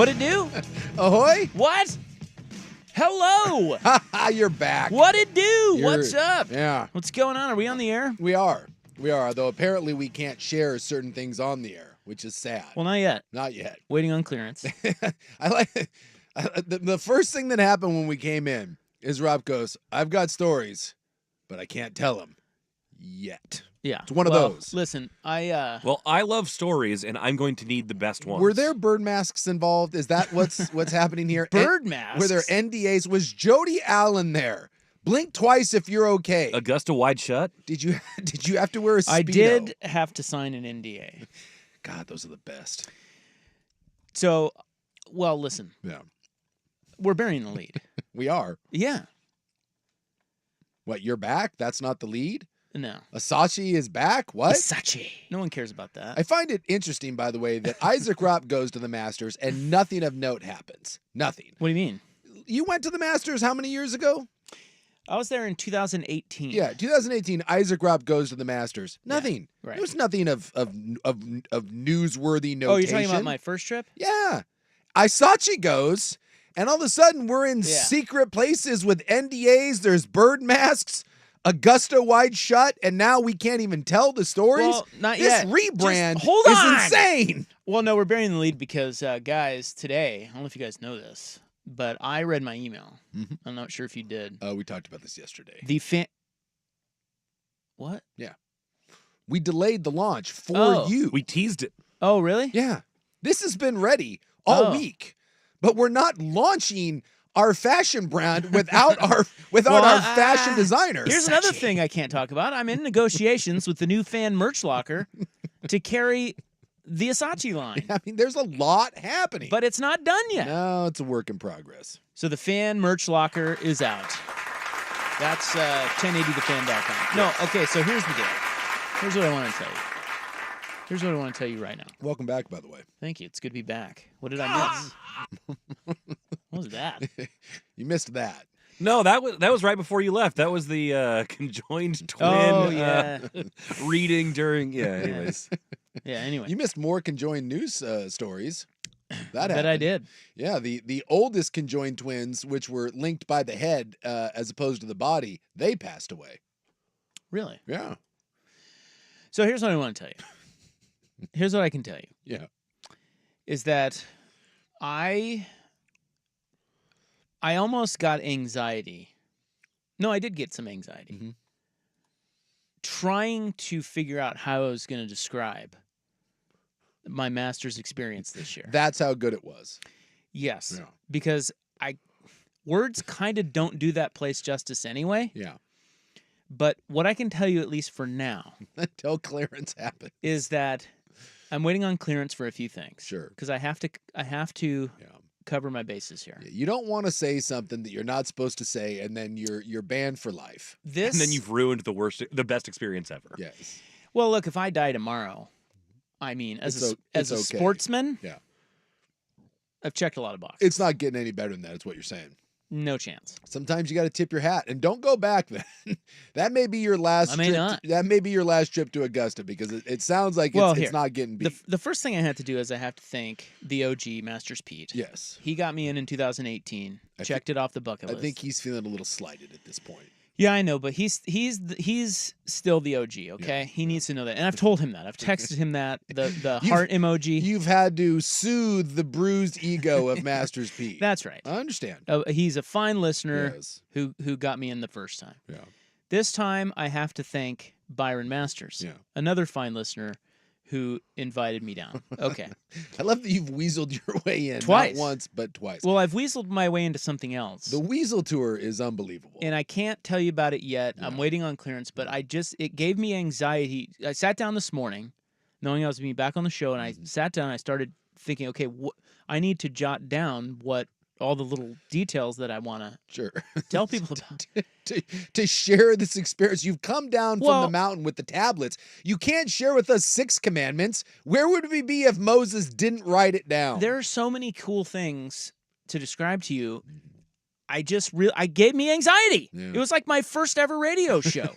What'd it do? Ahoy! What? Hello! You're back. What'd it do? What's up? Yeah. What's going on? Are we on the air? We are. Although apparently we can't share certain things on the air, which is sad. Well, not yet. Not yet. Waiting on clearance. I like the first thing that happened when we came in is Rob goes, I've got stories, but I can't tell them yet. Yeah. It's one of those. Listen, Well, I love stories, and I'm going to need the best ones. Were there bird masks involved? Is that what's happening here? Bird masks? Were there NDAs? Was Jody Allen there? Blink twice if you're okay. Augusta wide shut? Did you have to wear a Speedo? I did have to sign an NDA. God, those are the best. So, well, listen. Yeah. We're burying the lead. We are. Yeah. What, you're back? That's not the lead? No. Asachi is back? What? Asachi. No one cares about that. I find it interesting, by the way, that Isaac Ropp goes to the Masters and nothing of note happens. Nothing. What do you mean? You went to the Masters how many years ago? I was there in 2018. Yeah, 2018. Isaac Ropp goes to the Masters. Nothing. Yeah, right. There was nothing of newsworthy notation. Oh, you're talking about my first trip? Yeah. Isachi goes, and all of a sudden we're in secret places with NDAs. There's bird masks, Augusta wide shut, and now we can't even tell the stories. Well, not this yet. rebrand Just hold is on. insane. Well, no, we're burying the lead because, guys, today, I don't know if you guys know this, but I read my email. Mhm. I'm not sure if you did. We talked about this yesterday. What? Yeah. We delayed the launch for you. We teased it. Oh, really? Yeah. This has been ready all week, but we're not launching our fashion brand without our fashion designer. Here's another thing I can't talk about. I'm in negotiations with the new fan merch locker to carry the Asachi line. I mean, there's a lot happening. But it's not done yet. No, it's a work in progress. So the fan merch locker is out. That's 1080thefan.com. No, okay, so here's the deal. Here's what I want to tell you. Here's what I want to tell you right now. Welcome back, by the way. Thank you. It's good to be back. What did I miss? What was that? You missed that. No, that was right before you left. That was the conjoined twin reading during. Yeah, anyways. Yeah, anyway. You missed more conjoined news stories. That I did. Yeah, the oldest conjoined twins, which were linked by the head as opposed to the body, they passed away. Really? Yeah. So here's what I want to tell you. Here's what I can tell you. Yeah. Is that I almost got anxiety. No, I did get some anxiety. Trying to figure out how I was going to describe my master's experience this year. That's how good it was. Yes. Yeah. Because words kind of don't do that place justice anyway. Yeah. But what I can tell you, at least for now, until clearance happens, is that I'm waiting on clearance for a few things. Sure. Because I have to cover my bases here. You don't want to say something that you're not supposed to say, and then you're banned for life. And then you've ruined the best experience ever. Yes. Well, look, if I die tomorrow, I mean, as a sportsman, I've checked a lot of boxes. It's not getting any better than that. Is what you're saying. No chance. Sometimes you got to tip your hat, and don't go back. Then that may be your last. That may be your last trip to Augusta, because it sounds like it's not getting beat. The first thing I had to do is I have to thank the OG Masters Pete. Yes, he got me in 2018. Checked it off the bucket list. I think he's feeling a little slighted at this point. Yeah, I know, but he's still the OG. Okay, he needs to know that, and I've told him that. I've texted him that the heart emoji. You've had to soothe the bruised ego of Masters Pete. That's right. I understand. He's a fine listener who got me in the first time. Yeah. This time I have to thank Byron Masters. Yeah. Another fine listener who invited me down. Okay. I love that you've weaseled your way in. Twice. Not once, but twice. Well, I've weaseled my way into something else. The Weasel Tour is unbelievable. And I can't tell you about it yet. I'm waiting on clearance, but it gave me anxiety. I sat down this morning knowing I was going to be back on the show, and I sat down and I started thinking, okay, I need to jot down all the little details that I want to tell people about. to share this experience. You've come down from the mountain with the tablets. You can't share with us 6 commandments. Where would we be if Moses didn't write it down? There are so many cool things to describe to you. I gave me anxiety. Yeah. It was like my first ever radio show.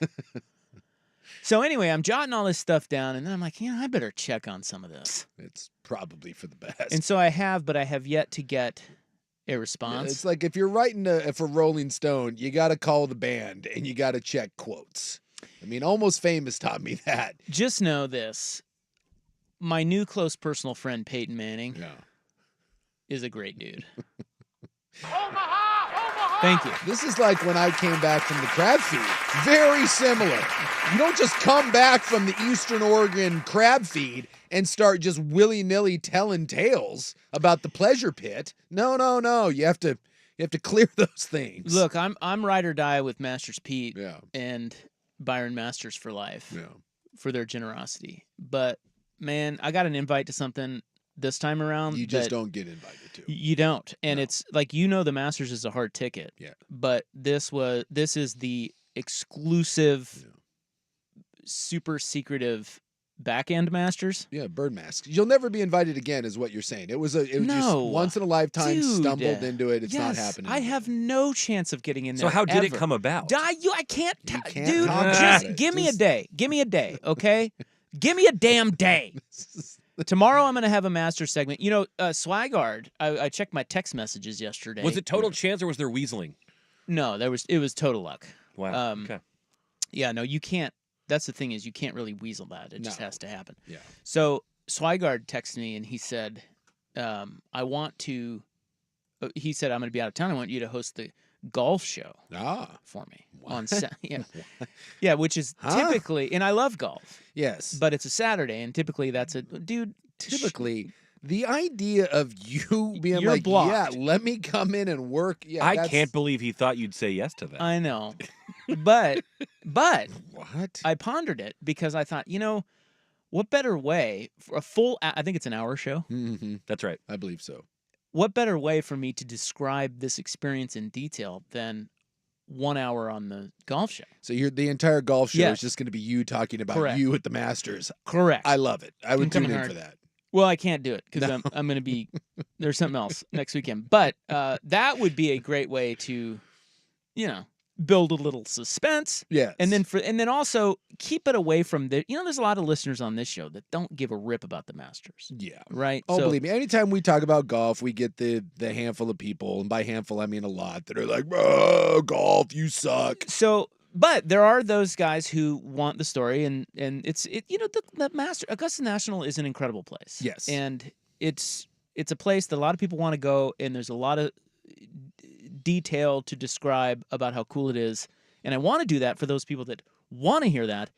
So anyway, I'm jotting all this stuff down, and then I'm like, I better check on some of this. It's probably for the best. And so I have, but I have yet to get a response. It's like if you're writing for Rolling Stone, you got to call the band and you got to check quotes. I mean, Almost Famous taught me that. Just know this. My new close personal friend, Peyton Manning, is a great dude. Thank you. This is like when I came back from the crab feed. Very similar. You don't just come back from the Eastern Oregon crab feed and start just willy-nilly telling tales about the pleasure pit. No. You have to clear those things. Look, I'm ride or die with Masters Pete and Byron Masters for life. Yeah. For their generosity. But man, I got an invite to something this time around. You just don't get invited to. You don't. And it's like, the Masters is a hard ticket. Yeah. But this is the exclusive, super secretive back end Masters. Yeah, bird masks. You'll never be invited again, is what you're saying. It was just once in a lifetime. Dude, stumbled into it. It's not happening. I have no chance of getting in there. So how did it ever. come about? I can't. You can't Dude, talk about just it. give me a day. Give me a day, okay? Give me a damn day. Tomorrow I'm going to have a master segment. Swigard, I checked my text messages yesterday. Was it total chance or was there weaseling? No, it was total luck. Wow. Okay. Yeah, no, you can't. That's the thing is you can't really weasel that. It just has to happen. Yeah. So Swigard texted me and he said, I want to, he said, I'm going to be out of town. I want you to host the golf show for me on yeah, which is typically, and I love golf. Yes. But it's a Saturday, and typically that's typically the idea of you being You're like, blocked. let me come in and work. Yeah, I can't believe he thought you'd say yes to that. I know. But what? I pondered it because I thought, what better way for a full, I think it's an hour show. Mm-hmm. That's right. I believe so. What better way for me to describe this experience in detail than 1 hour on the golf show? So the entire golf show Yes. is just going to be you talking about Correct. you at the Masters. Correct. I love it. I would tune in hard. for that. Well, I can't do it because No. I'm going to be, there's something else next weekend. But that would be a great way to, build a little suspense. Yeah. And then also keep it away from there's a lot of listeners on this show that don't give a rip about the Masters. Yeah. Right? Oh, So- believe me, anytime we talk about golf, we get the handful of people, and by handful I mean a lot, that are like, "Oh, golf, you suck." So, but there are those guys who want the story, and the Master Augusta National is an incredible place. Yes. And it's a place that a lot of people want to go, and there's a lot of detail to describe about how cool it is. And I want to do that for those people that want to hear that,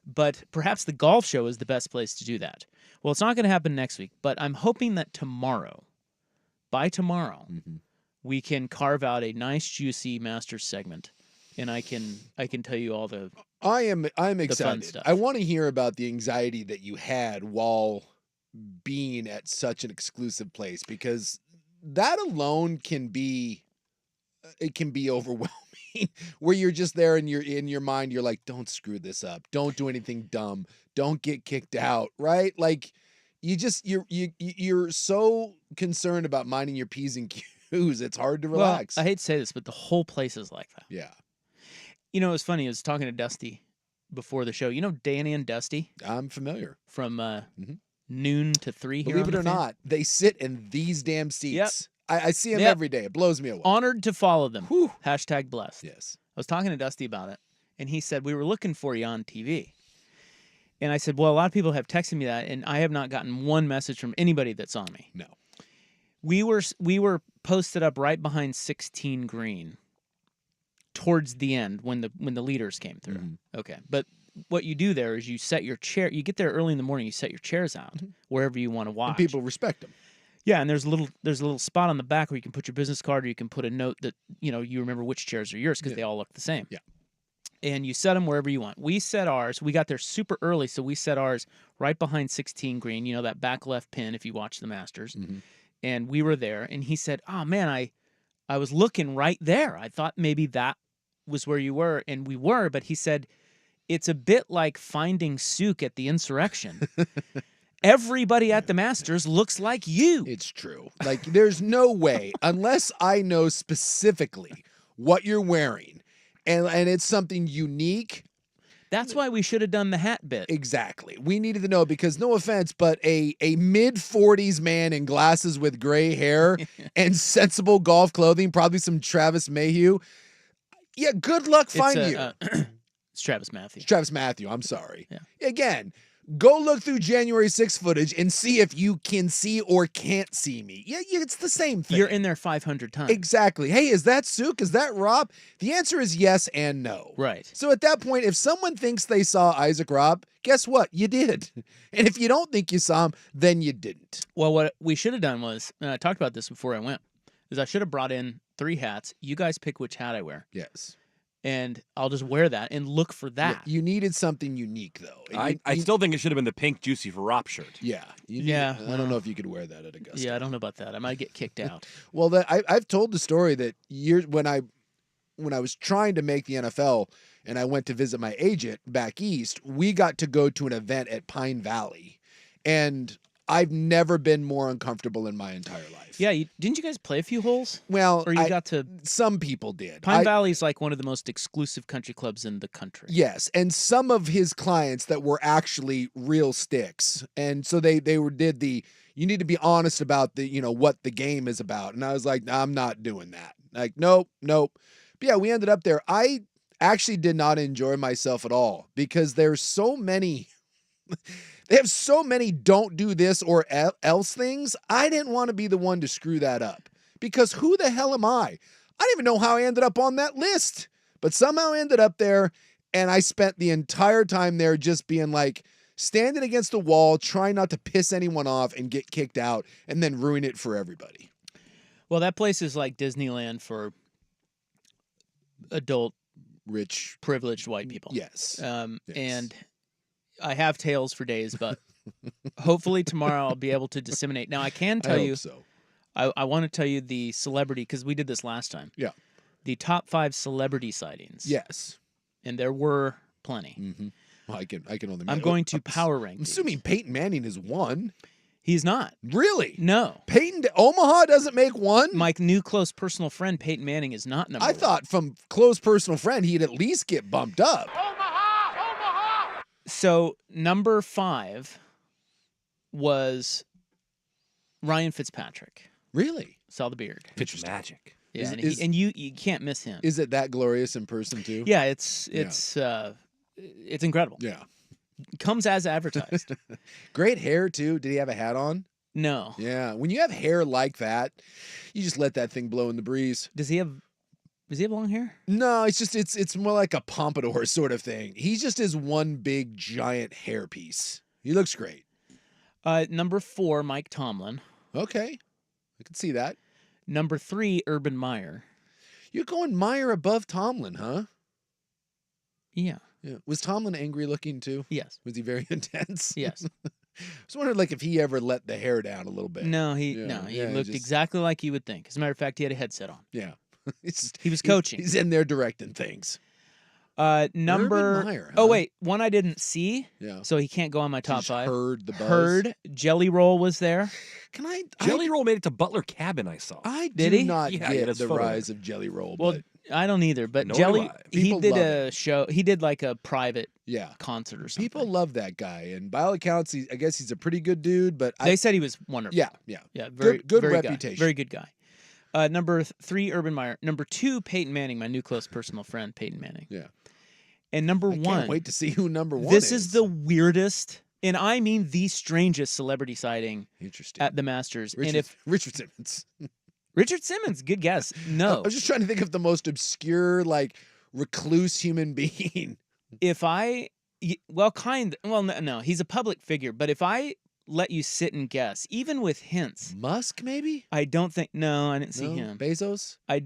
but perhaps the golf show is the best place to do that. Well, it's not going to happen next week, but I'm hoping that by tomorrow, we can carve out a nice, juicy Masters segment, and I can tell you all the. I'm fun excited. stuff. I want to hear about the anxiety that you had while being at such an exclusive place, because that alone can be overwhelming. Where you're just there and you're in your mind, you're like, don't screw this up, don't do anything dumb, don't get kicked out, right? Like you're so concerned about minding your P's and Q's, it's hard to relax. Well, I hate to say this, but the whole place is like that. Yeah. It was funny. I was talking to Dusty before the show. Danny and Dusty I'm familiar. from noon to 3 here. Believe on it the or Fan. not, they sit in these damn seats. Yep. I see them Yep. every day. It blows me away. Honored to follow them. Whew. Hashtag blessed. Yes. I was talking to Dusty about it, and he said, we were looking for you on TV. And I said, well, a lot of people have texted me that, and I have not gotten one message from anybody that's on me. No. We were posted up right behind 16 green towards the end when the leaders came through. Mm-hmm. Okay. But what you do there is you set your chair. You get there early in the morning. You set your chairs out wherever you want to watch. And people respect them. Yeah, and there's a little spot on the back where you can put your business card, or you can put a note that you remember which chairs are yours because they all look the same. Yeah. And you set them wherever you want. We set ours. We got there super early, so we set ours right behind 16 green. That back left pin if you watch the Masters. Mm-hmm. And we were there, and he said, "Oh man, I was looking right there. I thought maybe that was where you were," and we were. But he said, "It's a bit like finding Souk at the insurrection." Everybody at the Masters looks like you. It's true. Like, there's no way, unless I know specifically what you're wearing, and it's something unique, That's why we should have done the hat bit. Exactly. We needed to know because, no offense, but a mid-40s man in glasses with gray hair and sensible golf clothing, probably some Travis Mayhew. Yeah, good luck finding you. It's Travis Matthew. It's Travis Matthew. I'm sorry. Yeah. Again, go look through January 6th footage and see if you can see or can't see me. Yeah, it's the same thing. You're in there 500 times. Exactly. Hey, is that Suk? Is that Rob? The answer is yes and no. Right. So at that point, if someone thinks they saw Isaac Rob, guess what? You did. And if you don't think you saw him, then you didn't. Well, what we should have done was, and I talked about this before I went, is I should have brought in 3 hats. You guys pick which hat I wear. Yes. And I'll just wear that and look for that. You needed something unique, though. I still think it should have been the pink Juicy for Rob shirt. Yeah. I don't know if you could wear that at Augusta. Yeah, I don't know about that. I might get kicked out. Well, I've told the story that when I was trying to make the NFL and I went to visit my agent back east, we got to go to an event at Pine Valley. And I've never been more uncomfortable in my entire life. Yeah, didn't you guys play a few holes? Well, or you got to. Some people did. Pine Valley's like one of the most exclusive country clubs in the country. Yes, and some of his clients that were actually real sticks, and so they did the. You need to be honest about what the game is about, and I was like, nah, I'm not doing that. Like, nope. But yeah, we ended up there. I actually did not enjoy myself at all because there's so many. They have so many don't do this or else things. I didn't want to be the one to screw that up because who the hell am I? I don't even know how I ended up on that list, but somehow I ended up there, and I spent the entire time there just being like standing against the wall, trying not to piss anyone off and get kicked out and then ruin it for everybody. Well, that place is like Disneyland for adult, rich, privileged white people. Yes. Yes. And I have tales for days, but hopefully tomorrow I'll be able to disseminate. Now, I can tell you, so. I want to tell you the celebrity, because we did this last time. Yeah. The top 5 celebrity sightings. Yes. And there were plenty. Mm-hmm. Well, I can only imagine. I'm going to power rank I'm assuming Peyton Manning is one. He's not. Really? No. Omaha doesn't make one? My new close personal friend, Peyton Manning, is not number 1. I thought from close personal friend, he'd at least get bumped up. So number 5 was Ryan Fitzpatrick. Really? Saw the beard. Fitz magic. Yeah, and you can't miss him. Is it that glorious in person too? Yeah, it's incredible. Yeah. Comes as advertised. Great hair too. Did he have a hat on? No. Yeah. When you have hair like that, you just let that thing blow in the breeze. Does he have long hair? No, it's more like a pompadour sort of thing. He just is one big giant hairpiece. He looks great. Number 4, Mike Tomlin. Okay. I can see that. Number 3, Urban Meyer. You're going Meyer above Tomlin, huh? Yeah. Was Tomlin angry looking too? Yes. Was he very intense? Yes. I was wondering if he ever let the hair down a little bit. No, he looked exactly like you would think. As a matter of fact, he had a headset on. Yeah. He was coaching. He's in there directing things. Number. Meyer, huh? Oh wait, one I didn't see. Yeah. So he can't go on my top Just 5. Heard the buzz. Heard Jelly Roll was there. Jelly Roll made it to Butler Cabin, I saw. I Did do he? not Yeah, get that's the photo. rise of Jelly Roll. Well, but I don't either. But Nor Jelly, do I. he People did love a show. He did like a private yeah, concert or something. people love that guy, and by all accounts, I guess he's a pretty good dude. But They said he was wonderful. yeah. Yeah. Very good very reputation. Guy. Very good guy. Number 3, Urban Meyer. Number 2, Peyton Manning, my new close personal friend, Peyton Manning. Yeah. And number I 1. can't wait to see who number 1 This is the weirdest, and I mean the strangest celebrity sighting interesting at the Masters. Richard Simmons. Richard Simmons, good guess. No. I was just trying to think of the most obscure, like recluse human being. No, he's a public figure, but if I let you sit and guess, even with hints, Musk, maybe? I don't think. No, I didn't see No? him. Bezos? I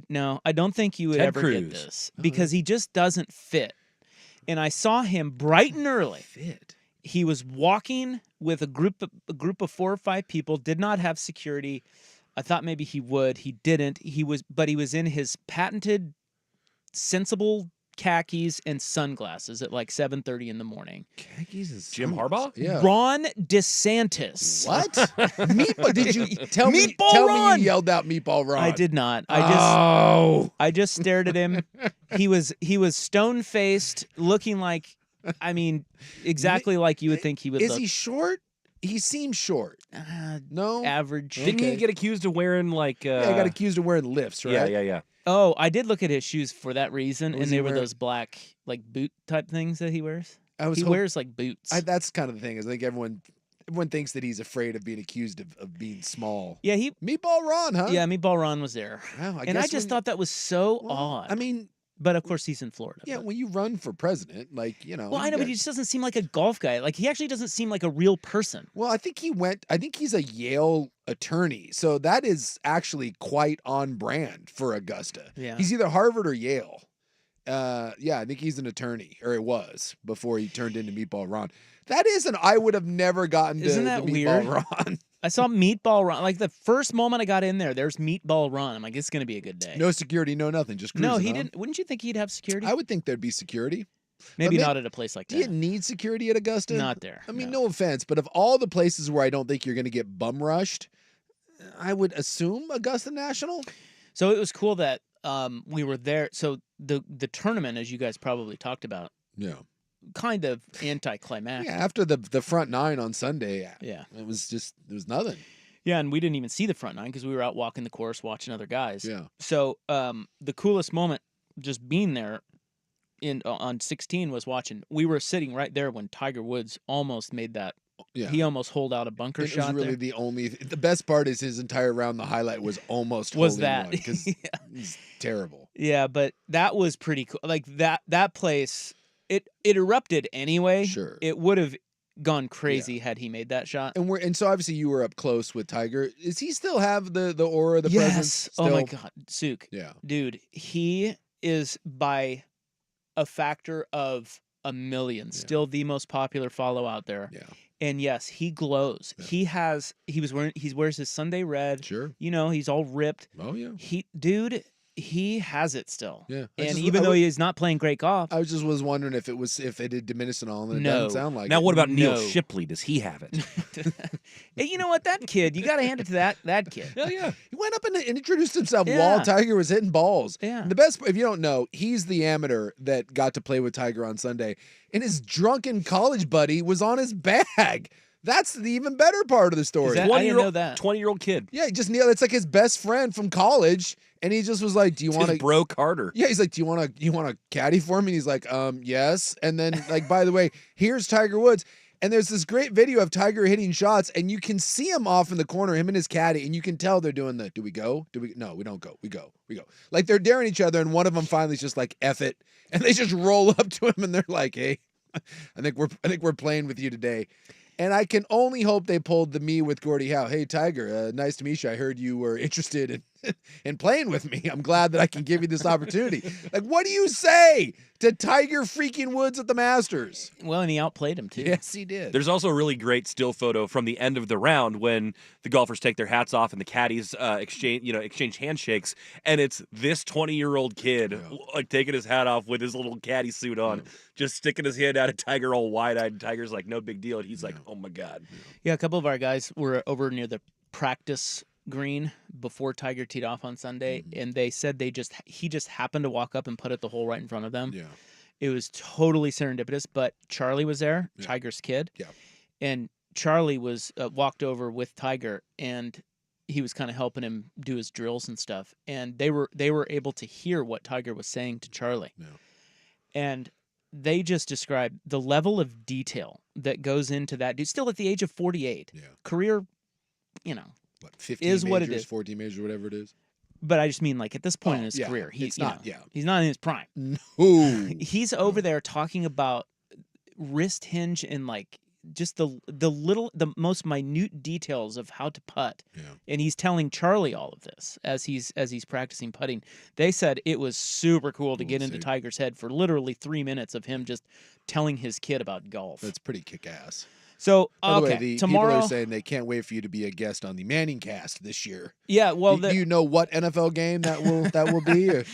don't think you would Ted ever Cruz. get this because he just doesn't fit. And I saw him bright and early. Fit. He was walking with a group of 4 or 5 people. Did not have security. I thought maybe he would. He didn't. He was in his patented, sensible khakis and sunglasses at like 7:30 in the morning. Khakis and Jim Harbaugh? Yeah. Ron DeSantis. What? Meatball? Did you tell me? Meatball Tell Ron! me you yelled out Meatball Ron. I did not. Oh. I just stared at him. He was stone faced, looking like I mean, exactly like you would think he would Is look. he short? He seems short. No? Average. Didn't he get accused of wearing like? Yeah, he got accused of wearing lifts, right? Yeah. Oh, I did look at his shoes for that reason, Was and he they were wearing- those black like boot type things that he wears. He wears like boots. That's kind of the thing. Is I think everyone thinks that he's afraid of being accused of being small. Yeah, Meatball Ron, huh? Yeah, Meatball Ron was there. Wow, And I just thought that was so odd. I mean, but of course he's in Florida. yeah, but- when you run for president, like, you know. Well, I know, but he just doesn't seem like a golf guy. Like, he actually doesn't seem like a real person. Well, I think he's a Yale attorney. So that is actually quite on brand for Augusta. Yeah. He's either Harvard or Yale. Yeah, I think he's an attorney, or it was before he turned into Meatball Ron. That is I would have never gotten to Isn't that Meatball weird? Ron. I saw Meatball Ron. Like, the first moment I got in there's Meatball Ron. I'm like, it's going to be a good day. No security, no nothing, just cruising. No, he huh? didn't. Wouldn't you think he'd have security? I would think there'd be security. Maybe but not at a place like Do you that. need security at Augusta? Not there. I mean, no offense, but of all the places where I don't think you're going to get bum rushed, I would assume Augusta National. So it was cool that we were there. So the tournament, as you guys probably talked about, Yeah. kind of anticlimactic. Yeah, after the front nine on Sunday, Yeah. it was nothing. Yeah, and we didn't even see the front nine because we were out walking the course, watching other guys. Yeah. So the coolest moment, just being there on 16, was watching. We were sitting right there when Tiger Woods almost made that. Yeah. He almost holed out a bunker It shot. was really there. the best part is his entire round. The highlight was almost Was hole in that. one because Yeah. he's terrible. Yeah, but that was pretty cool. Like that place, it erupted anyway. Sure. It would have gone crazy had he made that shot. And so obviously you were up close with Tiger. Does he still have the aura, the Yes. presence? Oh my still? God, Suk. Yeah. Dude, he is by a factor of a million still the most popular follow out there. Yeah. And yes, he glows. Yeah. He wears his Sunday red. Sure. You know, he's all ripped. Oh yeah. He has it still. Yeah. And even though he's not playing great golf. I was wondering if it had diminished at all, and it No. doesn't sound like Now, it. what about Neil No. Shipley? Does he have it? Hey, you know what? That kid, you got to hand it to that kid. Hell yeah. He went up and introduced himself Yeah. while Tiger was hitting balls. Yeah. And the best, if you don't know, he's the amateur that got to play with Tiger on Sunday, and his drunken college buddy was on his bag. That's the even better part of the story. Is that- I didn't know that. 20-year-old kid. Yeah, it's like his best friend from college, and he just was like, "Do you It's want his to?" bro Carter. Yeah, he's like, "Do you want to caddy for me?" And he's like, yes." And then like, by the way, here's Tiger Woods. And there's this great video of Tiger hitting shots, and you can see him off in the corner, him and his caddy, and you can tell they're doing the, do we go? No, we don't go. We go. Like they're daring each other, and one of them finally is just like, F it. And they just roll up to him and they're like, hey, I think we're playing with you today. And I can only hope they pulled the me with Gordie Howe. Hey, Tiger, nice to meet you. I heard you were interested in playing with me. I'm glad that I can give you this opportunity. Like, what do you say to Tiger freaking Woods at the Masters? Well, and he outplayed him too. Yes, he did. There's also a really great still photo from the end of the round when the golfers take their hats off and the caddies exchange handshakes, and it's this 20-year-old kid like taking his hat off with his little caddy suit on, just sticking his hand out at Tiger all wide-eyed. And Tiger's like, no big deal, and he's like, oh my God. Yeah, a couple of our guys were over near the practice green before Tiger teed off on Sunday, and they said he just happened to walk up and put it the hole right in front of them. Yeah. It was totally serendipitous, but Charlie was there, Tiger's kid. Yeah. And Charlie was walked over with Tiger, and he was kind of helping him do his drills and stuff. And they were able to hear what Tiger was saying to Charlie. Yeah. And they just described the level of detail that goes into that dude. Still at the age of 48, career, What, 15 is majors, what it is. 14 majors, whatever it is. But I just mean, like, at this point in his yeah. career, It's not, he's not in his prime. No. He's over there talking about wrist hinge and like just the most minute details of how to putt. Yeah. And he's telling Charlie all of this as he's practicing putting. They said it was super cool to get into Tiger's head for literally 3 minutes of him just telling his kid about golf. That's pretty kick-ass. So, By the okay, way, the tomorrow people are saying they can't wait for you to be a guest on the Manning Cast this year. Yeah, well, do you know what NFL game that will be? Or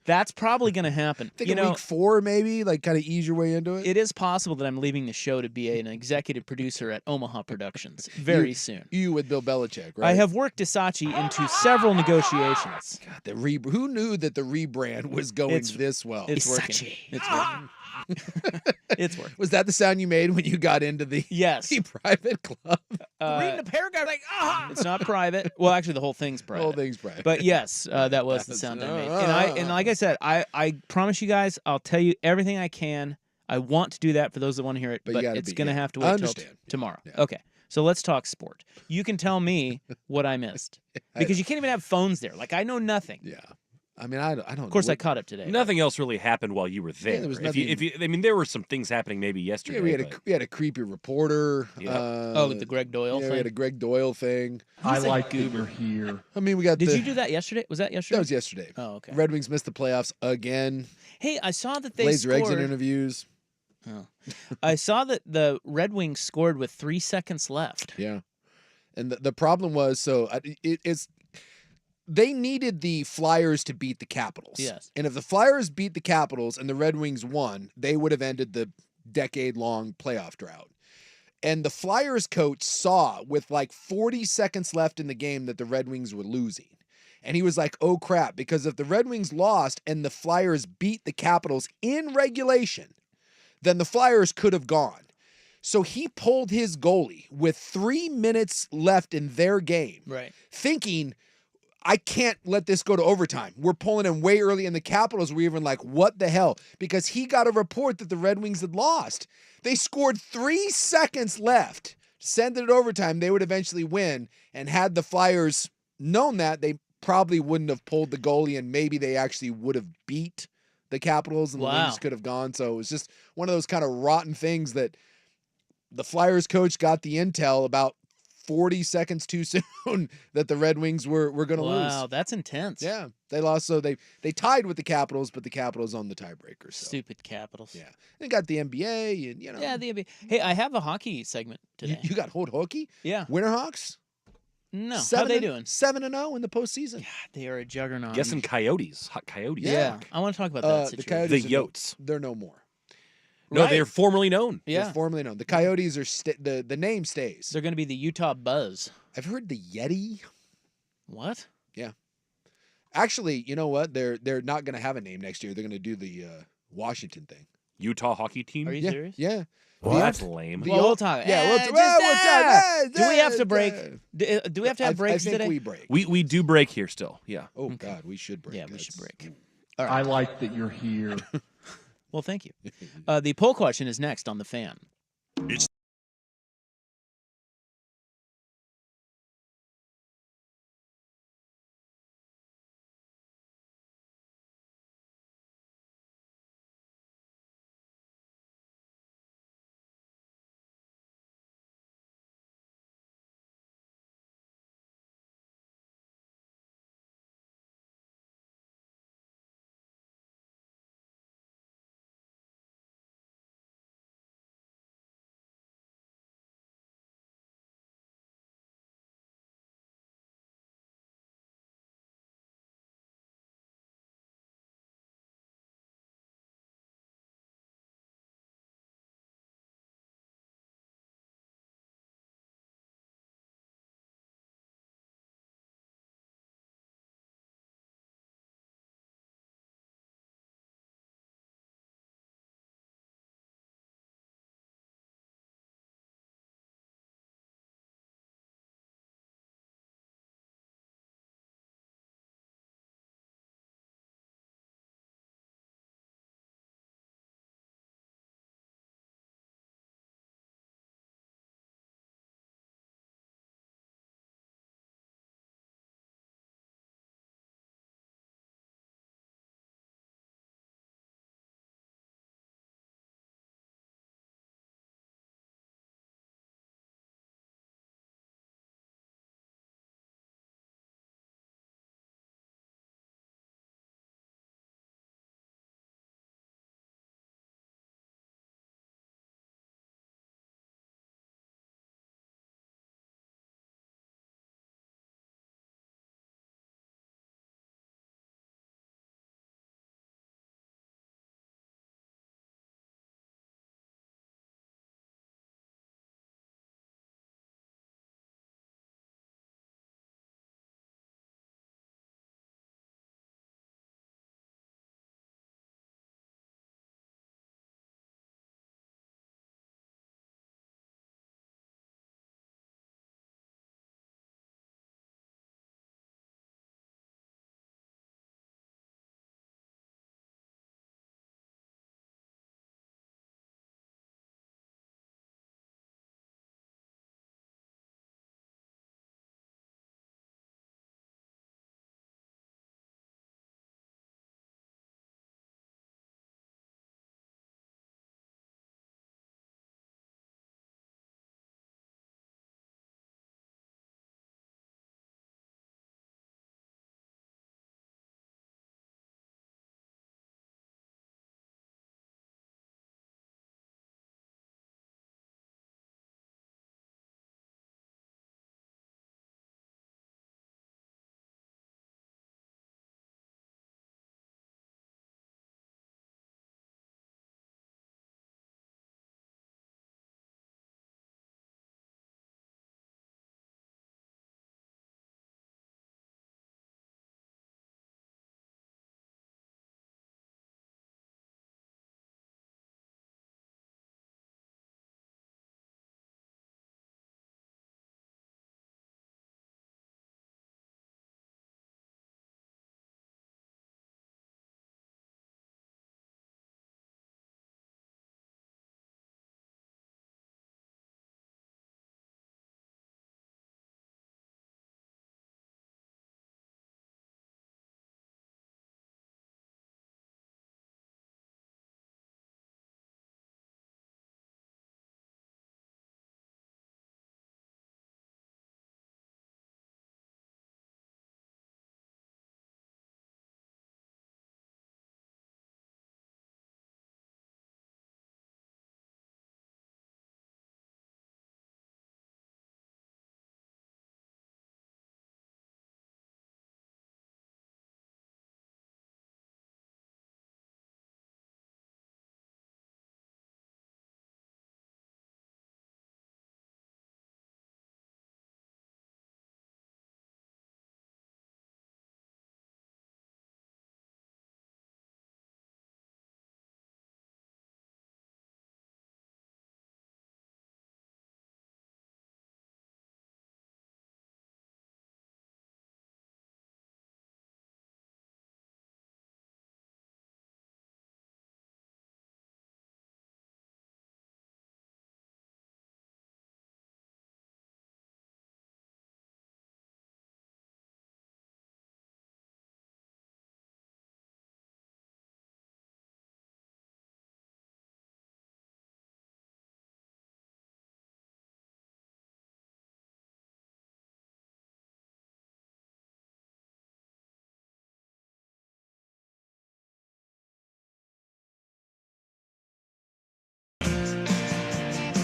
that's probably going to happen. think week 4 maybe, like kind of ease your way into it. It is possible that I'm leaving the show to be an executive producer at Omaha Productions very soon. You with Bill Belichick, right? I have worked Isachi into several negotiations. God, who knew that the rebrand was going this well? It's working. It's working. It's worth. Was that the sound you made when you got into the, Yes. the private club? Reading the paragraph, like, ah. It's not private. Well, actually, the whole thing's private. The whole thing's private. But yes, that was the sound I made. And like I said, I promise you guys, I'll tell you everything I can. I want to do that for those that want to hear it, but it's going to have to wait till tomorrow. Yeah. Okay. So let's talk sport. You can tell me what I missed because you can't even have phones there. Like I know nothing. Yeah. I mean, I don't. Of course, I caught up today. Nothing else really happened while you were there. there was I mean, there were some things happening maybe yesterday. Yeah, we had a creepy reporter. Yep. The Greg Doyle thing. We had a Greg Doyle thing. I like that you're here. I mean, we got. Did you do that yesterday? Was that yesterday? That was yesterday. Oh, okay. Red Wings missed the playoffs again. Hey, I saw that they Blazer scored. exit interviews. Oh. I saw that the Red Wings scored with 3 seconds left. Yeah, and the problem was it's. They needed the Flyers to beat the Capitals. Yes. And if the Flyers beat the Capitals and the Red Wings won, they would have ended the decade-long playoff drought. And the Flyers coach saw with like 40 seconds left in the game that the Red Wings were losing. And he was like, oh crap, because if the Red Wings lost and the Flyers beat the Capitals in regulation, then the Flyers could have gone. So he pulled his goalie with 3 minutes left in their game, Right. thinking, I can't let this go to overtime. We're pulling him way early, and the Capitals were even like, what the hell? Because he got a report that the Red Wings had lost. They scored 3 seconds left. Send it to overtime, they would eventually win. And had the Flyers known that, they probably wouldn't have pulled the goalie, and maybe they actually would have beat the Capitals, and the Wings could have gone. So it was just one of those kind of rotten things that the Flyers coach got the intel about 40 seconds too soon that the Red Wings were going to lose. Wow, that's intense. Yeah, they lost. So they tied with the Capitals, but the Capitals on the tiebreaker. So. Stupid Capitals. Yeah, they got the NBA, and Yeah, the NBA. Hey, I have a hockey segment today. You got Hold Hockey? Yeah. Winterhawks? No. How they doing? 7-0 in the postseason. God, they are a juggernaut. Guessing Coyotes, hot Coyotes. Yeah. I want to talk about that The situation. Coyotes The Yotes. They're no more. No, Right. they're formerly known. They're Yeah. formerly known. The Coyotes are the name stays. They're going to be the Utah Buzz. I've heard the Yeti. What? Actually, you know what? They're not going to have a name next year. They're going to do the Washington thing. Utah hockey team. Are you Yeah, serious? yeah. Well, that's lame. The Well, we'll old- talk. Yeah, we'll just, talk. do we have to break? Do we have to have breaks I think today? we break. We do break here still. Yeah. Oh God, we should break. Yeah, we That's- should break. I like that you're here. Well, thank you. The poll question is next on The Fan.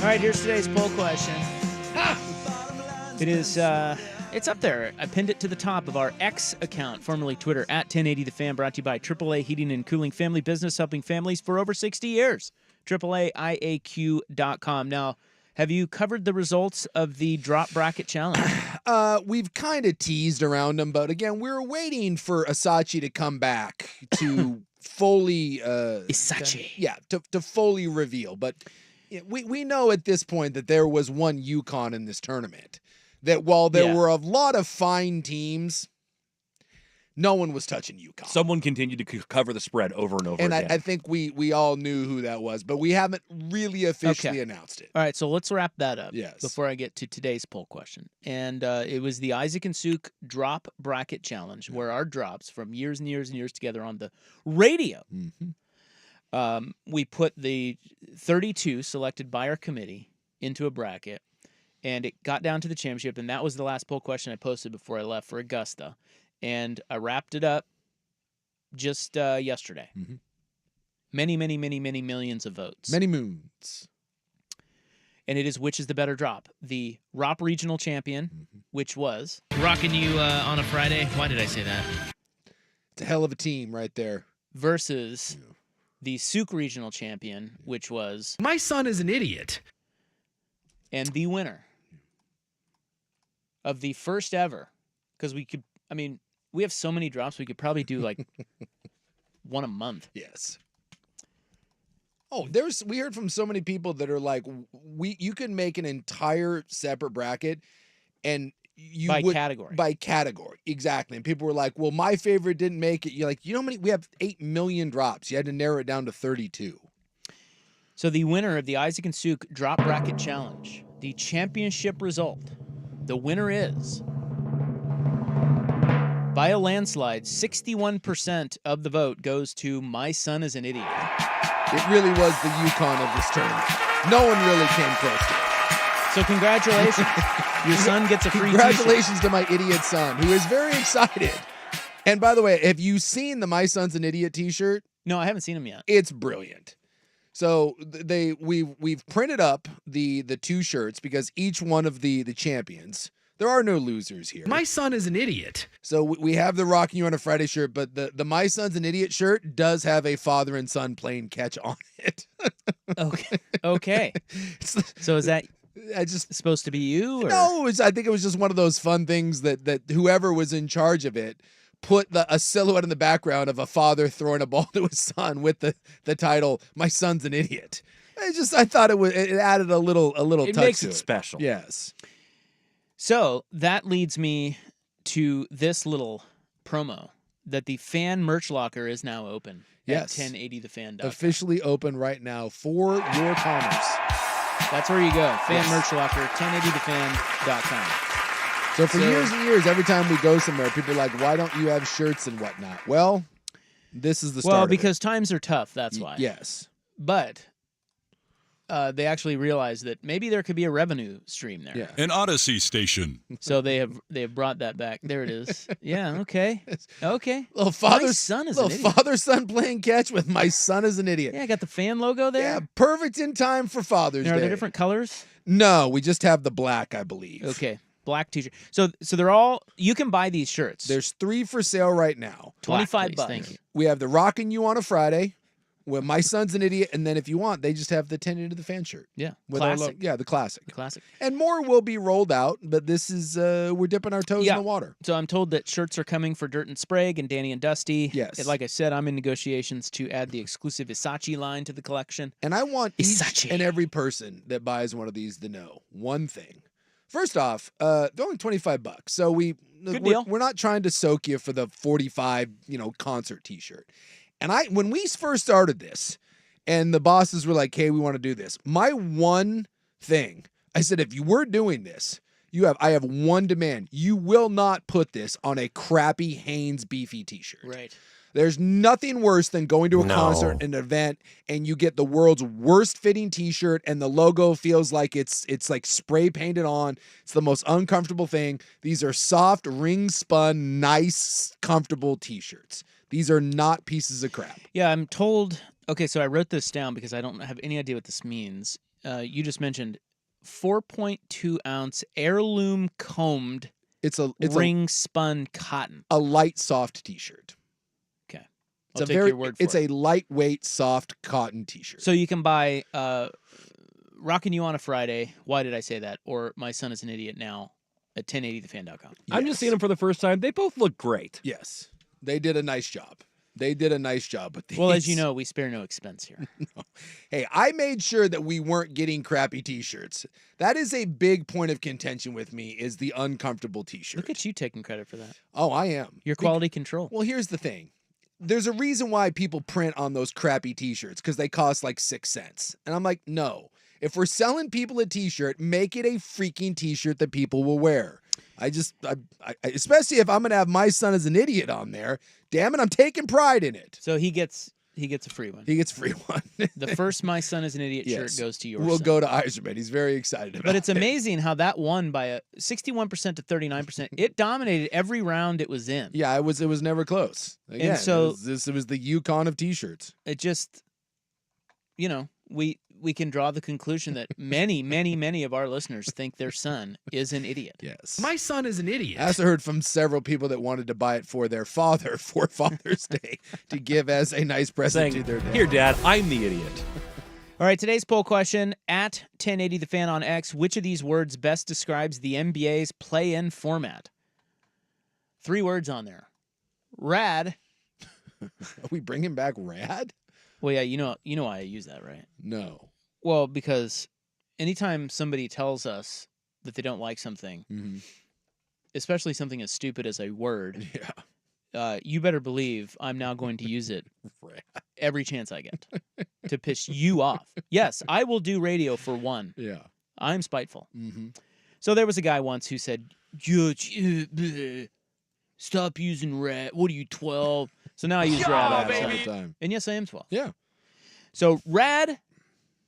All right, here's today's poll question. It is, it's up there. I pinned it to the top of our X account, formerly Twitter, at 1080thefan, brought to you by AAA Heating and Cooling Family Business, helping families for over 60 years. AAAIAQ.com. Now, have you covered the results of the drop bracket challenge? We've kind of teased around them, but again, we're waiting for Isachi to come back to fully Isachi. Yeah, to fully reveal. But we know at this point that there was one Yukon in this tournament. That while there were a lot of fine teams, no one was touching Yukon. Someone continued to cover the spread over and over and again. I think we all knew who that was, but we haven't really officially announced it. All right, so let's wrap that up Yes. before I get to today's poll question. And it was the Isaac and Suk drop bracket challenge, where our drops from years and years and years together on the radio, we put the 32 selected by our committee into a bracket, and it got down to the championship, and that was the last poll question I posted before I left for Augusta. And I wrapped it up just yesterday. Many, many, many, many millions of votes. Many moons. And it is which is the better drop? The ROP regional champion, which was rocking you on a Friday. Why did I say that? It's a hell of a team right there. Versus the Suk regional champion, which was My son is an idiot. And the winner of the first ever, because we have so many drops, we could probably do like one a month. Yes. Oh, we heard from so many people that are like, you can make an entire separate bracket, and by category. By category, exactly. And people were like, well, my favorite didn't make it. You're like, you know how many? We have 8 million drops. You had to narrow it down to 32. So the winner of the Isaac and Suk drop bracket challenge, the championship result, the winner is, by a landslide, 61% of the vote goes to My Son is an Idiot. It really was the Yukon of this tournament. No one really came close to it. So congratulations. Your son gets a free Congratulations to my idiot son, who is very excited. And by the way, have you seen the My Son's an Idiot t-shirt? No, I haven't seen him yet. It's brilliant. So we've printed up the 2 shirts because each one of the champions, there are no losers here. My son is an idiot. So we have the Rocking You on a Friday shirt, but the My Son's an Idiot shirt does have a father and son playing catch on it. Okay. So is that supposed to be you? Or? No, I think it was just one of those fun things that whoever was in charge of it put a silhouette in the background of a father throwing a ball to his son with the title "My Son's an Idiot." I thought it added a little it touch makes to it special. Yes. So that leads me to this little promo that the fan merch locker is now open. Yes. At 1080thefan.com. Officially open right now for your commerce. That's where you go. Fan merch locker, 1080thefan.com. So for years and years, every time we go somewhere, people are like, why don't you have shirts and whatnot? Well, this is the start. Well, of because it. times are tough, that's why. Yes. But they actually realized that maybe there could be a revenue stream there. Yeah. An Odyssey station. So they have brought that back. There it is. Yeah, okay. Okay. Little son is an idiot. father-son playing catch with My Son is an Idiot. Yeah, I got the fan logo there. Yeah, perfect in time for Father's Now, Day. are there different colors? No, we just have the black, I believe. Okay. Black t-shirt. So they're all, you can buy these shirts. There's 3 for sale right now. $25. Thank you. We have the Rockin' You on a Friday, where My Son's an Idiot, and then if you want, they just have the 10 into the fan shirt. Yeah. With our Classic. yeah, the classic. The classic. And more will be rolled out, but this is we're dipping our toes in the water. So I'm told that shirts are coming for Dirt and Sprague and Danny and Dusty. Yes. And like I said, I'm in negotiations to add the exclusive Isachi line to the collection. And I want each Isachi. and every person that buys one of these to know one thing. First off, they're only $25. So deal. we're not trying to soak you for the 45, concert t-shirt. And when we first started this, and the bosses were like, hey, we want to do this. My one thing, I said, if you were doing this, I have one demand. You will not put this on a crappy Hanes beefy t-shirt. Right. There's nothing worse than going to a concert, an event, and you get the world's worst fitting t-shirt and the logo feels like it's like spray painted on. It's the most uncomfortable thing. These are soft, ring spun, nice, comfortable t-shirts. These are not pieces of crap. Yeah, I'm told. Okay, so I wrote this down because I don't have any idea what this means. you just mentioned 4.2 ounce heirloom combed It's ring spun cotton. a light soft t-shirt. Okay. It's I'll take your word for it's it. a lightweight soft cotton t-shirt. So you can buy Rockin' You on a Friday. Why did I say that? Or My Son is an Idiot Now at 1080thefan.com. I'm just seeing them for the first time. They both look great. Yes. They did a nice job. They did a nice job with these. Well, as you know, we spare no expense here. No. Hey, I made sure that we weren't getting crappy t-shirts. That is a big point of contention with me, is the uncomfortable t-shirt. Look at you taking credit for that. Oh, I am. Your quality control. Well, here's the thing. There's a reason why people print on those crappy t-shirts, because they cost like 6 cents. And I'm like, no. If we're selling people a t-shirt, make it a freaking t-shirt that people will wear. I especially if I'm going to have My Son is an Idiot on there. Damn it, I'm taking pride in it. So he gets a free one. He gets a free one. The first My Son is an Idiot Yes. shirt goes to your We'll son. go to Eiserman. He's very excited about it. But it's amazing how that won by a 61% to 39%. It dominated every round it was in. Yeah, it was never close. Again, so- it was the Yukon of t-shirts. It just, we can draw the conclusion that many of our listeners think their son is an idiot. Yes. My son is an idiot. I also heard from several people that wanted to buy it for their father for Father's Day to give as a nice present Saying, to their dad. here, Dad, I'm the idiot. All right, today's poll question at 1080 the fan on X. Which of these words best describes the NBA's play-in format? 3 words on there. Rad. Are we bringing back rad? Well, yeah, you know why I use that, right? No. Well, because anytime somebody tells us that they don't like something, Mm-hmm. especially something as stupid as a word, Yeah. you better believe I'm now going to use it Rad. every chance I get to piss you off. Yes, I will do radio for one. Yeah. I'm spiteful. Mm-hmm. So there was a guy once who said, stop using rat. What are you, 12? So now I use rad all the All time. the time. And yes, I am 12. Yeah. So rad,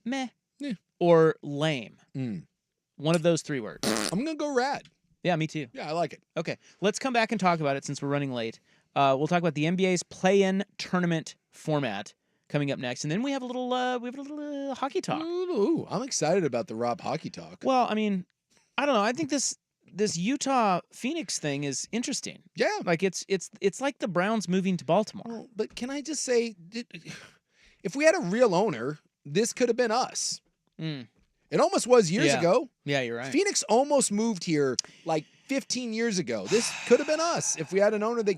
meh, Yeah. or lame. Mm. One of those 3 words. I'm gonna go rad. Yeah, me too. Yeah, I like it. Okay, let's come back and talk about it since we're running late. We'll talk about the NBA's play-in tournament format coming up next, and then we have a little hockey talk. Ooh, I'm excited about the Rob hockey talk. Well, I mean, I don't know. I think this Utah Phoenix thing is interesting. Yeah. Like it's like the Browns moving to Baltimore. Well, but can I just say, if we had a real owner, this could have been us. Mm. It almost was years Yeah. ago. Yeah, you're right. Phoenix almost moved here like 15 years ago. This could have been us if we had an owner that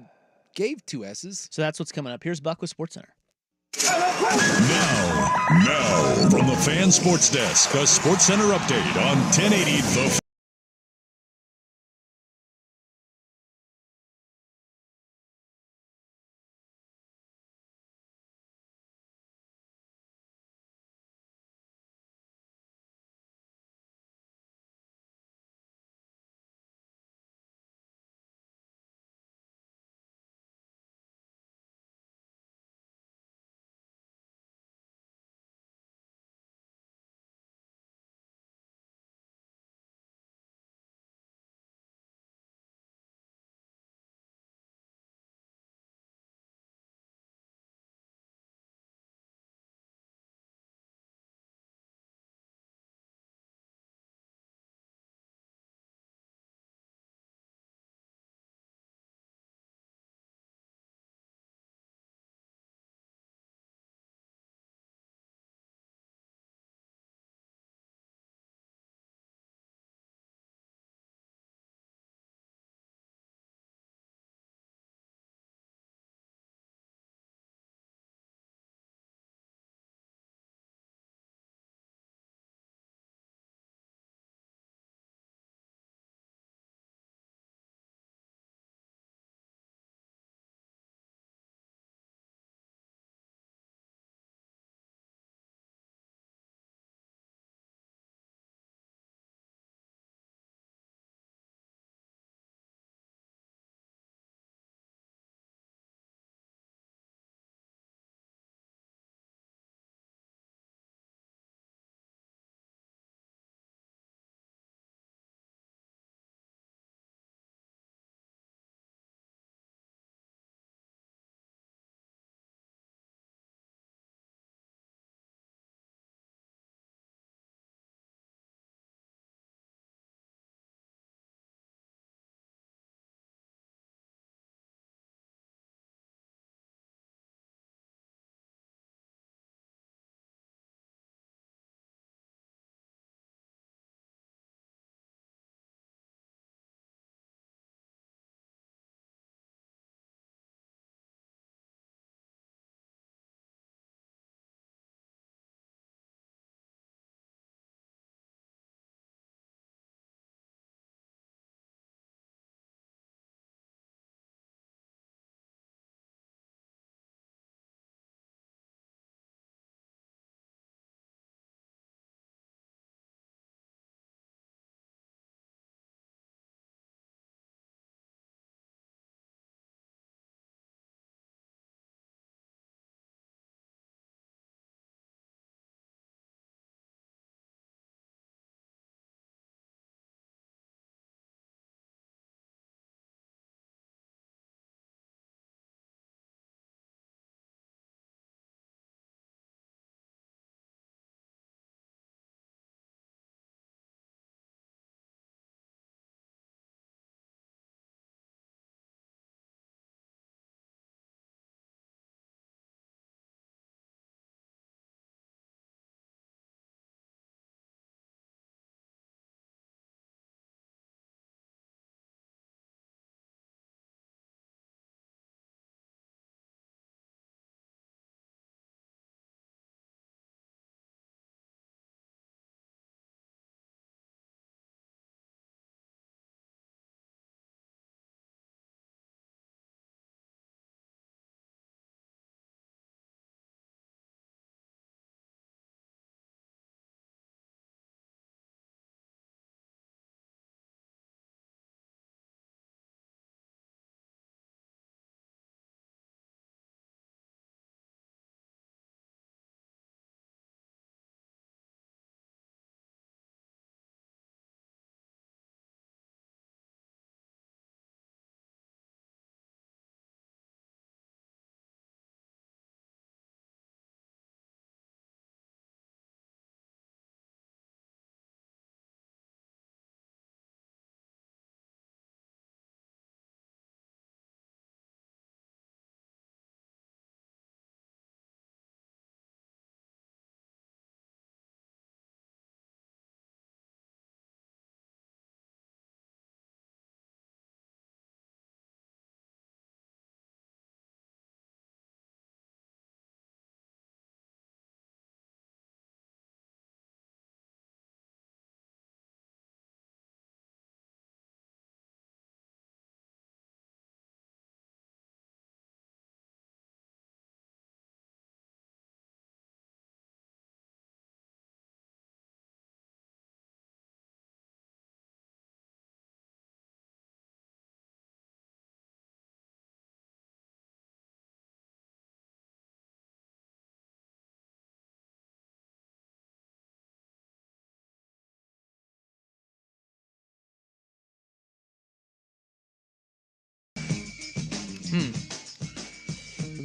gave 2 S's. So that's what's coming up. Here's Buck with SportsCenter. Now, from the Fan Sports Desk, a SportsCenter update on 1080 The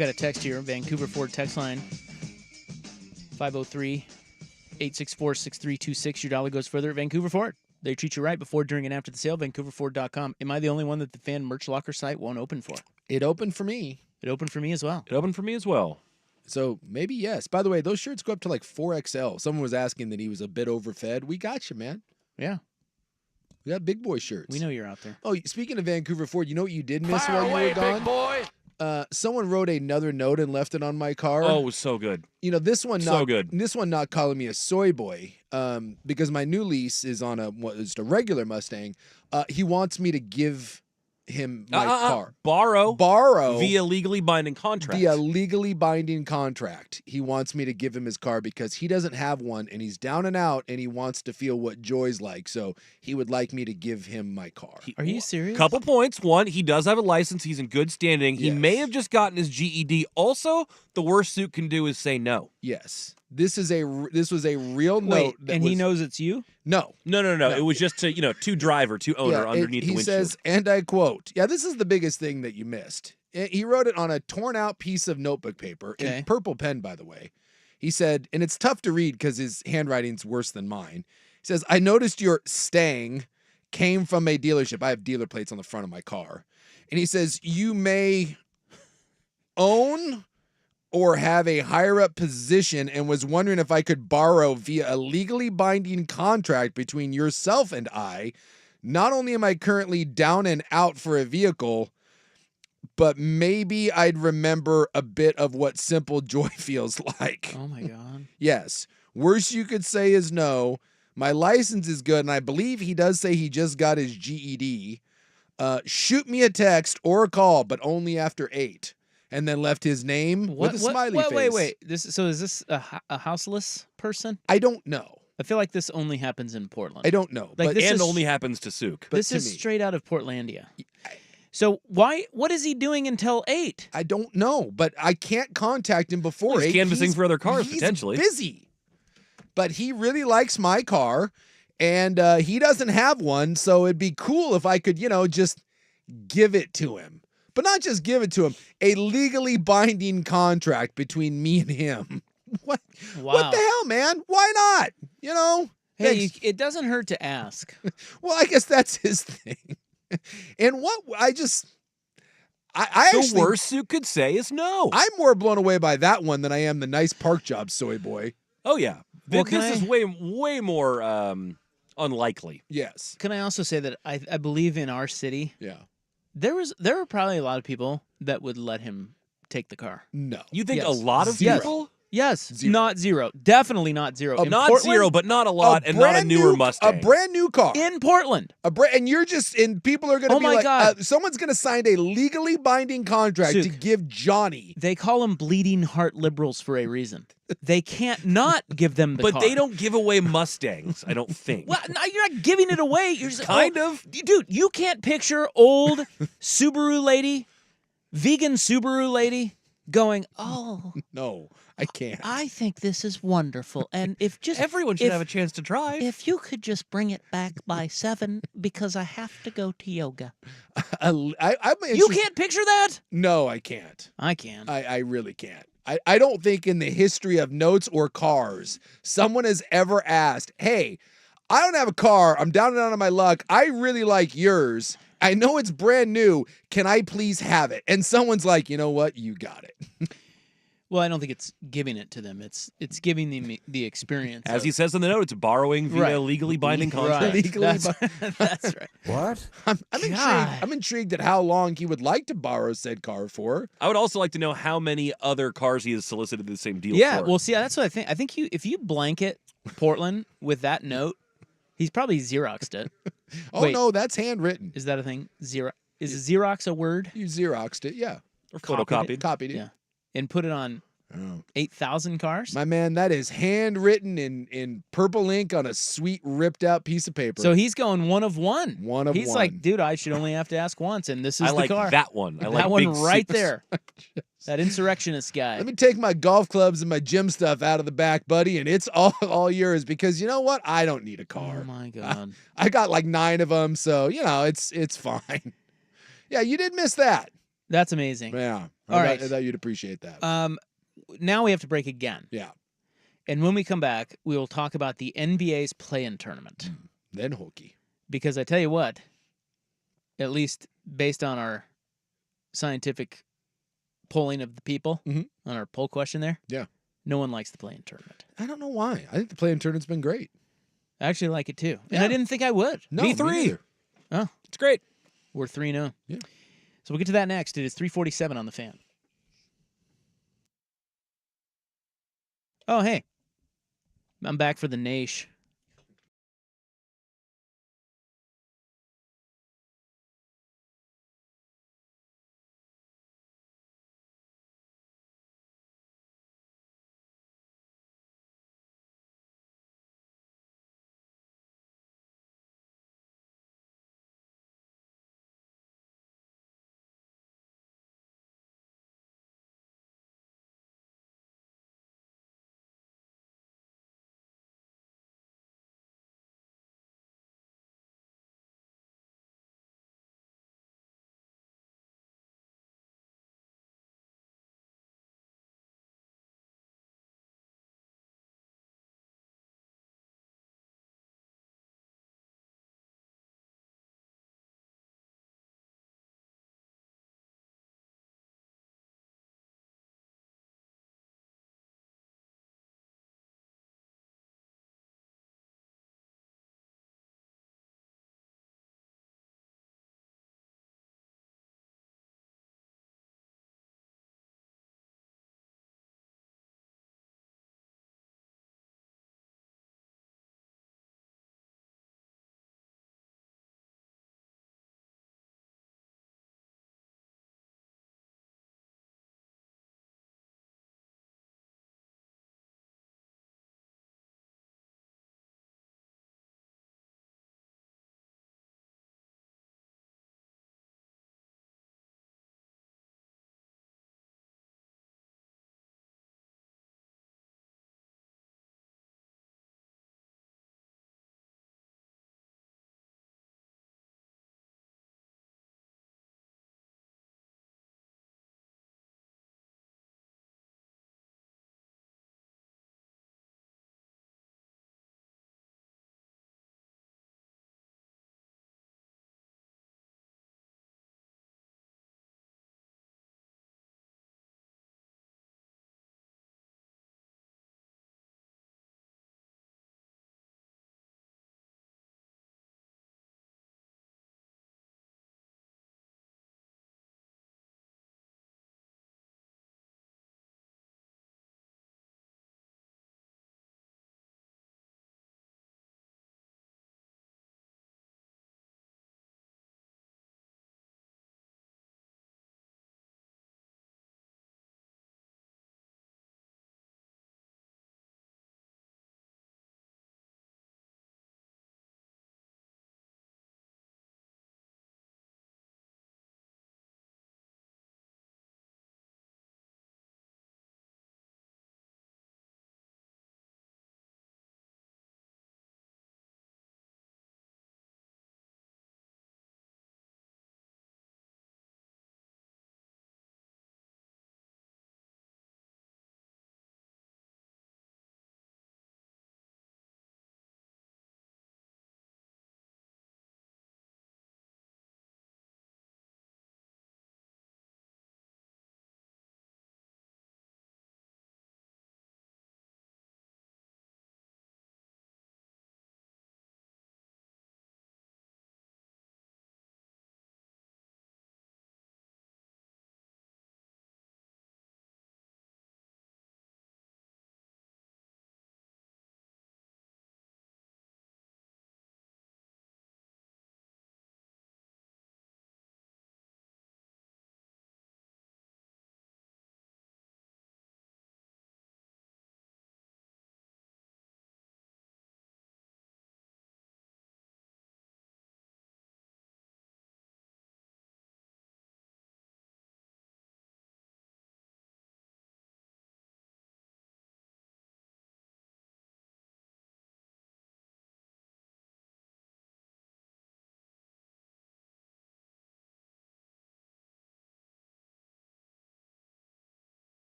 got a text here. Vancouver Ford text line 503-864-6326. Your dollar goes further at Vancouver Ford. They treat you right before, during, and after the sale. VancouverFord.com. Am I the only one that the fan merch locker site won't open for? It opened for me. It opened for me as well. It opened for me as well. So maybe yes. By the way, those shirts go up to like 4XL. Someone was asking that he was a bit overfed. We got you, man. Yeah. We got big boy shirts. We know you're out there. Oh, speaking of Vancouver Ford, you know what you did miss while you were gone? Big boy. Someone wrote another note and left it on my car. Oh, it was so good. You know, this one So not good. This one not calling me a soy boy, because my new lease is on just a regular Mustang. He wants me to give him my car. Borrow via legally binding contract. Via legally binding contract. He wants me to give him his car because he doesn't have one and he's down and out and he wants to feel what joy's like. So he would like me to give him my car. Are you serious? Couple points. One, he does have a license. He's in good standing. He Yes. may have just gotten his GED. Also, the worst Suit can do is say no. Yes. This was a real note. And he knows it's you? No. No. It was just to, to driver, to owner underneath the he windshield. says, and I quote, yeah, this is the biggest thing that you missed. He wrote it on a torn out piece of notebook paper in purple pen, by the way. He said, and it's tough to read because his handwriting's worse than mine. He says, I noticed your Stang came from a dealership. I have dealer plates on the front of my car. And he says, you may own or have a higher up position and was wondering if I could borrow via a legally binding contract between yourself and I. Not only am I currently down and out for a vehicle, but maybe I'd remember a bit of what simple joy feels like. Oh my God. Yes. Worst you could say is no. My license is good, and I believe he does say he just got his GED. Shoot me a text or a call, but only after 8. And then left his name with a smiley face. Wait. Is this a houseless person? I don't know. I feel like this only happens in Portland. I don't know. Like but this and is- only happens to Sook. but This to is me- straight out of Portlandia. So what is he doing until 8? I don't know, but I can't contact him before. Well, he's 8. canvassing for other cars, he's potentially. busy. But he really likes my car, and he doesn't have one, so it'd be cool if I could, just give it to him. But not just give it to him, a legally binding contract between me and him. What? Wow. What the hell, man? Why not? Hey, Thanks. it doesn't hurt to ask. Well, I guess that's his thing. And what I The actually, worst Sook could say is no. I'm more blown away by that one than I am the nice park job, soy boy. Oh, yeah. Well, This is way more unlikely. Yes. Can I also say that I believe in our city, Yeah. there are probably a lot of people that would let him take the car. No. You think Yes. a lot of Yes. people? Yes, Zero. not zero. Definitely not zero. In Not Portland- zero, but not a lot, and not a newer Mustang. A brand new car. In Portland. And you're and people are going to Oh be my like, God. someone's going to sign a legally binding contract to Sook. give Johnny. They call them bleeding heart liberals for a reason. They can't not give them the But car. they don't give away Mustangs, I don't think. Well, no, you're not giving it away. You're just Kind of. Dude, you can't picture old Subaru lady, vegan Subaru lady going, "Oh, No, I can't. I think this is wonderful." And if Everyone should have a chance to drive. if you could just bring it back by 7 because I have to go to yoga. I'm You can't picture that? No, I can't. I can. I really can't. I don't think in the history of notes or cars, someone has ever asked, hey, I don't have a car. I'm down and out on my luck. I really like yours. I know it's brand new. Can I please have it? And someone's like, you know what? You got it. Well, I don't think it's giving it to them. It's giving them the experience. As of- he says in the note, it's borrowing via Right. a legally binding contract. Right. Legally That's right. What? I'm intrigued. God. I'm intrigued at how long he would like to borrow said car for. I would also like to know how many other cars he has solicited the same deal Yeah, for. well, see, that's what I think. I think if you blanket Portland with that note, he's probably Xeroxed it. Oh, Wait. no, that's handwritten. Is that a thing? Is Xerox a word? You Xeroxed it. Yeah. or copied photocopied. Copied it. Yeah. And put it on Oh. 8,000 cars? My man, that is handwritten in purple ink on a sweet ripped out piece of paper. So he's going one of one. One of he's one. like, dude, I should only have to ask once, and this is I the like car. that one. I that like one big right Supers. there. That insurrectionist guy. Let me take my golf clubs and my gym stuff out of the back, buddy, and it's all yours because you know what? I don't need a car. Oh my god. I got like 9 of them, so it's fine. Yeah, you did miss that. That's amazing. Yeah. All right. I thought you'd appreciate that. Now we have to break again. Yeah. And when we come back, we will talk about the NBA's play-in tournament. Then hokey. Because I tell you what, at least based on our scientific polling of the people Mhm. on our poll question there, Yeah. no one likes the play-in tournament. I don't know why. I think the play-in tournament's been great. I actually like it too. And Yeah. I didn't think I would. No, Me me three. neither. Oh, It's great. we're 3-0. Yeah. So we'll get to that next. It is 3:47 on the Fan. Oh, hey. I'm back for the Naish.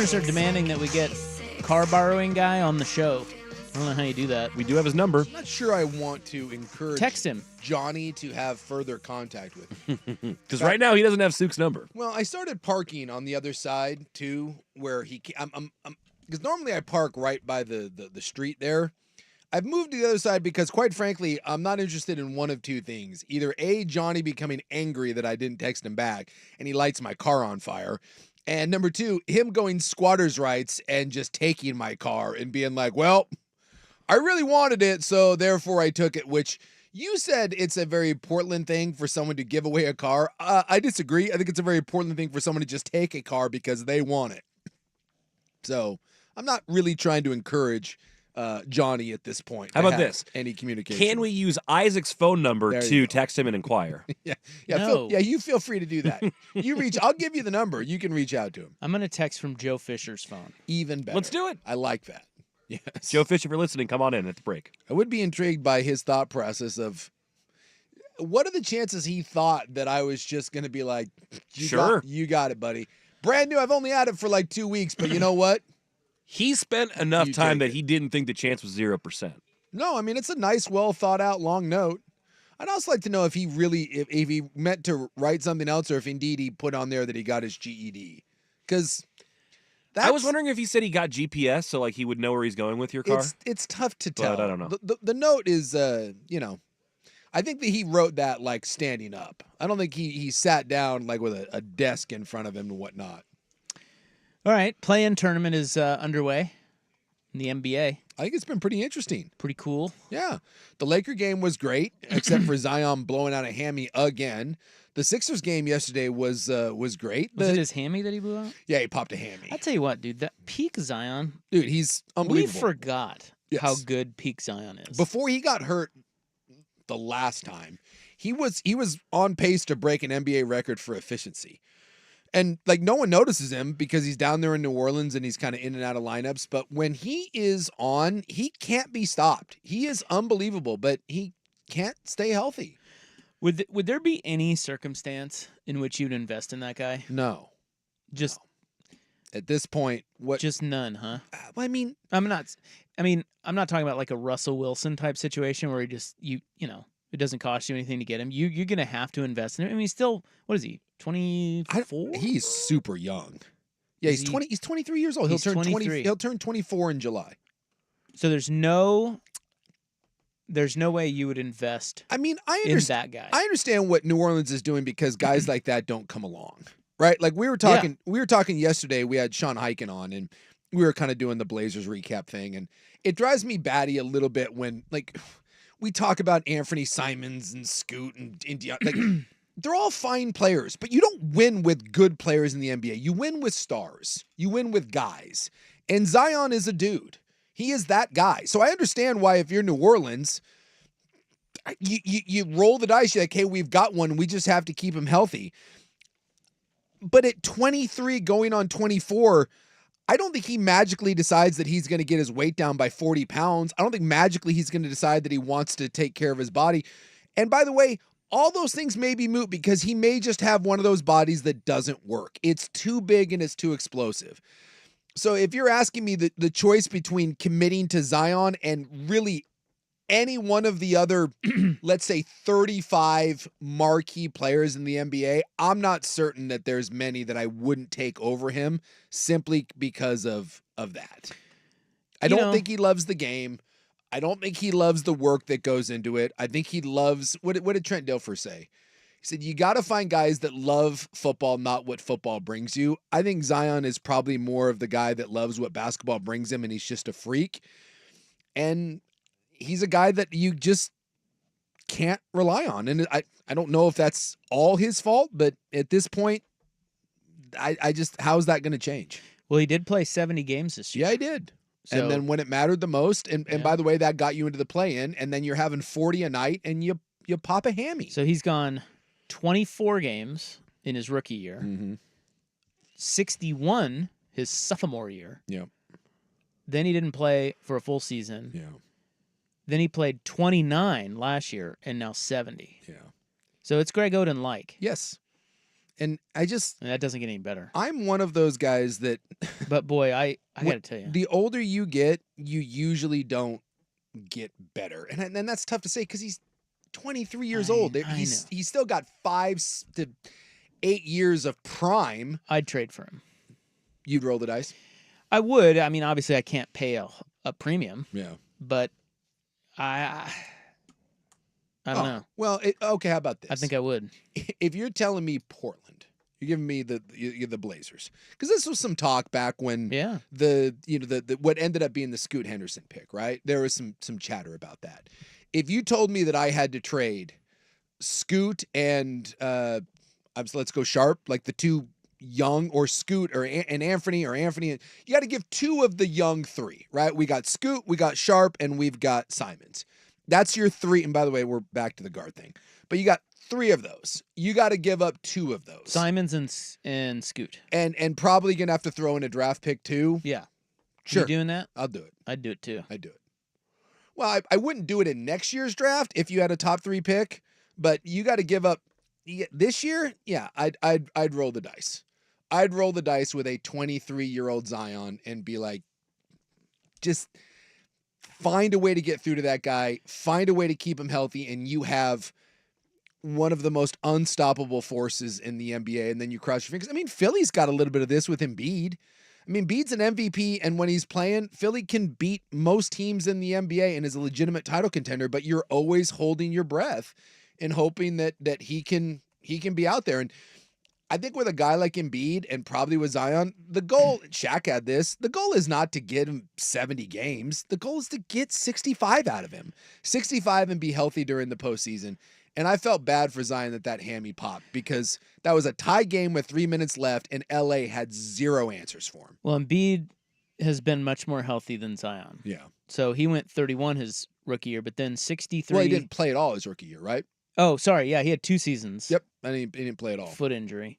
Listeners are demanding that we get car borrowing guy on the show. I don't know how you do that. We do have his number. I'm not sure I want to encourage Text him. Johnny to have further contact with me. Because right now he doesn't have Sook's number. Well, I started parking on the other side too, where I'm because normally I park right by the street there. I've moved to the other side because, quite frankly, I'm not interested in one of two things. Either A, Johnny becoming angry that I didn't text him back and he lights my car on fire. And number two, him going squatter's rights and just taking my car and being like, well, I really wanted it, so therefore I took it, which you said it's a very Portland thing for someone to give away a car. I disagree. I think it's a very Portland thing for someone to just take a car because they want it. So I'm not really trying to encourage Johnny at this point. How about this? Any communication? Can we use Isaac's phone number There to you go. text him and inquire? Yeah, No. you feel free to do that. I'll give you the number. You can reach out to him. I'm going to text from Joe Fisher's phone. Even better. Let's do it. I like that. Yes. Joe Fish, if you're listening, come on in at the break. I would be intrigued by his thought process of what are the chances he thought that I was just going to be like, you got it, buddy. Brand new. I've only had it for like 2 weeks, but you know what? He spent enough You time take that he didn't think the chance was 0%. No, I mean, it's a nice, well thought out long note. I'd also like to know if he really, if he meant to write something else or if indeed he put on there that he got his GED. Because I was wondering if he said he got GPS so like he would know where he's going with your car. It's tough to tell. But I don't know. The note is, I think that he wrote that like standing up. I don't think he sat down like with a desk in front of him and whatnot. All right, play-in tournament is underway in the NBA. I think it's been pretty interesting. Pretty cool. Yeah. The Laker game was great, except for Zion blowing out a hammy again. The Sixers game yesterday was great. Was it his hammy that he blew out? Yeah, he popped a hammy. I tell you what, dude, that peak Zion. Dude, he's unbelievable. We forgot Yes. how good peak Zion is. Before he got hurt the last time, he was on pace to break an NBA record for efficiency. And like no one notices him because he's down there in New Orleans and he's kind of in and out of lineups. But when he is on, he can't be stopped. He is unbelievable, but he can't stay healthy. Would there be any circumstance in which you'd invest in that guy? No. Just At this point, just none, huh? I mean, I'm not talking about like a Russell Wilson type situation where he just it doesn't cost you anything to get him. You're gonna have to invest in him. I mean, he's still, what is he? 24? he's super young. Yeah, Is he's he- 20. He's 23 years old. He'll He's turn 20. 23. He'll turn 24 in July. So there's no way you would invest I mean, I in understand. that guy. I understand what New Orleans is doing because guys like that don't come along, right? Like we were talking yesterday. We had Sean Hyken on, and we were kind of doing the Blazers recap thing, and it drives me batty a little bit when like we talk about Anthony Simons and Scoot and Indiana. Like they're all fine players, but you don't win with good players in the NBA. You win with stars. You win with guys, and Zion is a dude. He is that guy. So I understand why if you're New Orleans, you roll the dice. You're like, hey, we've got one. We just have to keep him healthy. But at 23 going on 24, I don't think he magically decides that he's going to get his weight down by 40 pounds. I don't think magically he's going to decide that he wants to take care of his body. And by the way, all those things may be moot because he may just have one of those bodies that doesn't work. It's too big and it's too explosive. So if you're asking me the choice between committing to Zion and really any one of the other, let's say 35 marquee players in the NBA, I'm not certain that there's many that I wouldn't take over him simply because of that. I don't think he loves the game. I don't think he loves the work that goes into it. I think he loves, what did Trent Dilfer say? He said, you got to find guys that love football, not what football brings you. I think Zion is probably more of the guy that loves what basketball brings him, and he's just a freak. And he's a guy that you just can't rely on. And I don't know if that's all his fault, but at this point, I just, how's that going to change? Well, he did play 70 games this year. Yeah, he did. So, and then when it mattered the most, and by the way, that got you into the play-in, and then you're having 40 a night, and you pop a hammy. So he's gone 24 games in his rookie year, 61 his sophomore year. Yeah. Then he didn't play for a full season. Yeah. Then he played 29 last year and now 70. Yeah. So it's Greg Oden-like. Yes. And And that doesn't get any better. I'm one of those guys that But boy, I got to tell you. the older you get, you usually don't get better. And that's tough to say because he's 23 years old. He's still got 5 to 8 years of prime. I'd trade for him. You'd roll the dice? I would. I mean, obviously, I can't pay a premium. Yeah. But I don't know. Well, okay, how about this? I think I would. If you're telling me Portland, you're giving me the Blazers, because this was some talk back when the what ended up being the Scoot Henderson pick, right? There was some chatter about that. If you told me that I had to trade Scoot and let's go Sharp, like the two young, or Scoot and Anthony, you got to give 2 of the young 3, right? We got Scoot, we got Sharp, and we've got Simons. That's your 3. And by the way, we're back to the guard thing. But you got 3 of those. You got to give up 2 of those. Simons and Scoot. And probably going to have to throw in a draft pick too. Yeah. Sure. You doing that? I'll do it. I'd do it too. I'd do it. Well, I wouldn't do it in next year's draft if you had a top 3 pick, but you got to give up this year. Yeah, I'd roll the dice. I'd roll the dice with a 23-year-old Zion and be like, just find a way to get through to that guy, find a way to keep him healthy, and you have one of the most unstoppable forces in the NBA, and then you cross your fingers. I mean, Philly's got a little bit of this with Embiid. I mean, Embiid's an MVP, and when he's playing, Philly can beat most teams in the NBA and is a legitimate title contender, but you're always holding your breath and hoping that he can be out there. And I think with a guy like Embiid and probably with Zion, the goal, Shaq had this, the goal is not to get him 70 games. The goal is to get 65 out of him. 65 and be healthy during the postseason. And I felt bad for Zion that hammy popped, because that was a tie game with 3 minutes left and LA had 0 answers for him. Well, Embiid has been much more healthy than Zion. Yeah. So he went 31 his rookie year, but then 63. Well, he didn't play at all his rookie year, right? Oh, sorry. Yeah, he had 2 seasons. Yep. And he didn't play at all. Foot injury.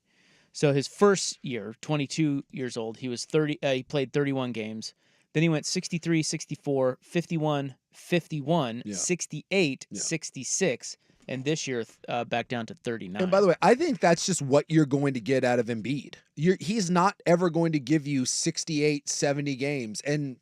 So his first year, 22 years old, he was 30. He played 31 games. Then he went 63, 64, 51, 51, 68, 66. And this year, back down to 39. And by the way, I think that's just what you're going to get out of Embiid. He's not ever going to give you 68, 70 games. And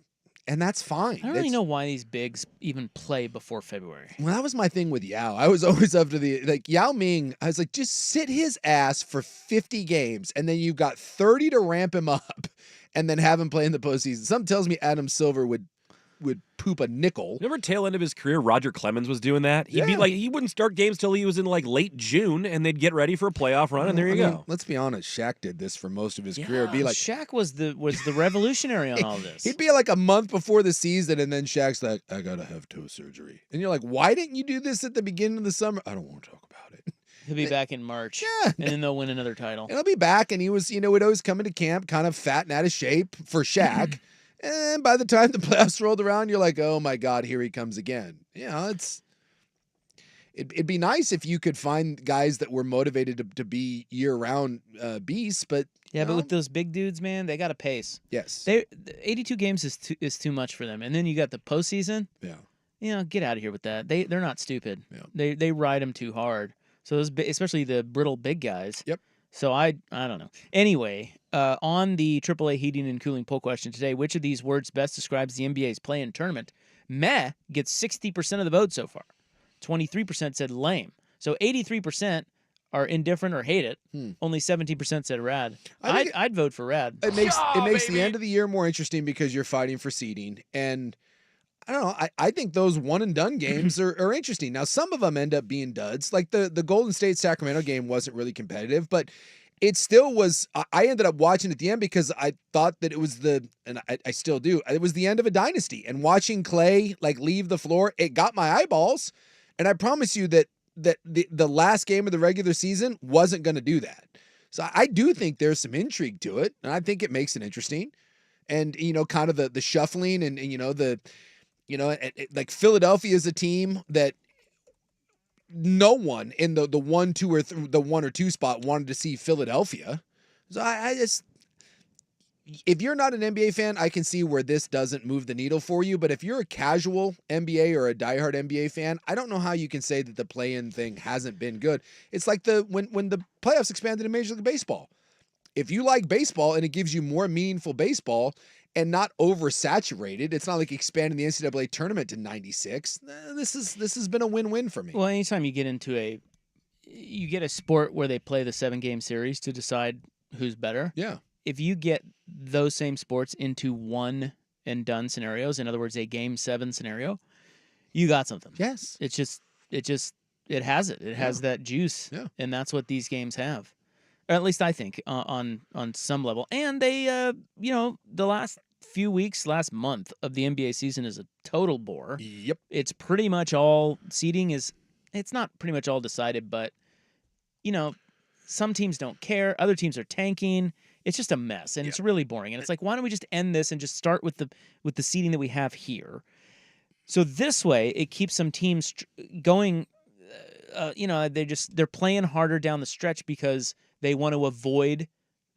that's fine. I don't really know why these bigs even play before February. Well, that was my thing with Yao. I was always up to Yao Ming. I was like, just sit his ass for 50 games, and then you've got 30 to ramp him up, and then have him play in the postseason. Something tells me Adam Silver would poop a nickel. Remember tail end of his career, Roger Clemens was doing that? He'd be like, he wouldn't start games till he was in like late June, and they'd get ready for a playoff run, and there you go. Let's be honest, Shaq did this for most of his career. It'd be like, Shaq was the revolutionary on all this. He'd be like a month before the season, and then Shaq's like, I gotta have toe surgery. And you're like, why didn't you do this at the beginning of the summer? I don't want to talk about it. He'll be back in March. Yeah. And then they'll win another title. And he'll be back, and he was, would always come into camp kind of fat and out of shape for Shaq. And by the time the playoffs rolled around, you're like, oh my God, here he comes again. It'd be nice if you could find guys that were motivated to be year-round beasts, but but with those big dudes, man, they got a pace. Yes. 82 games is too much for them. And then you got the postseason. Yeah. Get out of here with that. They're not stupid. Yeah. They ride them too hard. So those, especially the brittle big guys. Yep. So I don't know. Anyway, on the AAA heating and cooling poll question today, which of these words best describes the NBA's play-in tournament? Meh gets 60% of the vote so far. 23% said lame. So 83% are indifferent or hate it. Only 17% said rad. I'd vote for rad. It makes the end of the year more interesting because you're fighting for seeding. And I don't know. I think those one and done games are interesting. Now, some of them end up being duds. Like the Golden State Sacramento game wasn't really competitive, but it still was. I ended up watching at the end because I thought that it was and I still do. It was the end of a dynasty. And watching Clay leave the floor, it got my eyeballs. And I promise you that the last game of the regular season wasn't going to do that. So I do think there's some intrigue to it, and I think it makes it interesting. And kind of the shuffling and like Philadelphia is a team that no one in the 1, 2, or the 1 or 2 spot wanted to see Philadelphia. So I just, if you're not an NBA fan, I can see where this doesn't move the needle for you. But if you're a casual NBA or a diehard NBA fan, I don't know how you can say that the play-in thing hasn't been good. It's like when the playoffs expanded in Major League Baseball. If you like baseball and it gives you more meaningful baseball and not oversaturated, it's not like expanding the NCAA tournament to 96. This has been a win-win for me. Well, anytime you get a sport where they play the 7-game series to decide who's better. Yeah. If you get those same sports into one and done scenarios, in other words, a game 7 scenario, you got something. Yes. It has it. It has that juice. Yeah. And that's what these games have. Or at least I think on some level. And they, the last few weeks, last month of the NBA season is a total bore. Yep. It's pretty much all seeding it's not pretty much all decided, but some teams don't care. Other teams are tanking. It's just a mess, and it's really boring. And it's like, why don't we just end this and just start with the seeding that we have here? So this way, it keeps some teams going. They're playing harder down the stretch because they want to avoid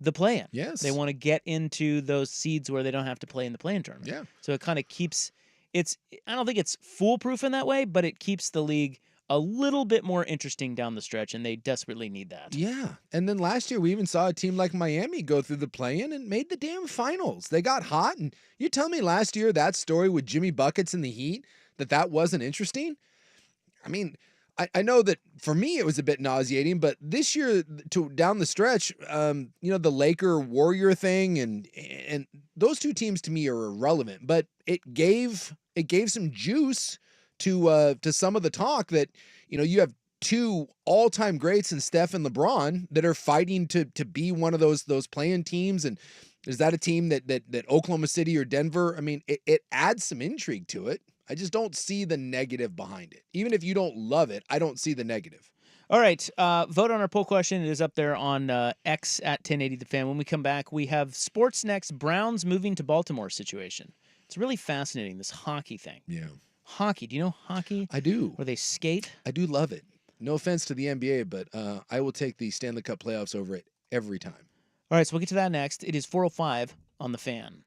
the play-in. Yes. They want to get into those seeds where they don't have to play in the play-in tournament. Yeah. So it kind of keeps I don't think it's foolproof in that way, but it keeps the league a little bit more interesting down the stretch, and they desperately need that. Yeah. And then last year, we even saw a team like Miami go through the play-in and made the damn finals. They got hot, and you tell me last year that story with Jimmy Buckets and the Heat, that wasn't interesting? I mean, I know that for me it was a bit nauseating, but this year down the stretch, the Laker Warrior thing and those two teams to me are irrelevant, but it gave some juice to some of the talk that you have two all-time greats in Steph and LeBron that are fighting to be one of those play-in teams. And is that a team that Oklahoma City or Denver? I mean, it adds some intrigue to it. I just don't see the negative behind it. Even if you don't love it, I don't see the negative. All right. Vote on our poll question. It is up there on X at 1080 The Fan. When we come back, we have Sports Next Browns moving to Baltimore situation. It's really fascinating, this hockey thing. Yeah. Hockey. Do you know hockey? I do. Where they skate? I do love it. No offense to the NBA, but I will take the Stanley Cup playoffs over it every time. All right. So we'll get to that next. It is 4:05 on The Fan.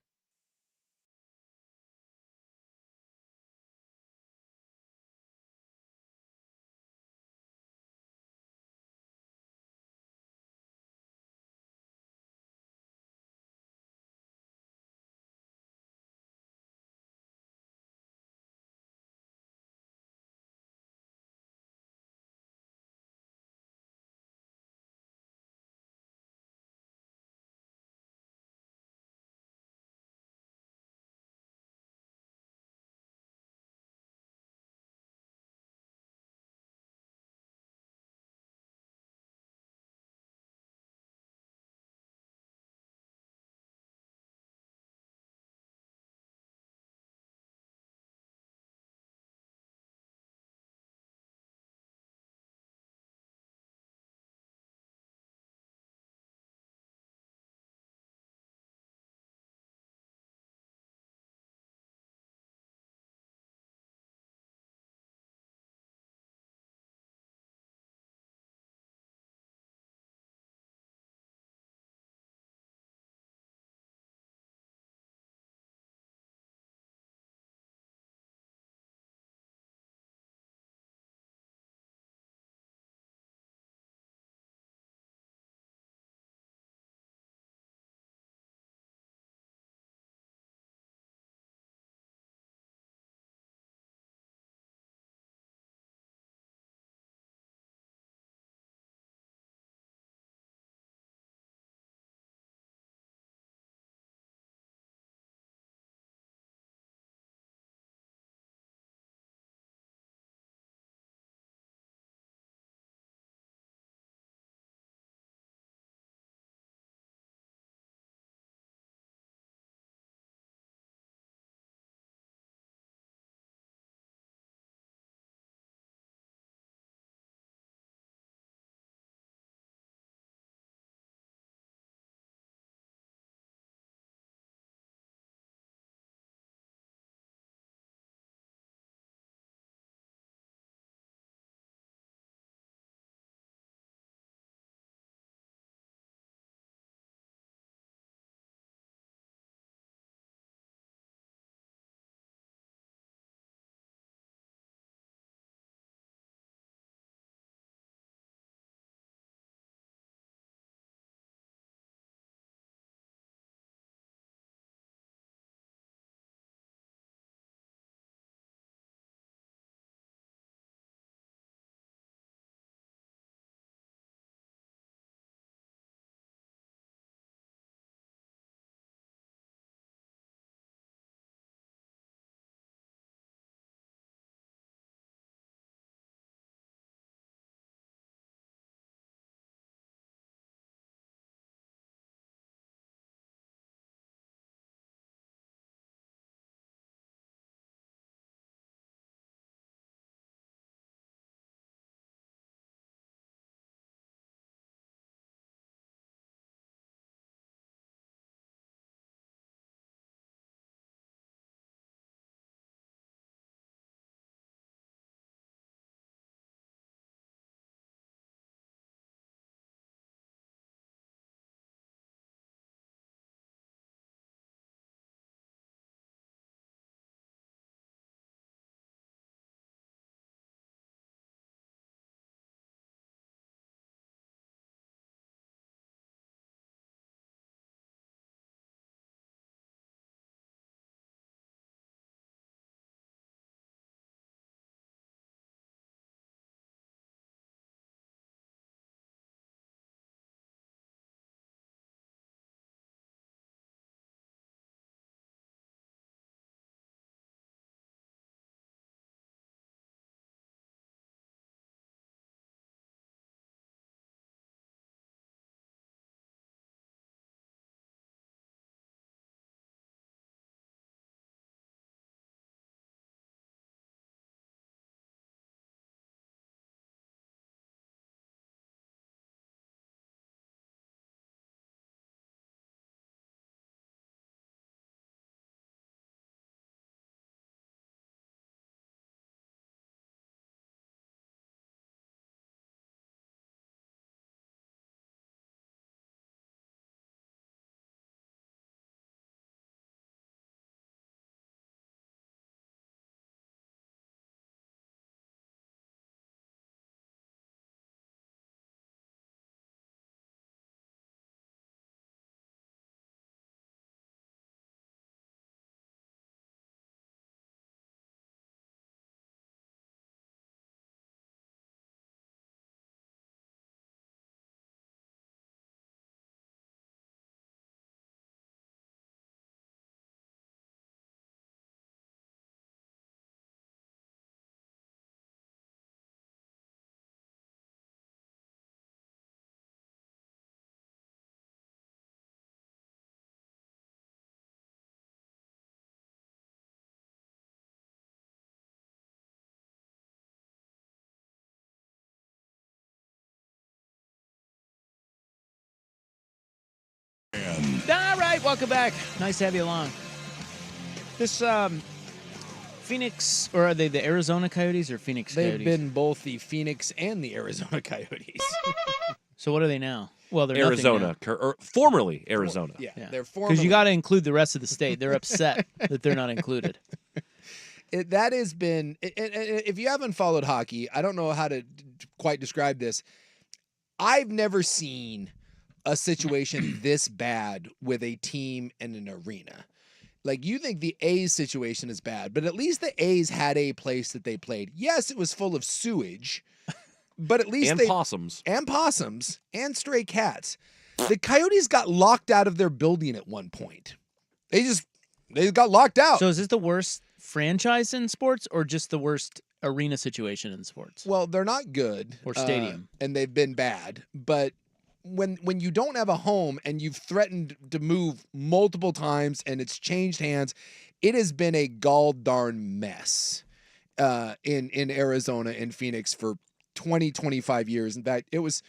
All right, welcome back. Nice to have you along. This Phoenix, or are they the Arizona Coyotes or Phoenix They've Coyotes? been both the Phoenix and the Arizona Coyotes. So what are they now? Well, they're Arizona, or formerly Arizona. Yeah, Yeah. they're formerly. Because you got to include the rest of the state. They're upset that they're not included. That has been, if you haven't followed hockey, I don't know how to quite describe this. I've never seen a situation this bad with a team and an arena. Like, you think the A's situation is bad, but at least the A's had a place that they played. Yes, it was full of sewage, but at least Possums. And possums and stray cats. The Coyotes got locked out of their building at one point. They got locked out. So is this the worst franchise in sports or just the worst arena situation in sports? Well, they're not good. Or stadium. And they've been bad. But when you don't have a home and you've threatened to move multiple times and it's changed hands, it has been a gall darn mess in Arizona and Phoenix for 20, 25 years. In fact, it was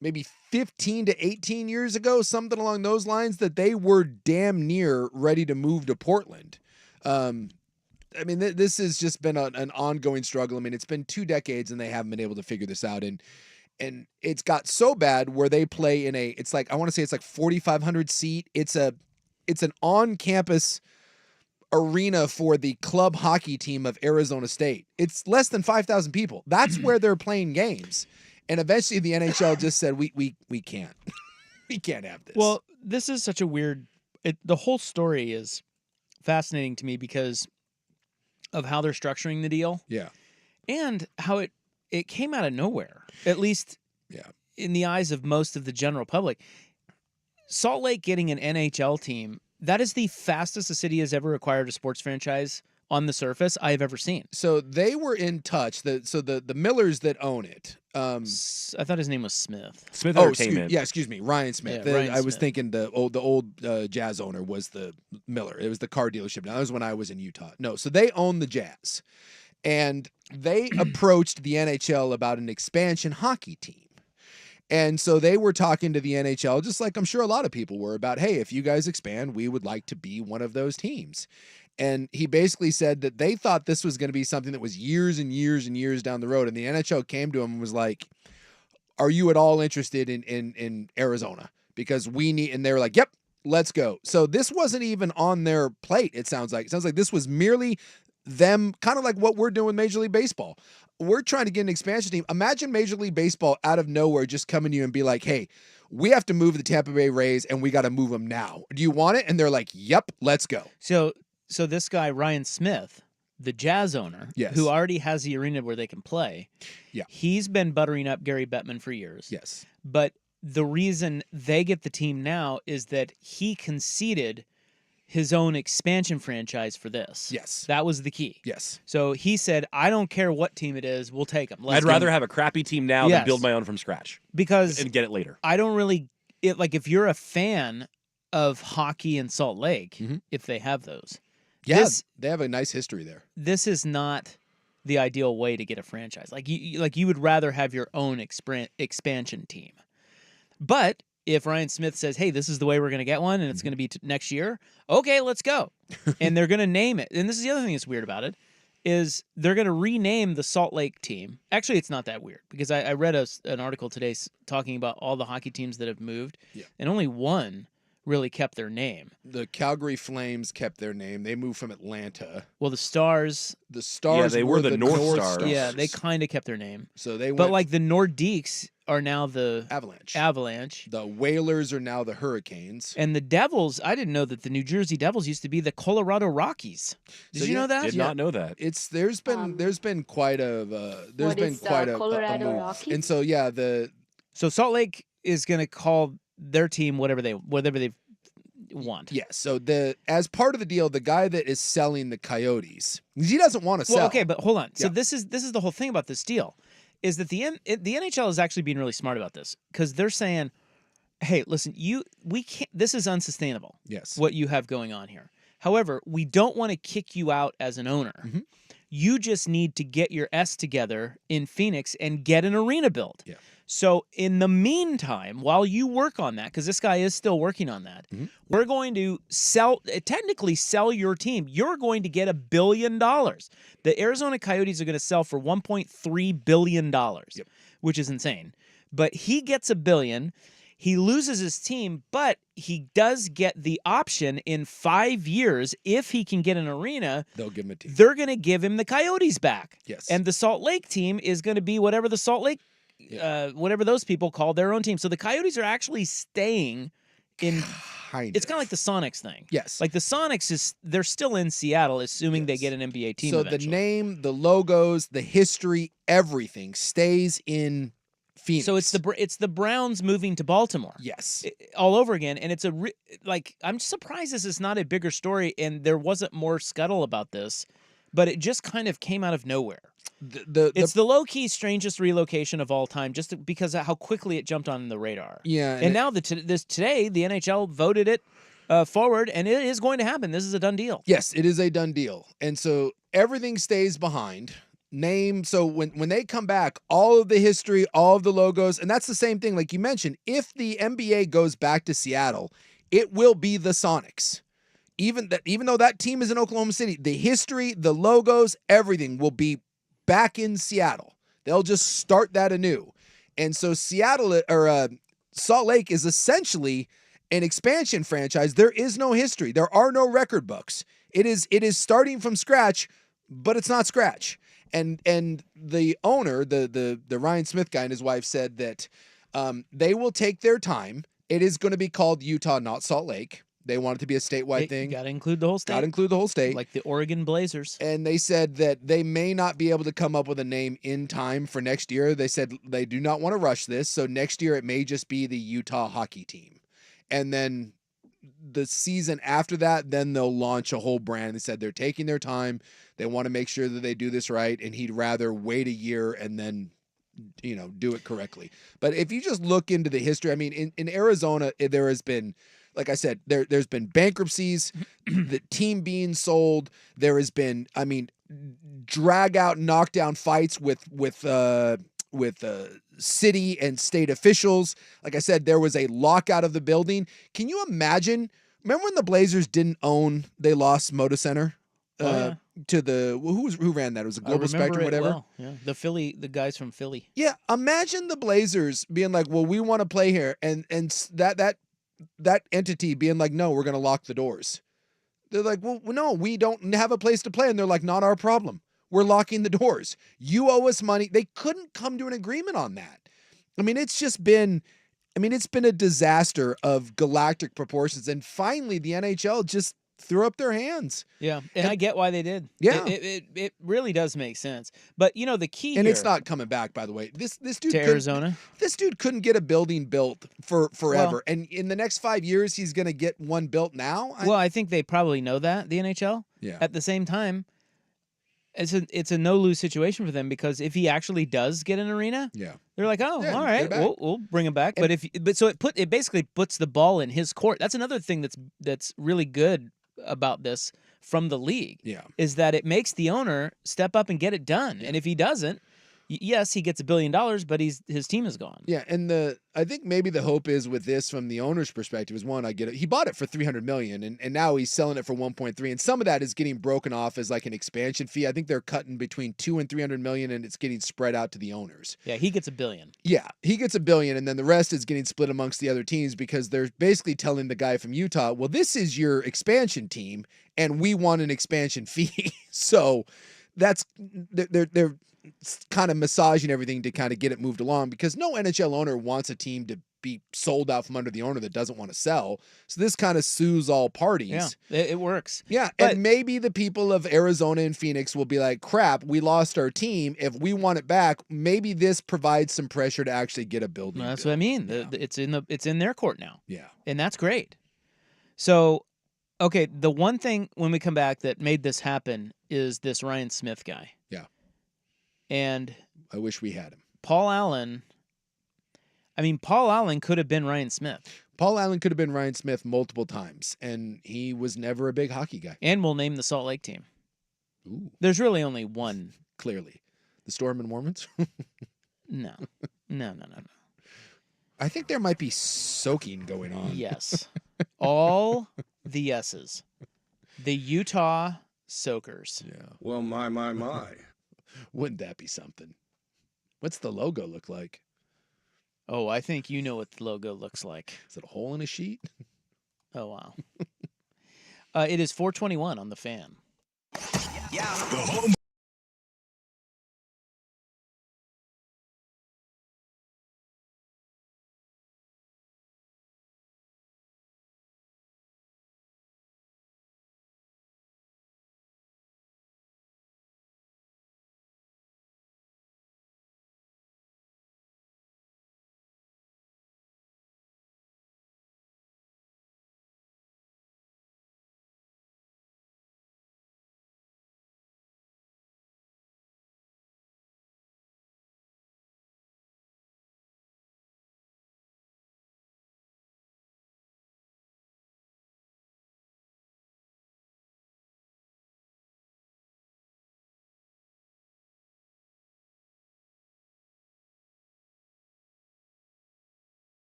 maybe 15 to 18 years ago, something along those lines, that they were damn near ready to move to Portland. I mean, this has just been an ongoing struggle. I mean, it's been 2 decades and they haven't been able to figure this out. And it's got so bad where they play in it's like 4,500 seat. It's an on-campus arena for the club hockey team of Arizona State. It's less than 5,000 people. That's where they're playing games. And eventually the NHL just said, we can't. We can't have this. Well, this is such a weird... the whole story is fascinating to me because of how they're structuring the deal. Yeah. And how it came out of nowhere, at least in the eyes of most of the general public. Salt Lake getting an NHL team, that is the fastest a city has ever acquired a sports franchise on the surface I've ever seen. So they were in touch. The Millers that own it. I thought his name was Smith. Smith Entertainment. Excuse me, Ryan Smith. Yeah, Ryan I was Smith. thinking the old Jazz owner was the Miller. It was the car dealership. Now, that was when I was in Utah. No, so they own the Jazz. And they approached the NHL about an expansion hockey team. And so they were talking to the NHL, just like I'm sure a lot of people were, about, hey, if you guys expand, we would like to be one of those teams. And he basically said that they thought this was going to be something that was years and years and years down the road. And the NHL came to him and was like, are you at all interested in Arizona? Because we need, and they were like, yep, let's go. So this wasn't even on their plate, it sounds like. It sounds like this was merely them, kind of like what we're doing with Major League Baseball. We're trying to get an expansion team. Imagine Major League Baseball out of nowhere just coming to you and be like, hey, we have to move the Tampa Bay Rays and we got to move them now. Do you want it? And they're like, yep, let's go. So this guy, Ryan Smith, the Jazz owner, Yes. who already has the arena where they can play, he's been buttering up Gary Bettman for years. Yes. But the reason they get the team now is that he conceded his own expansion franchise for this. Yes. That was the key. Yes. So he said, I don't care what team it is, we'll take them. I'd rather have a crappy team now than Yes. build my own from scratch because and get it later. I don't really like if you're a fan of hockey in Salt Lake, if they have those. Yeah, they have a nice history there. This is not the ideal way to get a franchise. Like you would rather have your own expansion team. But if Ryan Smith says, hey, this is the way we're going to get one and it's going to be next year, okay, let's go. And they're going to name it. And this is the other thing that's weird about it, is they're going to rename the Salt Lake team. Actually, it's not that weird because I read an article today talking about all the hockey teams that have moved, and only one really kept their name. The Calgary Flames kept their name. They moved from Atlanta. Well, the Stars... The Stars they were the North Stars. Yeah, they kind of kept their name. So they went... But like the Nordiques are now the Avalanche. The Whalers are now the Hurricanes. And the Devils, I didn't know that the New Jersey Devils used to be the Colorado Rockies. Did you know that? Did not know that. There's been quite a Colorado move. Rockies? And so So Salt Lake is going to call their team whatever they want. Yes. So as part of the deal, the guy that is selling the Coyotes, he doesn't want to sell. Well, okay, but hold on. So Yeah. this is the whole thing about this deal, is that the NHL is actually being really smart about this because they're saying, hey, listen, we can't. This is unsustainable. Yes. What you have going on here. However, we don't want to kick you out as an owner. You just need to get your S together in Phoenix and get an arena built. Yeah. So in the meantime, while you work on that, because this guy is still working on that, we're going to technically sell your team. You're going to get $1 billion. The Arizona Coyotes are going to sell for $1.3 billion, which is insane. But he gets $1 billion. He loses his team, but he does get the option in 5 years, if he can get an arena, they'll give him a team. They're going to give him the Coyotes back. Yes. And the Salt Lake team is going to be whatever the Salt Lake, whatever those people call their own team. So the Coyotes are actually staying in. It's kind of like the Sonics thing. Yes. Like the Sonics they're still in Seattle, assuming they get an NBA team. So eventually. the name, the logos, the history, everything stays in Phoenix. So it's the Browns moving to Baltimore. Yes. All over again, and it's I'm surprised this is not a bigger story, and there wasn't more scuttle about this, but it just kind of came out of nowhere. It's the low-key strangest relocation of all time, just because of how quickly it jumped on the radar. Yeah, and now today the NHL voted it forward, and it is going to happen. This is a done deal. Yes, it is a done deal, and so everything stays behind. So when they come back, all of the history, all of the logos, and that's the same thing, like you mentioned, if the NBA goes back to Seattle, it will be the Sonics. Even though that team is in Oklahoma City, the history, the logos, everything will be back in Seattle. They'll just start that anew. And so Salt Lake is essentially an expansion franchise. There is no history. There are no record books. It is starting from scratch, but it's not scratch. And the owner, the Ryan Smith guy and his wife said that they will take their time. It is going to be called Utah, not Salt Lake. They want it to be a statewide thing. Got to include the whole state. Got to include the whole state. Like the Oregon Blazers. And they said that they may not be able to come up with a name in time for next year. They said they do not want to rush this. So next year it may just be the Utah hockey team. And then the season after that, then they'll launch a whole brand. They said they're taking their time. They want to make sure that they do this right, and he'd rather wait a year and then, do it correctly. But if you just look into the history, I mean, in Arizona, there has been, like I said, there's been bankruptcies, the team being sold. There has been, drag out, knockdown fights with city and state officials. Like I said, there was a lockout of the building. Can you imagine? Remember when the Blazers they lost Moda Center? To who ran that? It was a Global Spectrum, whatever. Well. Yeah. The guys from Philly. Yeah, imagine the Blazers being like, "Well, we want to play here," and that entity being like, "No, we're going to lock the doors." They're like, "Well, no, we don't have a place to play," and they're like, "Not our problem. We're locking the doors. You owe us money." They couldn't come to an agreement on that. It's been a disaster of galactic proportions, and finally, the NHL just threw up their hands. Yeah, and I get why they did. Yeah. It really does make sense. But, the key and here, it's not coming back, by the way. This dude to Arizona? This dude couldn't get a building built for forever. Well, and in the next 5 years, he's going to get one built now? I think they probably know that, the NHL. Yeah. At the same time, it's a no-lose situation for them, because if he actually does get an arena, they're like, all right, we'll bring him back. It basically puts the ball in his court. That's another thing that's really good about this from the league. Is that it makes the owner step up and get it done. And if he doesn't, yes, he gets $1 billion, but his team is gone. Yeah, and I think maybe the hope is with this from the owner's perspective is, one, I get it. He bought it for $300 million, and now he's selling it for 1.3, and some of that is getting broken off as like an expansion fee. I think they're cutting between $200 and $300 million, and it's getting spread out to the owners. Yeah, he gets $1 billion. Yeah, he gets $1 billion, and then the rest is getting split amongst the other teams, because they're basically telling the guy from Utah, well, this is your expansion team, and we want an expansion fee. So that's they're kind of massaging everything to kind of get it moved along, because no NHL owner wants a team to be sold out from under the owner that doesn't want to sell. So this kind of soothes all parties. Yeah, it works. Yeah, and maybe the people of Arizona and Phoenix will be like, crap, we lost our team. If we want it back, maybe this provides some pressure to actually get a building. That's what I mean. Yeah. It's in their court now. Yeah. And that's great. So, okay, the one thing when we come back that made this happen is this Ryan Smith guy. Yeah. And I wish we had him. Paul Allen could have been Ryan Smith. Paul Allen could have been Ryan Smith multiple times, and he was never a big hockey guy. And we'll name the Salt Lake team. Ooh. There's really only one. Clearly. The Storm and Mormons? No. I think there might be soaking going on. Yes. All the yeses. The Utah Soakers. Yeah. Well, my. Wouldn't that be something? What's the logo look like? Oh, I think you know what the logo looks like. Is it a hole in a sheet? Oh, wow. It is 421 on the Fan. The home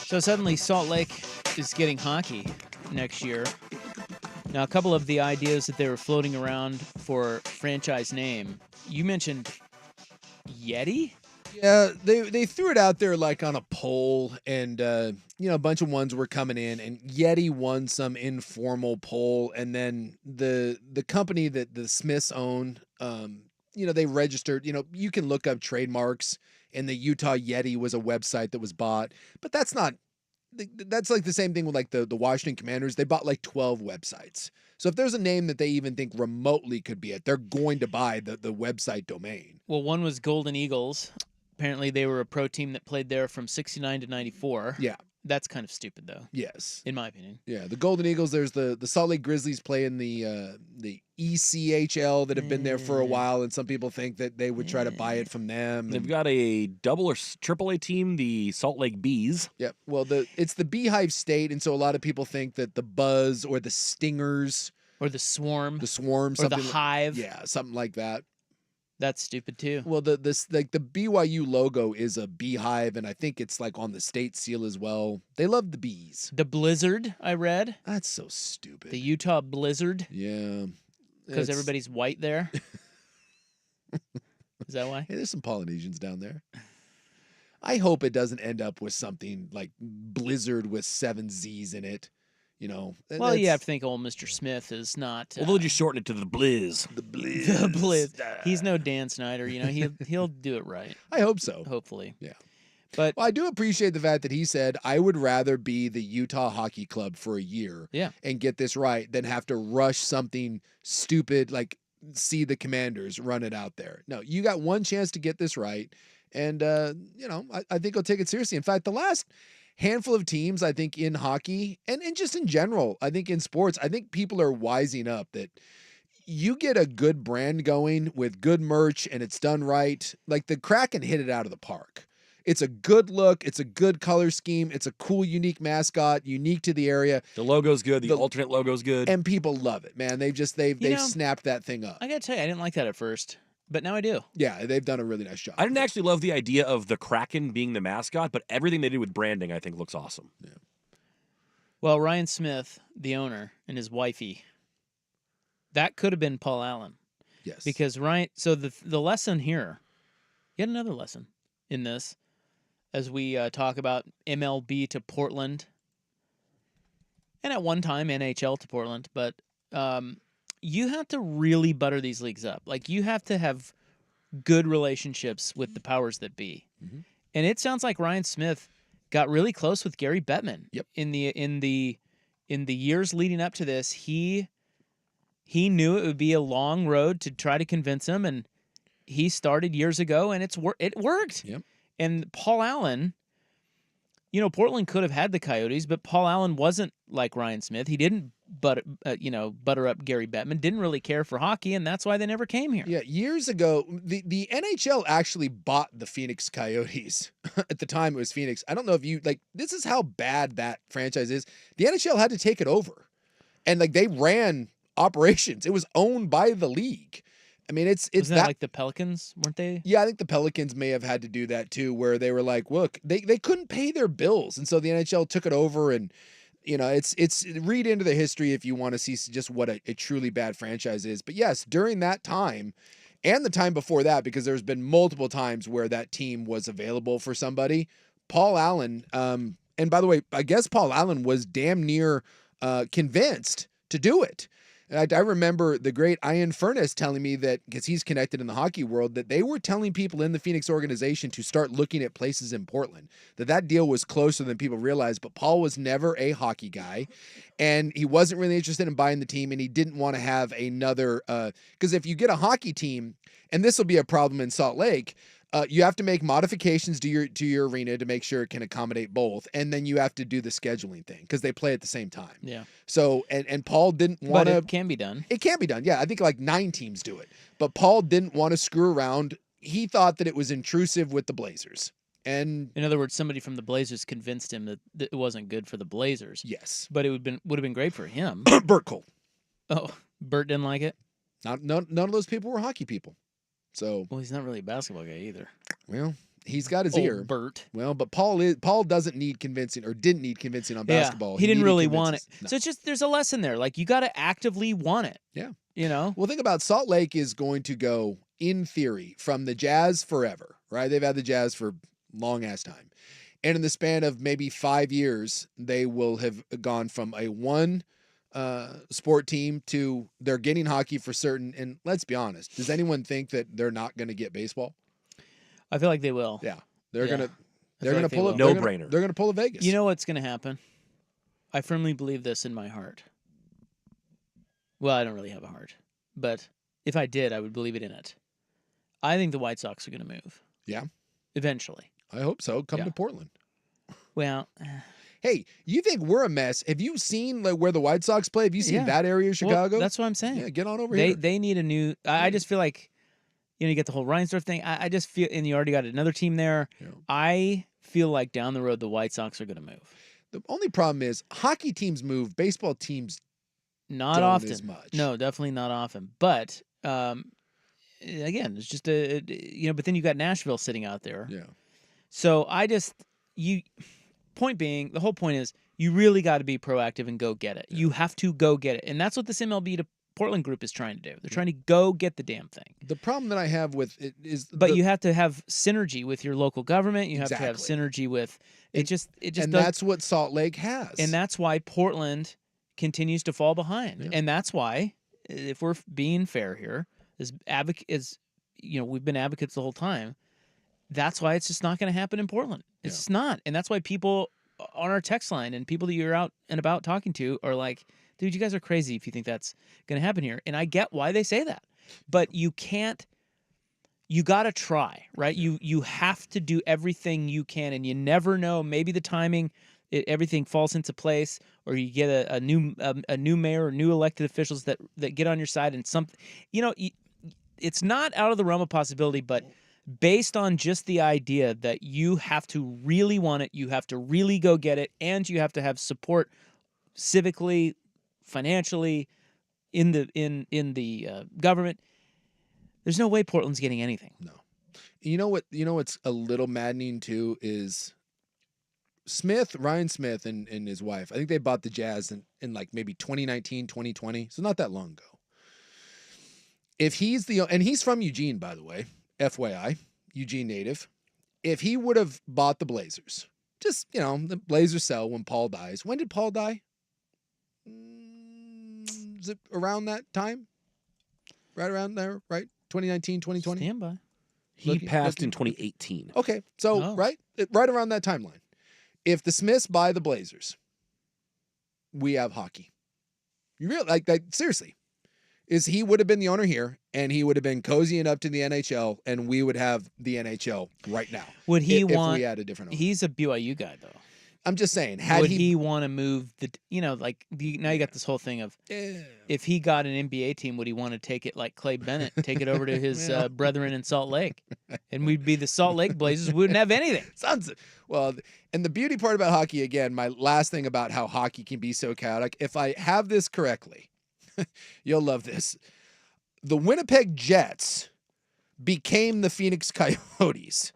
So suddenly Salt Lake is getting hockey next year. Now, a couple of the ideas that they were floating around for franchise name, you mentioned Yeti? Yeah, they threw it out there like on a poll, and a bunch of ones were coming in, and Yeti won some informal poll, and then the company that the Smiths own, they registered. You can look up trademarks, and the Utah Yeti was a website that was bought, but that's not. That's like the same thing with like the Washington Commanders. They bought like 12 websites. So if there's a name that they even think remotely could be it, they're going to buy the website domain. Well, one was Golden Eagles. Apparently, they were a pro team that played there from 69 to 94. Yeah. That's kind of stupid, though. Yes. In my opinion. Yeah, the Golden Eagles. There's the Salt Lake Grizzlies playing the ECHL that have been there for a while, and some people think that they would try to buy it from them. They've got a double or triple A team, the Salt Lake Bees. Yep. Well, it's the Beehive State, and so a lot of people think that the Buzz or the Stingers or the Swarm, or the something Hive. Yeah, something like that. That's stupid too. Well, the BYU logo is a beehive, and I think it's like on the state seal as well. They love the bees. The Blizzard, I read. That's so stupid. The Utah Blizzard. Yeah. Because everybody's white there. Is that why? Hey, there's some Polynesians down there. I hope it doesn't end up with something like Blizzard with 7 Z's in it. Well, you have to think old Mr. Smith is not. Well, they'll just shorten it to the Blizz. The Blizz. The Blizz. He's no Dan Snyder. He'll do it right. I hope so. Hopefully. Yeah. But I do appreciate the fact that he said, I would rather be the Utah Hockey Club for a year and get this right than have to rush something stupid like see the Commanders run it out there. No, you got one chance to get this right. And, I think he'll take it seriously. In fact, the last handful of teams, I think, in hockey and just in general, I think in sports, I think people are wising up that you get a good brand going with good merch and it's done right. Like the Kraken hit it out of the park. It's a good look. It's a good color scheme. It's a cool, unique mascot, unique to the area. The logo's good. The alternate logo's good. And people love it, man. They've snapped that thing up. I got to tell you, I didn't like that at first. But now I do. Yeah, they've done a really nice job. I didn't actually love the idea of the Kraken being the mascot, but everything they did with branding, I think, looks awesome. Yeah. Well, Ryan Smith, the owner, and his wifey, that could have been Paul Allen. Yes. Because Ryan, so the lesson here, yet another lesson in this, as we talk about MLB to Portland, and at one time NHL to Portland, but you have to really butter these leagues up. Like, you have to have good relationships with the powers that be. Mm-hmm. And it sounds like Ryan Smith got really close with Gary Bettman. Yep. In the years leading up to this, he knew it would be a long road to try to convince him, and he started years ago, and it worked. Yep. And Paul Allen, Portland could have had the Coyotes, but Paul Allen wasn't like Ryan Smith. He didn't butter up Gary Bettman, didn't really care for hockey, and that's why they never came here. Yeah, years ago, the NHL actually bought the Phoenix Coyotes. At the time, it was Phoenix. I don't know if this is how bad that franchise is. The NHL had to take it over, and they ran operations. It was owned by the league. I mean, it's Wasn't that like the Pelicans, weren't they? Yeah, I think the Pelicans may have had to do that too, where they were like, look, they couldn't pay their bills, and so the NHL took it over, and it's read into the history if you want to see just what a truly bad franchise is. But yes, during that time and the time before that, because there's been multiple times where that team was available for somebody, Paul Allen, and by the way, I guess Paul Allen was damn near convinced to do it. I remember the great Ian Furness telling me that, because he's connected in the hockey world, that they were telling people in the Phoenix organization to start looking at places in Portland, that deal was closer than people realized. But Paul was never a hockey guy, and he wasn't really interested in buying the team, and he didn't want to have another, because if you get a hockey team, and this will be a problem in Salt Lake, you have to make modifications to your arena to make sure it can accommodate both, and then you have to do the scheduling thing because they play at the same time. Yeah. So and Paul didn't want to. But it can be done. It can be done. Yeah, I think 9 teams do it, but Paul didn't want to screw around. He thought that it was intrusive with the Blazers, and in other words, somebody from the Blazers convinced him that it wasn't good for the Blazers. Yes, but it would have been great for him. Bert Cole. Oh, Bert didn't like it. None of those people were hockey people. So, well, he's not really a basketball guy either. Well, he's got his Old ear. Bert. Well, but Paul doesn't need convincing or didn't need convincing on Yeah, basketball. he didn't needed really want it. convinces. No. So it's just there's a lesson there. Like you got to actively want it. Yeah. You know. Well, think about Salt Lake is going to go, in theory, from the Jazz forever, right? They've had the Jazz for long ass time. And in the span of maybe 5 years, they will have gone from a one sport team to they're getting hockey for certain. And let's be honest, does anyone think that they're not going to get baseball? I feel like they will. Yeah. They're Yeah. going to I feel like they pull will. it. No-brainer. They're going to pull a Vegas. You know what's going to happen? I firmly believe this in my heart. Well, I don't really have a heart, but if I did, I would believe it in it. I think the White Sox are going to move. Yeah. Eventually. I hope so. Come Yeah. to Portland. Well, Hey, you think we're a mess? Have you seen like where the White Sox play? Have you seen Yeah. that area of Chicago? well, that's what I'm saying. Yeah, get on over here. They need a new. I just feel like, you get the whole Reinsdorf thing. I just feel, and you already got another team there. Yeah. I feel like down the road the White Sox are going to move. The only problem is hockey teams move, baseball teams Not don't often. as much. No, definitely not often. But again, it's just But then you got Nashville sitting out there. Yeah. So point being, the whole point is you really got to be proactive and go get it. Yeah. You have to go get it. And that's what this MLB to Portland group is trying to do. They're trying to go get the damn thing. The problem that I have with it is But you have to have synergy with your local government. You have to have Exactly. synergy with it just and does, that's what Salt Lake has. and that's why Portland continues to fall behind. Yeah. And that's why, if we're being fair here, we've been advocates the whole time. That's why it's just not going to happen in Portland. It's just not. And that's why people on our text line and people that you're out and about talking to are like, dude, you guys are crazy if you think that's going to happen here. And I get why they say that. But you can't, you got to try, right? You have to do everything you can, and you never know. Maybe the timing, everything falls into place, or you get a new mayor or new elected officials that get on your side, and something, it's not out of the realm of possibility, but based on just the idea that you have to really want it, you have to really go get it, and you have to have support civically, financially, in the government. There's no way Portland's getting anything. No. You know what's a little maddening too is Ryan Smith and his wife. I think they bought the Jazz in like maybe 2019, 2020. So not that long ago. If he's and he's from Eugene, by the way, FYI, Eugene native. If he would have bought the Blazers, just, the Blazers sell when Paul dies. When did Paul die? Is it around that time? Right around there, right? 2019, 2020? Stand by. He passed in 2018. Okay, so right around that timeline. If the Smiths buy the Blazers, we have hockey. You really like seriously? He would have been the owner here, and he would have been cozying up to the NHL, and we would have the NHL right now. Would he if want? we had a different owner? He's a BYU guy, though. I'm just saying. Would he want to move now you got this whole thing of if he got an NBA team, would he want to take it like Clay Bennett, take it over to his brethren in Salt Lake, and we'd be the Salt Lake Blazers? We wouldn't have anything. And the beauty part about hockey, again, my last thing about how hockey can be so chaotic. If I have this correctly, you'll love this. The Winnipeg Jets became the Phoenix Coyotes.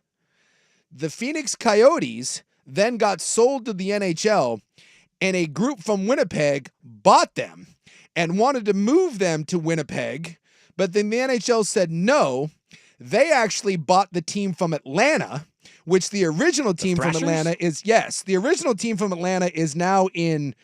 The Phoenix Coyotes then got sold to the NHL, and a group from Winnipeg bought them and wanted to move them to Winnipeg, but then the NHL said no. They actually bought the team from Atlanta, which the original team from Atlanta the original team from Atlanta is now in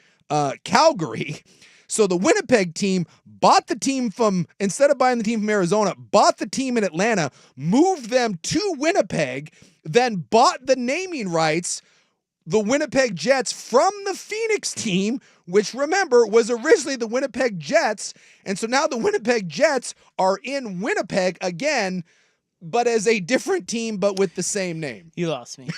Calgary. So the Winnipeg team bought the team instead of buying the team from Arizona, bought the team in Atlanta, moved them to Winnipeg, then bought the naming rights, the Winnipeg Jets, from the Phoenix team, which, remember, was originally the Winnipeg Jets. And so now the Winnipeg Jets are in Winnipeg again, but as a different team, but with the same name. You lost me.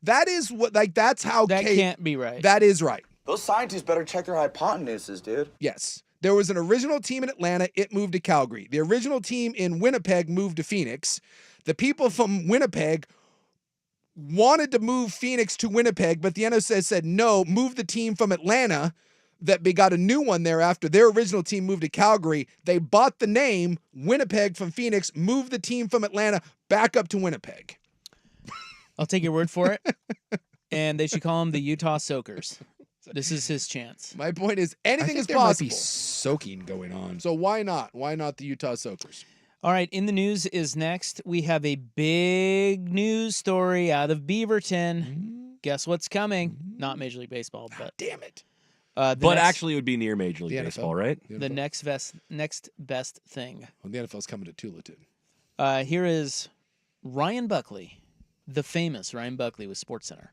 That is that's how... That can't be right. That is right. Those scientists better check their hypotenuses, dude. Yes. There was an original team in Atlanta. It moved to Calgary. The original team in Winnipeg moved to Phoenix. The people from Winnipeg wanted to move Phoenix to Winnipeg, but the NHL said no, move the team from Atlanta. That they got a new one there after their original team moved to Calgary. They bought the name Winnipeg from Phoenix, moved the team from Atlanta back up to Winnipeg. I'll take your word for it. And they should call him the Utah Soakers. This is his chance. My point is, anything is there might be possible. soaking going on. So why not? Why not the Utah Soakers? All right, in the news is next. We have a big news story out of Beaverton. Guess what's coming? Not Major League Baseball, but Damn it. But actually, it would be near Major League The NFL. Baseball, right? the next best thing. Well, the NFL's coming to Tualatin. Here is Ryan Buckley, the famous Ryan Buckley with SportsCenter.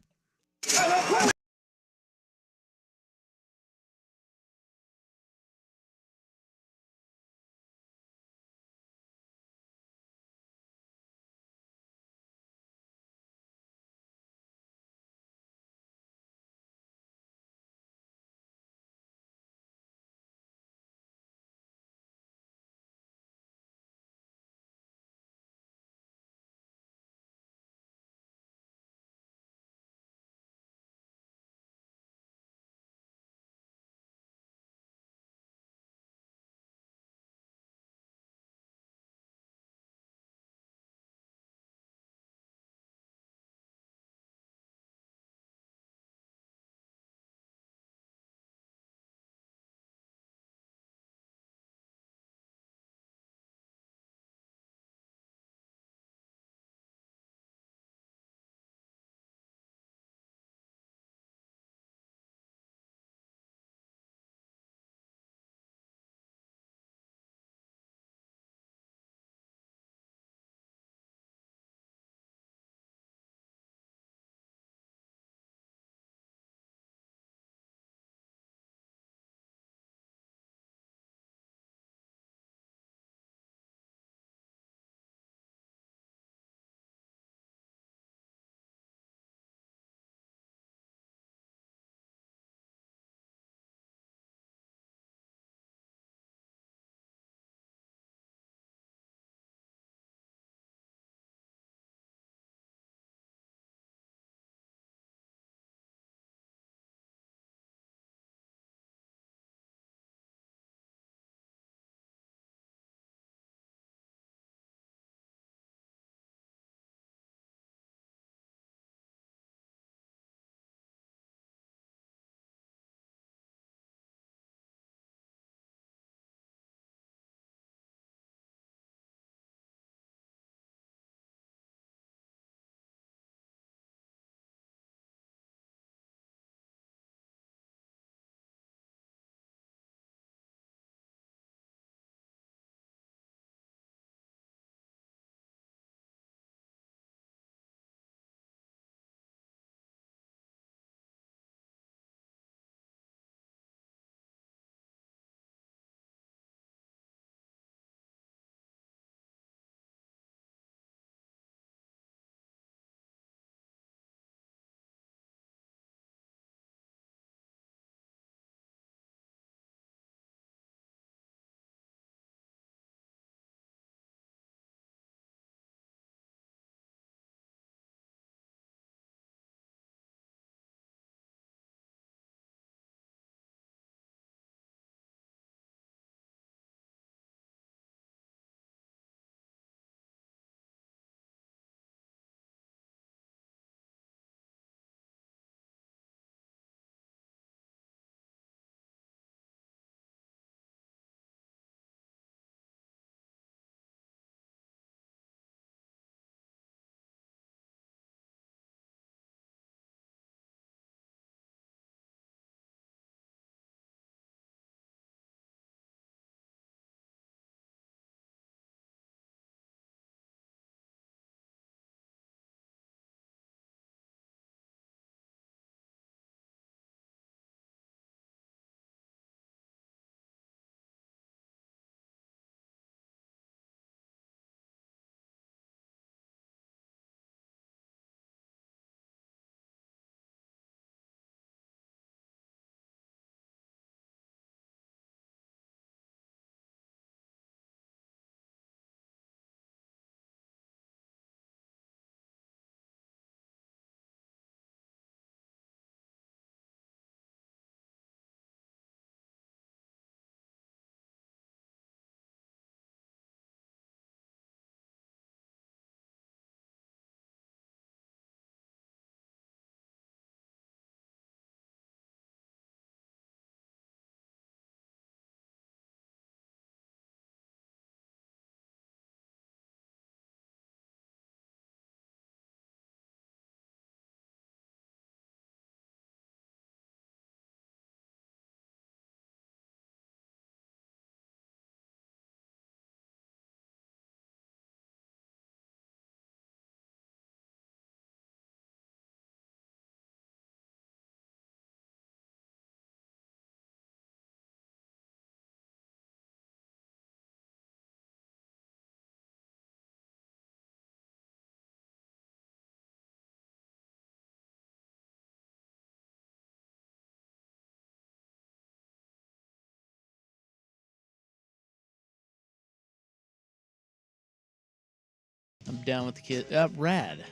down with the kid. Rad.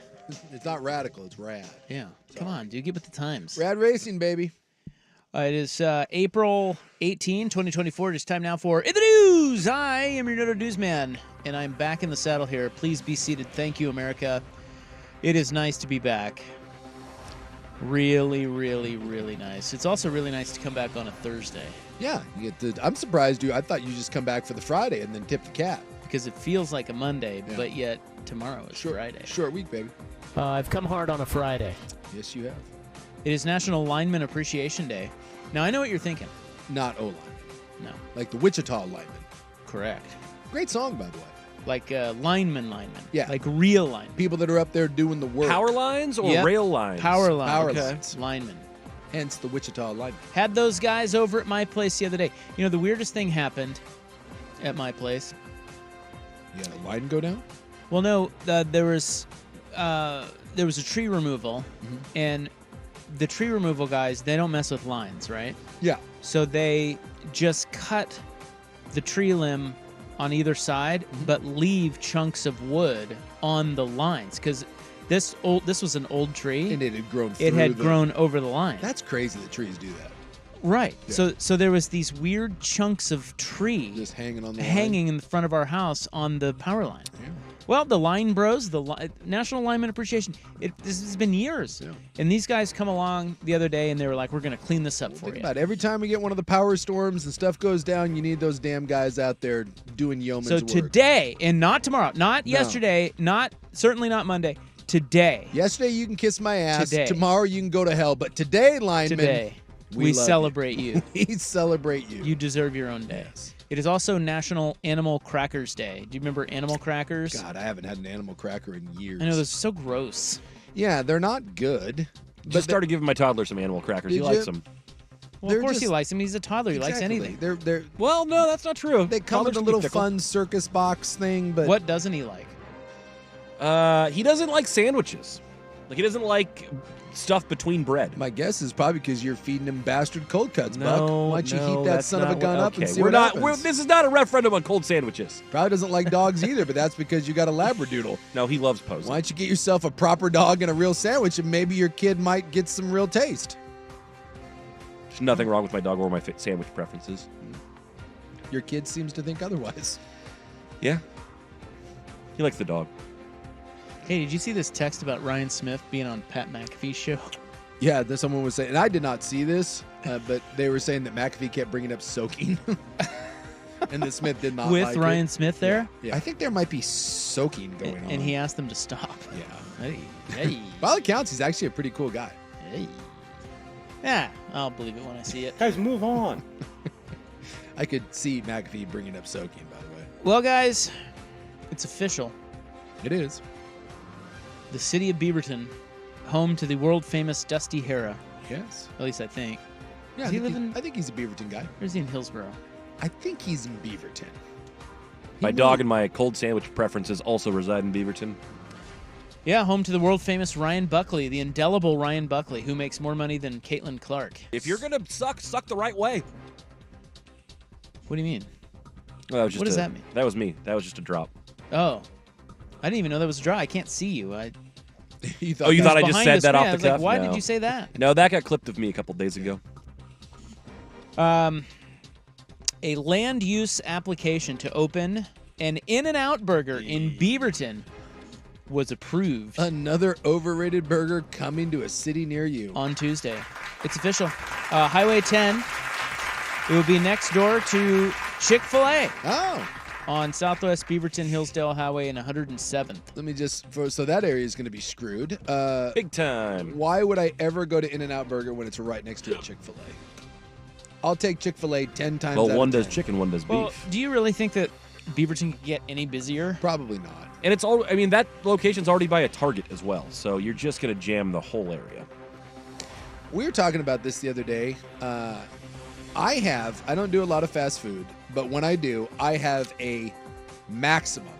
It's not radical. It's rad. Yeah. Come on, dude. Get with the times. Rad racing, baby. It is April 18, 2024. It is time now for In the News. I am your Noto Newsman, and I'm back in the saddle here. Please be seated. Thank you, America. It is nice to be back. Really, really, really nice. It's also really nice to come back on a Thursday. Yeah, you get I'm surprised, dude. I thought you just come back for the Friday and then tip the cat. Because it feels like a Monday, but yet tomorrow is Friday. Short week, baby. I've come hard on a Friday. Yes, you have. It is National Lineman Appreciation Day. Now, I know what you're thinking. Not O-lineman. No. Like the Wichita lineman. Correct. Great song, by the way. Like lineman. Yeah. Like real lineman. People that are up there doing the work. Power lines or Yep. rail lines? Power line. Power Okay. lines. Lineman. Hence the Wichita lineman. Had those guys over at my place the other day. You know, the weirdest thing happened at my place. You had a line go down? Well, no, there was a tree removal, and the tree removal guys, they don't mess with lines, right? Yeah. So they just cut the tree limb on either side, but leave chunks of wood on the lines because this was an old tree. And it had grown through It had grown over the line. That's crazy that trees do that. Right. Yeah. So there was these weird chunks of tree Just hanging on the hanging in the front of our house on the power line. Yeah. Well, the line bros, National Lineman Appreciation, this has been years. Yeah. And these guys come along the other day and they were like, we're going to clean this up for Think you. about it. Every time we get one of the power storms and stuff goes down, you need those damn guys out there doing yeoman's So work. today, and not tomorrow, not yesterday, certainly not Monday, today. Yesterday you can kiss my ass. Today. Tomorrow you can go to hell. But today, lineman, Today, we love celebrate you. we celebrate you. You deserve your own day. Yes. It is also National Animal Crackers Day. Do you remember animal crackers? God, I haven't had an animal cracker in years. I know, they're so gross. Yeah, they're not good. Just started giving my toddler some animal crackers. He Did likes you? them. Well, They're of course he just- likes him. He's a toddler. He likes Exactly. anything. They're Well, no, that's not true. they come with Toddlers a can be little fickle. fun circus box thing, but What doesn't he like? He doesn't like sandwiches. Like he doesn't like stuff between bread. my guess is probably because you're feeding him bastard cold cuts, Buck. No, Why don't you no, heat that that's son of a not gun what- up and okay, see we're what not. happens? This is not a referendum on cold sandwiches. Probably doesn't like dogs either, but that's because you got a Labradoodle. No, he loves posing. Why don't you get yourself a proper dog and a real sandwich, and maybe your kid might get some real taste. There's nothing wrong with my dog or my sandwich preferences. Your kid seems to think otherwise. Yeah, he likes the dog. Hey, did you see this text about Ryan Smith being on Pat McAfee's show? Yeah, someone was saying, and I did not see this, but they were saying that McAfee kept bringing up soaking, and that Smith did not With like Ryan it. Smith there? Yeah. I think there might be soaking going on. And he asked them to stop. Yeah. Hey, hey, By all accounts, he's actually a pretty cool guy. hey. Yeah, I'll believe it when I see it. Guys, move on. I could see McAfee bringing up soaking, by the way. Well, guys, it's official. It is. The city of Beaverton, home to the world-famous Dusty Hera. Yes. At least I think. Yeah, Does he live in... I think he's a Beaverton guy. Or is he in Hillsborough? I think he's in Beaverton. My dog and my cold sandwich preferences also reside in Beaverton. Yeah, home to the world-famous Ryan Buckley, the indelible Ryan Buckley, who makes more money than Caitlin Clark. If you're gonna suck the right way. What do you mean? Well, that was just What does that mean? That was me. That was just a drop. Oh. I didn't even know that was dry. I can't see you. You thought Oh, you that- thought I just behind said us, that yeah, off I the was like, cuff? why No. did you say that? No, that got clipped of me a couple days ago. A land use application to open an In-N-Out Burger in Beaverton was approved Another overrated burger coming to a city near you. on Tuesday. It's official. Highway 10. It will be next door to Chick-fil-A Oh, on Southwest Beaverton Hillsdale Highway and 107th. let me just, so that area is going to be screwed. Big time. Why would I ever go to In-N-Out Burger when it's right next to a Chick-fil-A? I'll take Chick-fil-A 10 times Well, out one of does 10. chicken, one does beef. Well, do you really think that Beaverton could get any busier? Probably not. And it's all, I mean, that location's already by a Target as well. So you're just going to jam the whole area. We were talking about this the other day. I don't do a lot of fast food, but when I do, I have a maximum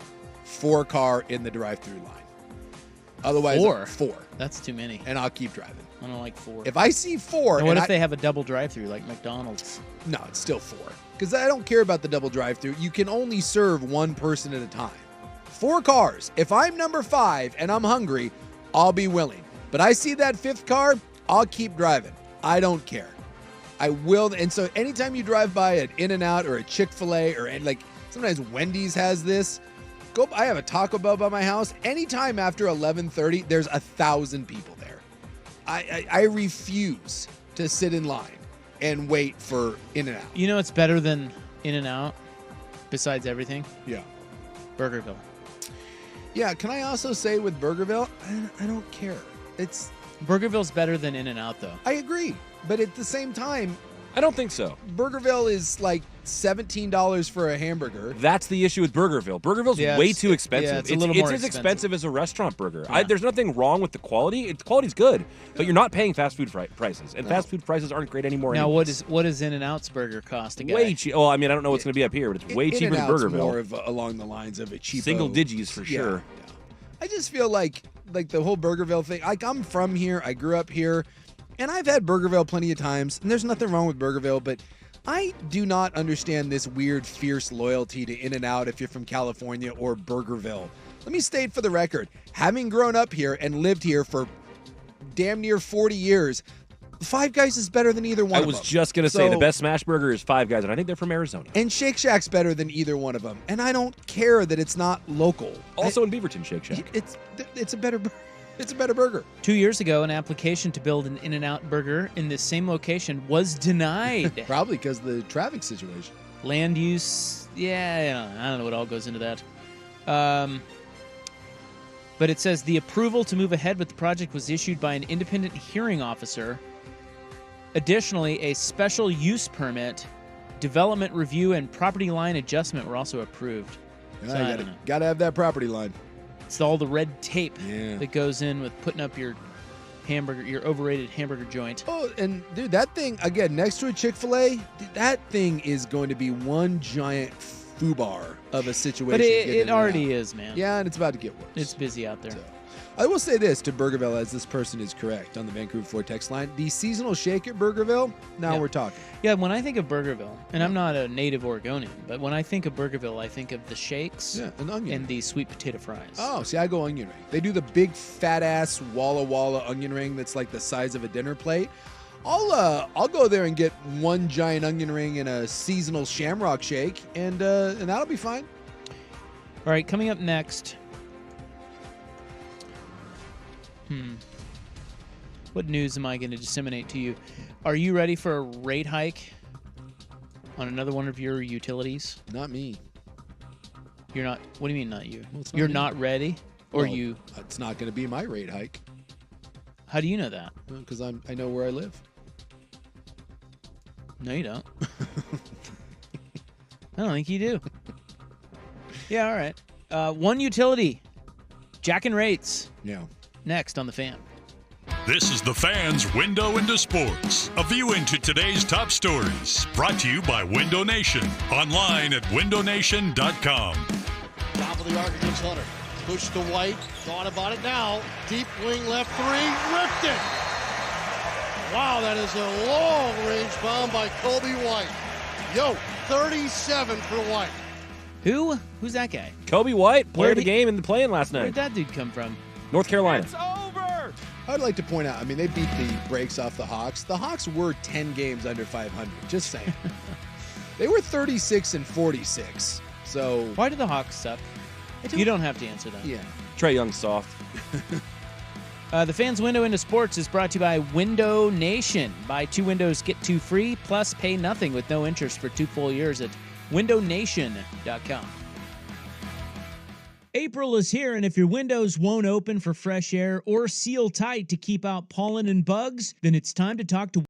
4-car in the drive-through line. Otherwise, 4. That's too many. And I'll keep driving. I don't like 4. If I see 4, And what and if they have a double drive-through like McDonald's? No, it's still 4. Because I don't care about the double drive-through. You can only serve one person at a time. 4 cars. If I'm number 5 and I'm hungry, I'll be willing. But I see that 5th car, I'll keep driving. I don't care. I will. And so anytime you drive by an In-N-Out or a Chick-fil-A or like sometimes Wendy's has this, I have a Taco Bell by my house. Anytime after 11:30, there's 1,000 people there. I refuse to sit in line and wait for In-N-Out. You know it's better than In-N-Out besides everything? Yeah. Burgerville. Yeah, can I also say with Burgerville, I don't care. Burgerville's better than In-N-Out, though. I agree. But at the same time, I don't think so. Burgerville is like $17 for a hamburger. That's the issue with Burgerville. Burgerville's way too expensive. Yeah, it's a little more as expensive as a restaurant burger. Yeah. There's nothing wrong with the quality. The quality's good, but you're not paying fast food prices, and fast food prices aren't great anymore. Now, anyways. what is In-N-Out's burger cost a guy? Way cheap. Well, I mean, I don't know what's going to be up here, but it's way cheaper than In-N-Out's Burgerville. more of along the lines of a cheap Single digits for sure. Yeah. I just feel like the whole Burgerville thing. Like I'm from here, I grew up here, and I've had Burgerville plenty of times, and there's nothing wrong with Burgerville, but I do not understand this weird, fierce loyalty to In-N-Out if you're from California or Burgerville. Let me state for the record, having grown up here and lived here for damn near 40 years, Five Guys is better than either one of them. I was just going to say the best smash burger is Five Guys, and I think they're from Arizona. And Shake Shack's better than either one of them. And I don't care that it's not local. Also in Beaverton, Shake Shack. It's a better burger. 2 years ago, an application to build an In-N-Out burger in this same location was denied. Probably because of the traffic situation. Land use, I don't know what all goes into that. But it says the approval to move ahead with the project was issued by an independent hearing officer. Additionally, a special use permit, development review, and property line adjustment were also approved. Yeah, So I don't know. Gotta have that property line. It's all the red tape Yeah. that goes in with putting up your overrated hamburger joint. Oh, and dude, that thing, again, next to a Chick-fil-A, that thing is going to be one giant foobar of a situation. But getting it in and already out. is, man. Yeah, and it's about to get worse. It's busy out there. So, I will say this to Burgerville, as this person is correct on the Vancouver Ford text line. The seasonal shake at Burgerville, now Yeah. we're talking. Yeah, when I think of Burgerville, and I'm not a native Oregonian, but when I think of Burgerville, I think of the shakes Yeah, an onion. and the sweet potato fries. Oh, see, I go onion ring. They do the big fat ass Walla Walla onion ring that's like the size of a dinner plate. I'll go there and get one giant onion ring and a seasonal shamrock shake, and that'll be fine. All right, coming up next. What news am I going to disseminate to you? Are you ready for a rate hike on another one of your utilities? Not me. You're not. What do you mean, not you? Well, it's not You're me. not ready, or Well, you? It's not going to be my rate hike How do you know that? because I know where I live. No, you don't. I don't think you do. Yeah, all right. One utility, jacking rates. Yeah. Next on the Fan. This is the Fan's Window into Sports, a view into today's top stories. Brought to you by Window Nation, online at windownation.com. Top of the arc against Hunter. Push to White. Thought about it now. Deep wing left three. Ripped it. Wow, that is a long-range bomb by Kobe White. 37 for White. Who's that guy? Kobe White, player of the Where'd game and playing last Where'd night. that dude come from? North Carolina. I'd like to point out, I mean, they beat the brakes off the Hawks. The Hawks were 10 games under 500, just saying. They were 36 and 46. So, Why do the Hawks suck? You don't have to answer that. yeah. Trey Young's soft. The Fan's Window into Sports is brought to you by Window Nation. Buy 2 windows, get 2 free, plus pay nothing with no interest for 2 full years at windownation.com. April is here, and if your windows won't open for fresh air or seal tight to keep out pollen and bugs, then it's time to talk to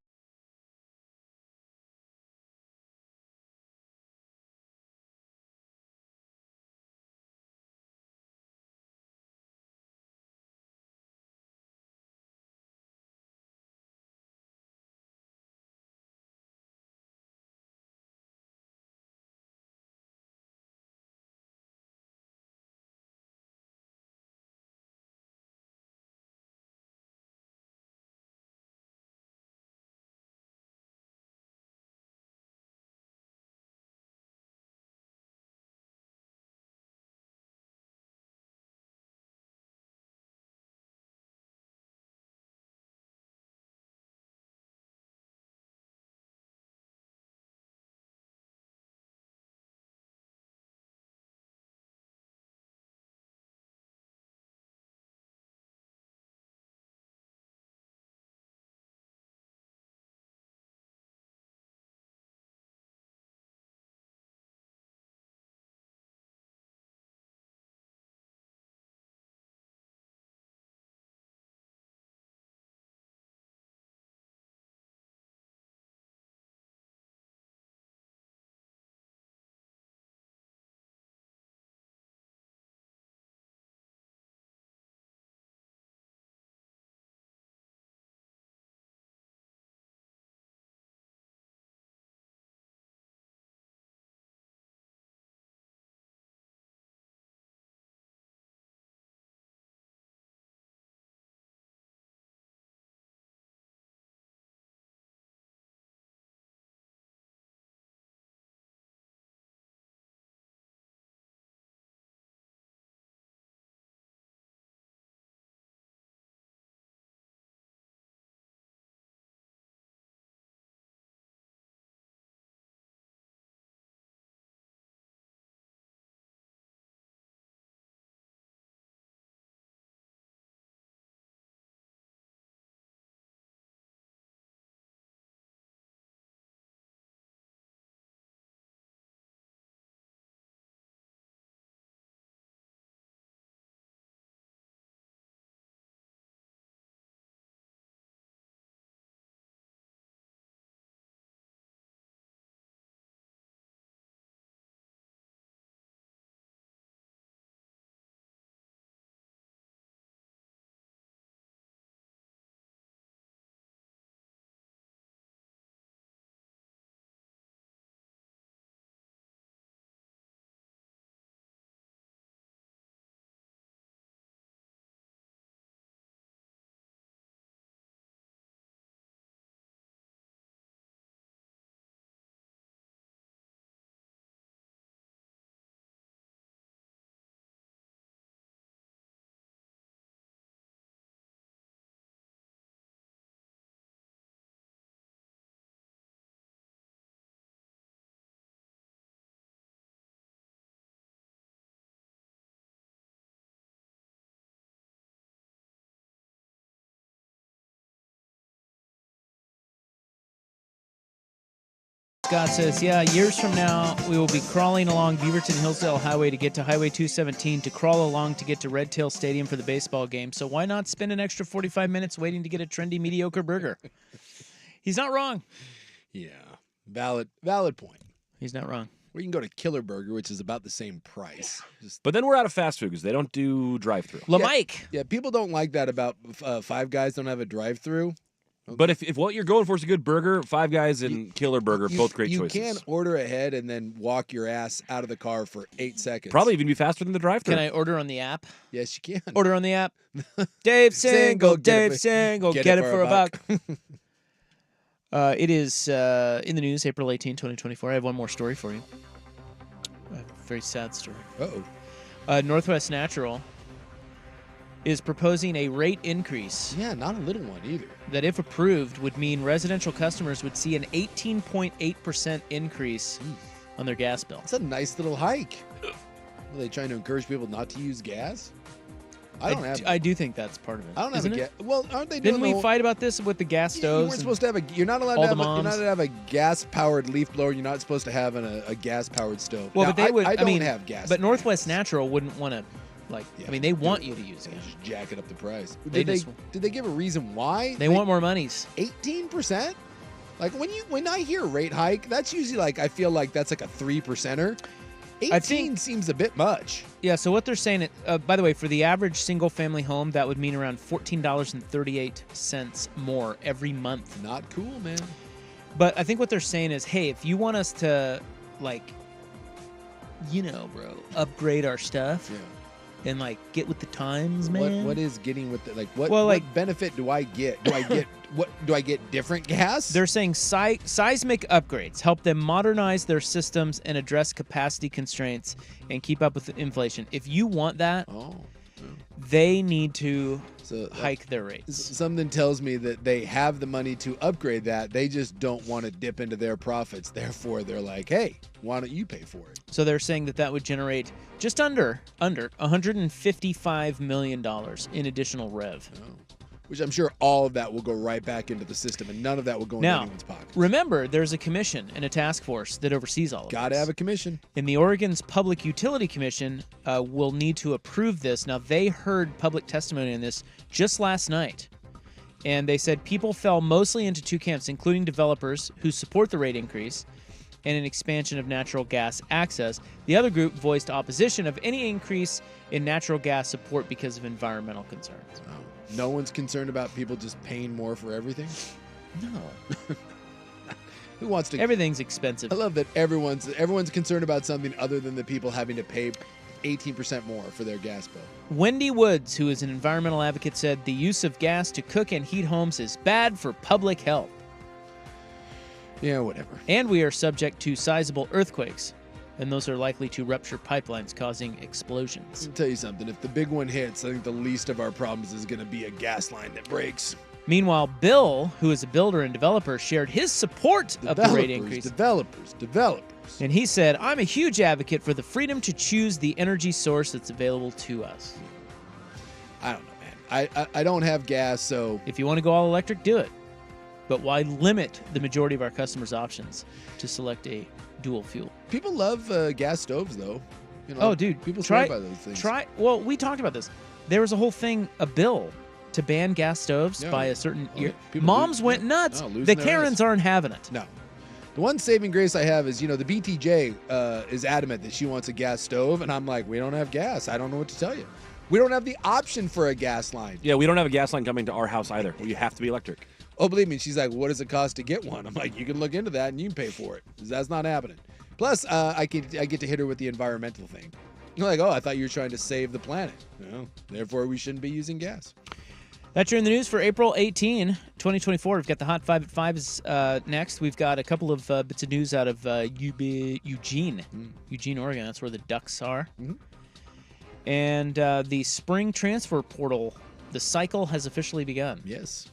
Scott says, yeah, years from now, we will be crawling along Beaverton-Hillsdale Highway to get to Highway 217 to crawl along to get to Red Tail Stadium for the baseball game. So why not spend an extra 45 minutes waiting to get a trendy, mediocre burger? He's not wrong. Yeah. Valid point. He's not wrong. Or you can go to Killer Burger, which is about the same price. But then we're out of fast food because they don't do drive-through. Mike. Yeah, people don't like that about Five Guys don't have a drive-through. Okay. But if what you're going for is a good burger, Five Guys and Killer Burger, both great choices. You can order ahead and then walk your ass out of the car for 8 seconds. Probably even be faster than the drive-thru. Can I order on the app? Yes, you can. Order on the app. Dave Single, Dave Single, get it for a buck. It is in the news, April 18, 2024. I have one more story for you. A very sad story. Uh-oh. Northwest Natural is proposing a rate increase. Yeah, not a little one either. That, if approved, would mean residential customers would see an 18.8% increase on their gas bill. It's a nice little hike. Are they trying to encourage people not to use gas? I do think that's part of it. I don't have a gas. Well, aren't they Didn't doing we fight about this with the gas stoves? You weren't supposed to have you're not allowed to have a gas-powered leaf blower. You're not supposed to have a gas-powered stove. Well, now, but they would. I don't have gas. But Northwest Natural wouldn't want to. They want you to use it. Just jacking up the price. Did they give a reason why? They want more monies. 18%? Like when I hear rate hike, that's usually I feel like that's like a 3%er. 18 seems a bit much. Yeah, so what they're saying, by the way, for the average single-family home, that would mean around $14.38 more every month. Not cool, man. But I think what they're saying is, hey, if you want us to, upgrade our stuff and, get with the times, man. What is getting with the, what benefit do I get? Do I get different gas? They're saying seismic upgrades help them modernize their systems and address capacity constraints and keep up with inflation. If you want that, they need to hike their rates. Something tells me that they have the money to upgrade that. They just don't want to dip into their profits. Therefore, they're like, hey, why don't you pay for it? So they're saying that would generate just under $155 million in additional rev. Oh. Which I'm sure all of that will go right back into the system, and none of that will go into anyone's pocket. Remember, there's a commission and a task force that oversees all of this. Got to have a commission. And the Oregon's Public Utility Commission will need to approve this. Now, they heard public testimony on this just last night, and they said people fell mostly into two camps, including developers who support the rate increase and an expansion of natural gas access. The other group voiced opposition of any increase in natural gas support because of environmental concerns. Oh. No one's concerned about people just paying more for everything? No. Who wants to? Everything's expensive. I love that everyone's concerned about something other than the people having to pay 18% more for their gas bill. Wendy Woods, who is an environmental advocate, said the use of gas to cook and heat homes is bad for public health. Yeah, whatever. And we are subject to sizable earthquakes, and those are likely to rupture pipelines, causing explosions. I'll tell you something. If the big one hits, I think the least of our problems is going to be a gas line that breaks. Meanwhile, Bill, who is a builder and developer, shared his support of the rate increase. Developers. And he said, I'm a huge advocate for the freedom to choose the energy source that's available to us. I don't know, man. I don't have gas, so... If you want to go all electric, do it. But why limit the majority of our customers' options to select a dual fuel? People love gas stoves, though. Dude, people swear by those things. Well, we talked about this. There was a whole thing, a bill to ban gas stoves by a certain year. Moms went nuts. The Karens aren't having it. No. The one saving grace I have is, the BTJ is adamant that she wants a gas stove, and I'm like, we don't have gas. I don't know what to tell you. We don't have the option for a gas line. Yeah, we don't have a gas line coming to our house either. You have to be electric. Oh, believe me, she's like, what does it cost to get one? I'm like, you can look into that and you can pay for it. That's not happening. Plus, I get to hit her with the environmental thing. You're like, I thought you were trying to save the planet. No, therefore, we shouldn't be using gas. That's your in the news for April 18, 2024. We've got the Hot 5 at 5 next. We've got a couple of bits of news out of Eugene, Oregon. That's where the Ducks are. Mm-hmm. And the spring transfer portal, the cycle has officially begun. Yes.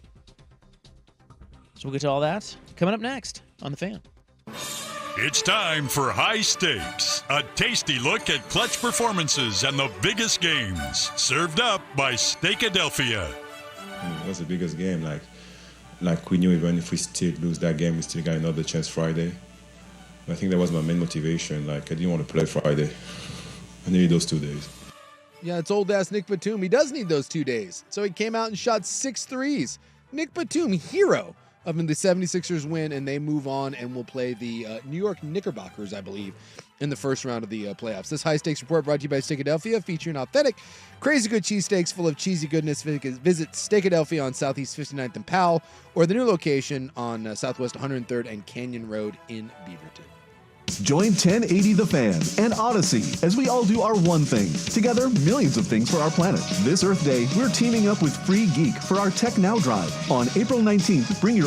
So we'll get to all that coming up next on The Fan. It's time for High Stakes, a tasty look at clutch performances and the biggest games. Served up by Steakadelphia. That's the biggest game. Like we knew even if we still lose that game, we still got another chance Friday. I think that was my main motivation. Like, I didn't want to play Friday. I needed those 2 days. Yeah, it's old-ass Nick Batum. He does need those 2 days. So he came out and shot 6 threes. Nick Batum, hero of the 76ers win, and they move on and will play the New York Knickerbockers, I believe, in the first round of the playoffs. This high-stakes report brought to you by Steakadelphia, featuring authentic, crazy good cheesesteaks full of cheesy goodness. Visit Steakadelphia on Southeast 59th and Powell, or the new location on Southwest 103rd and Canyon Road in Beaverton. Join 1080 The Fan and Odyssey as we all do our one thing. Together, millions of things for our planet. This Earth Day, we're teaming up with Free Geek for our Tech Now Drive. On April 19th, bring your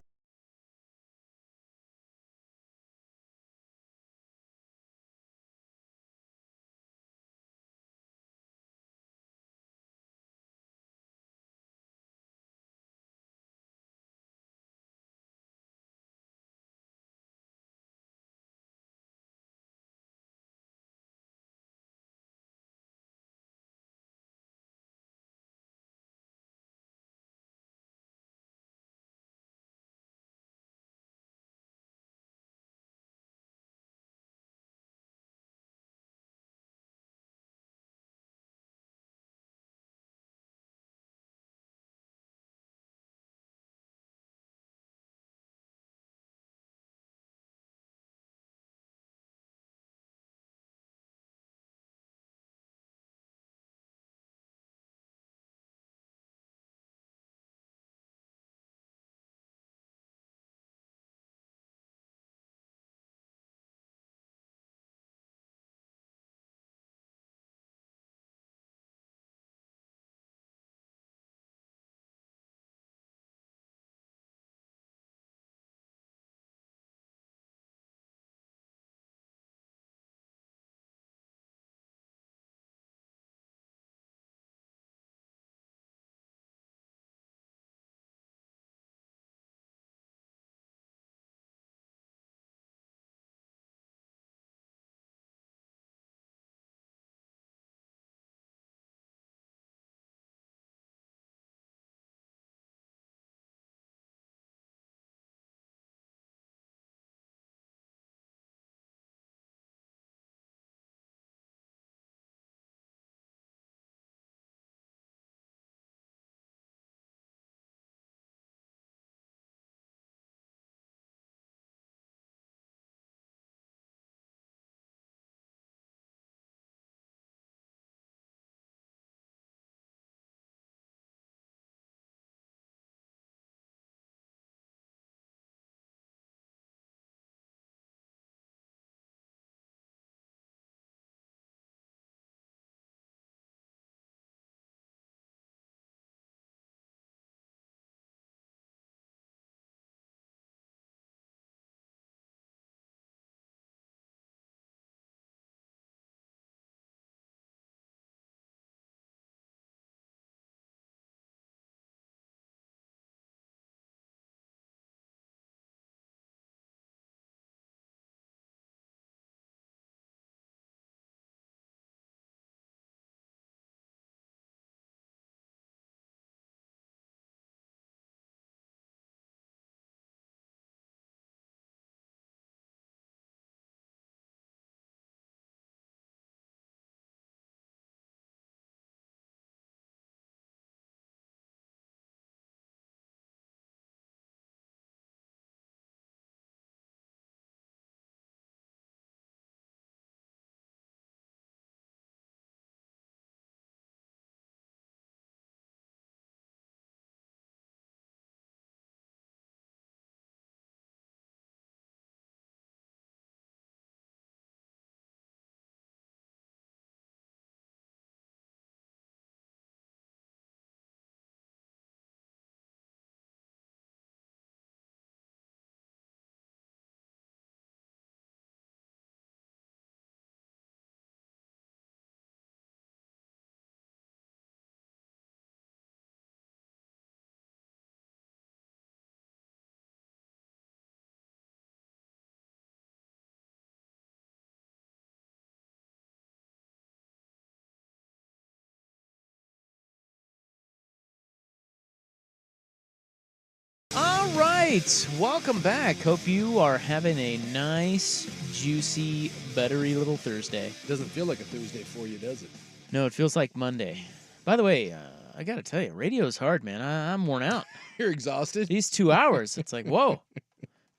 right, welcome back. Hope you are having a nice, juicy, buttery little Thursday. Doesn't feel like a Thursday for you, does it? No, it feels like Monday. By the way, I got to tell you, radio is hard, man. I'm worn out. You're exhausted. These 2 hours, it's like, whoa,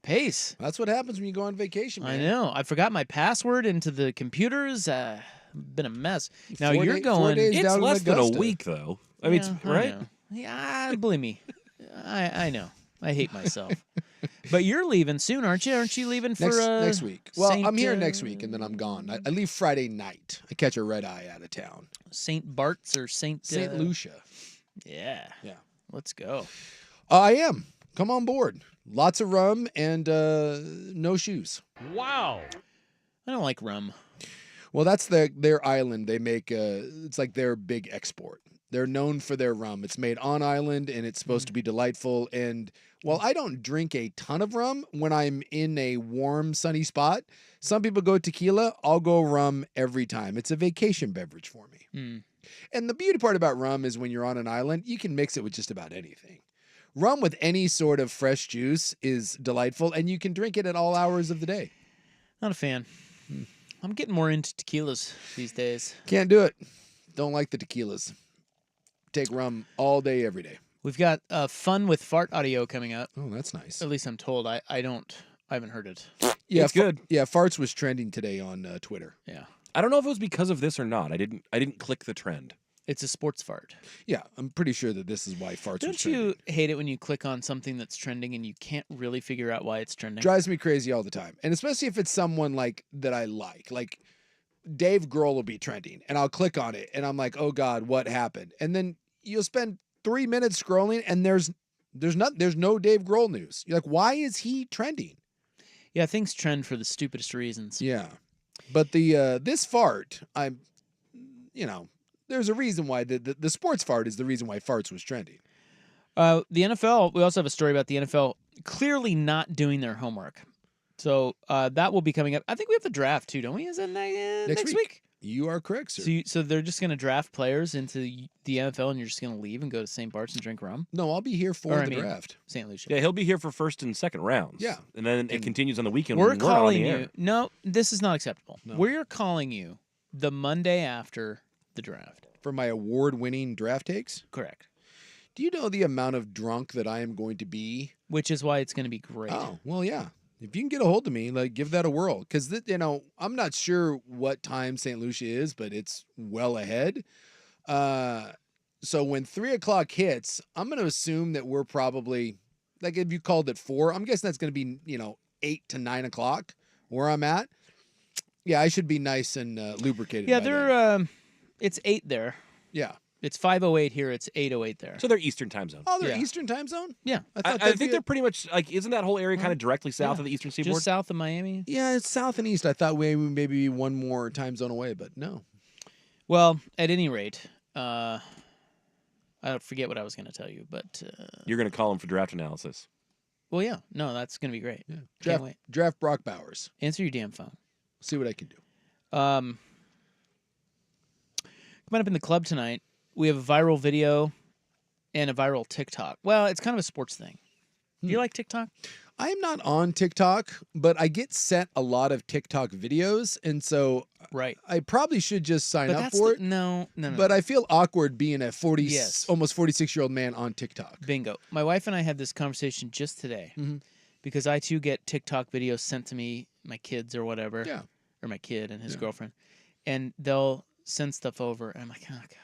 pace. That's what happens when you go on vacation, man. I know. I forgot my password into the computers. Been a mess. Now 4 you're day- 4 going. days It's down in less than a Augusta. week, though. I mean, Yeah, it's, right? know. Yeah, believe me. I know. I hate myself. But you're leaving soon, aren't you? Aren't you leaving for Next week. Well, Saint, I'm here next week, and then I'm gone. I leave Friday night. I catch a red eye out of town. St. Bart's or St. Lucia. Yeah. Yeah. Let's go. I am. Come on board. Lots of rum and no shoes. Wow. I don't like rum. Well, that's their island. They make it's like their big export. They're known for their rum. It's made on island, and it's supposed to be delightful. And while I don't drink a ton of rum when I'm in a warm, sunny spot, some people go tequila. I'll go rum every time. It's a vacation beverage for me. Mm. And the beauty part about rum is when you're on an island, you can mix it with just about anything. Rum with any sort of fresh juice is delightful, and you can drink it at all hours of the day. Not a fan. I'm getting more into tequilas these days. Can't do it. Don't like the tequilas. Take rum all day, every day. We've got fun with fart audio coming up. Oh, that's nice. At least I'm told. I haven't heard it. Yeah, It's good. Yeah, farts was trending today on Twitter. Yeah. I don't know if it was because of this or not. I didn't click the trend. It's a sports fart. Yeah, I'm pretty sure that this is why farts was Don't trending. you hate it when you click on something that's trending and you can't really figure out why it's trending? Drives me crazy all the time. And especially if it's someone like that I like. Like Dave Grohl will be trending and I'll click on it and I'm like, "Oh God, what happened?" And then you'll spend 3 minutes scrolling and there's no Dave Grohl news. You're like, "Why is he trending?" Yeah, things trend for the stupidest reasons. Yeah. But the this fart, there's a reason why the sports fart is the reason why farts was trending. The NFL, we also have a story about the NFL clearly not doing their homework. So that will be coming up. I think we have the draft too, don't we? Is that next week? You are correct, sir. So they're just going to draft players into the NFL, and you're just going to leave and go to St. Bart's and drink rum? No, I'll be here for the draft. St. Lucia. Yeah, he'll be here for first and second rounds. Yeah. And then it continues on the weekend. We're when we're not on calling the you. air. No, this is not acceptable. No. We're calling you the Monday after the draft. For my award-winning draft takes? Correct. Do you know the amount of drunk that I am going to be? Which is why it's going to be great. Oh, well, yeah. If you can get a hold of me, give that a whirl. Because, I'm not sure what time St. Lucia is, but it's well ahead. So when 3 o'clock hits, I'm going to assume that we're probably, if you called it 4, I'm guessing that's going to be, 8 to 9 o'clock where I'm at. Yeah, I should be nice and lubricated. Yeah, by then. it's 8 there. Yeah. It's 5:08 here. It's 8:08 there. So they're Eastern time zone. Oh, they're Yeah. Eastern time zone? Yeah. I think they're pretty much isn't that whole area kind of directly south of the Eastern Seaboard? Just south of Miami. Yeah, it's south and east. I thought we maybe one more time zone away, but no. Well, at any rate, I forget what I was going to tell you, but You're going to call him for draft analysis. well, yeah, no, that's going to be great. Yeah. Can't wait. Draft Brock Bowers. Answer your damn phone. See what I can do. Coming up in the club tonight, we have a viral video and a viral TikTok. Well, it's kind of a sports thing. Do you like TikTok? I am not on TikTok, but I get sent a lot of TikTok videos, and so Right. I probably should just sign But up that's for the- it. No. But I feel awkward being a Yes. almost 46-year-old man on TikTok. Bingo. My wife and I had this conversation just today because I too get TikTok videos sent to me, my kids or whatever. Yeah. Or my kid and his girlfriend. And they'll send stuff over and I'm like, oh God.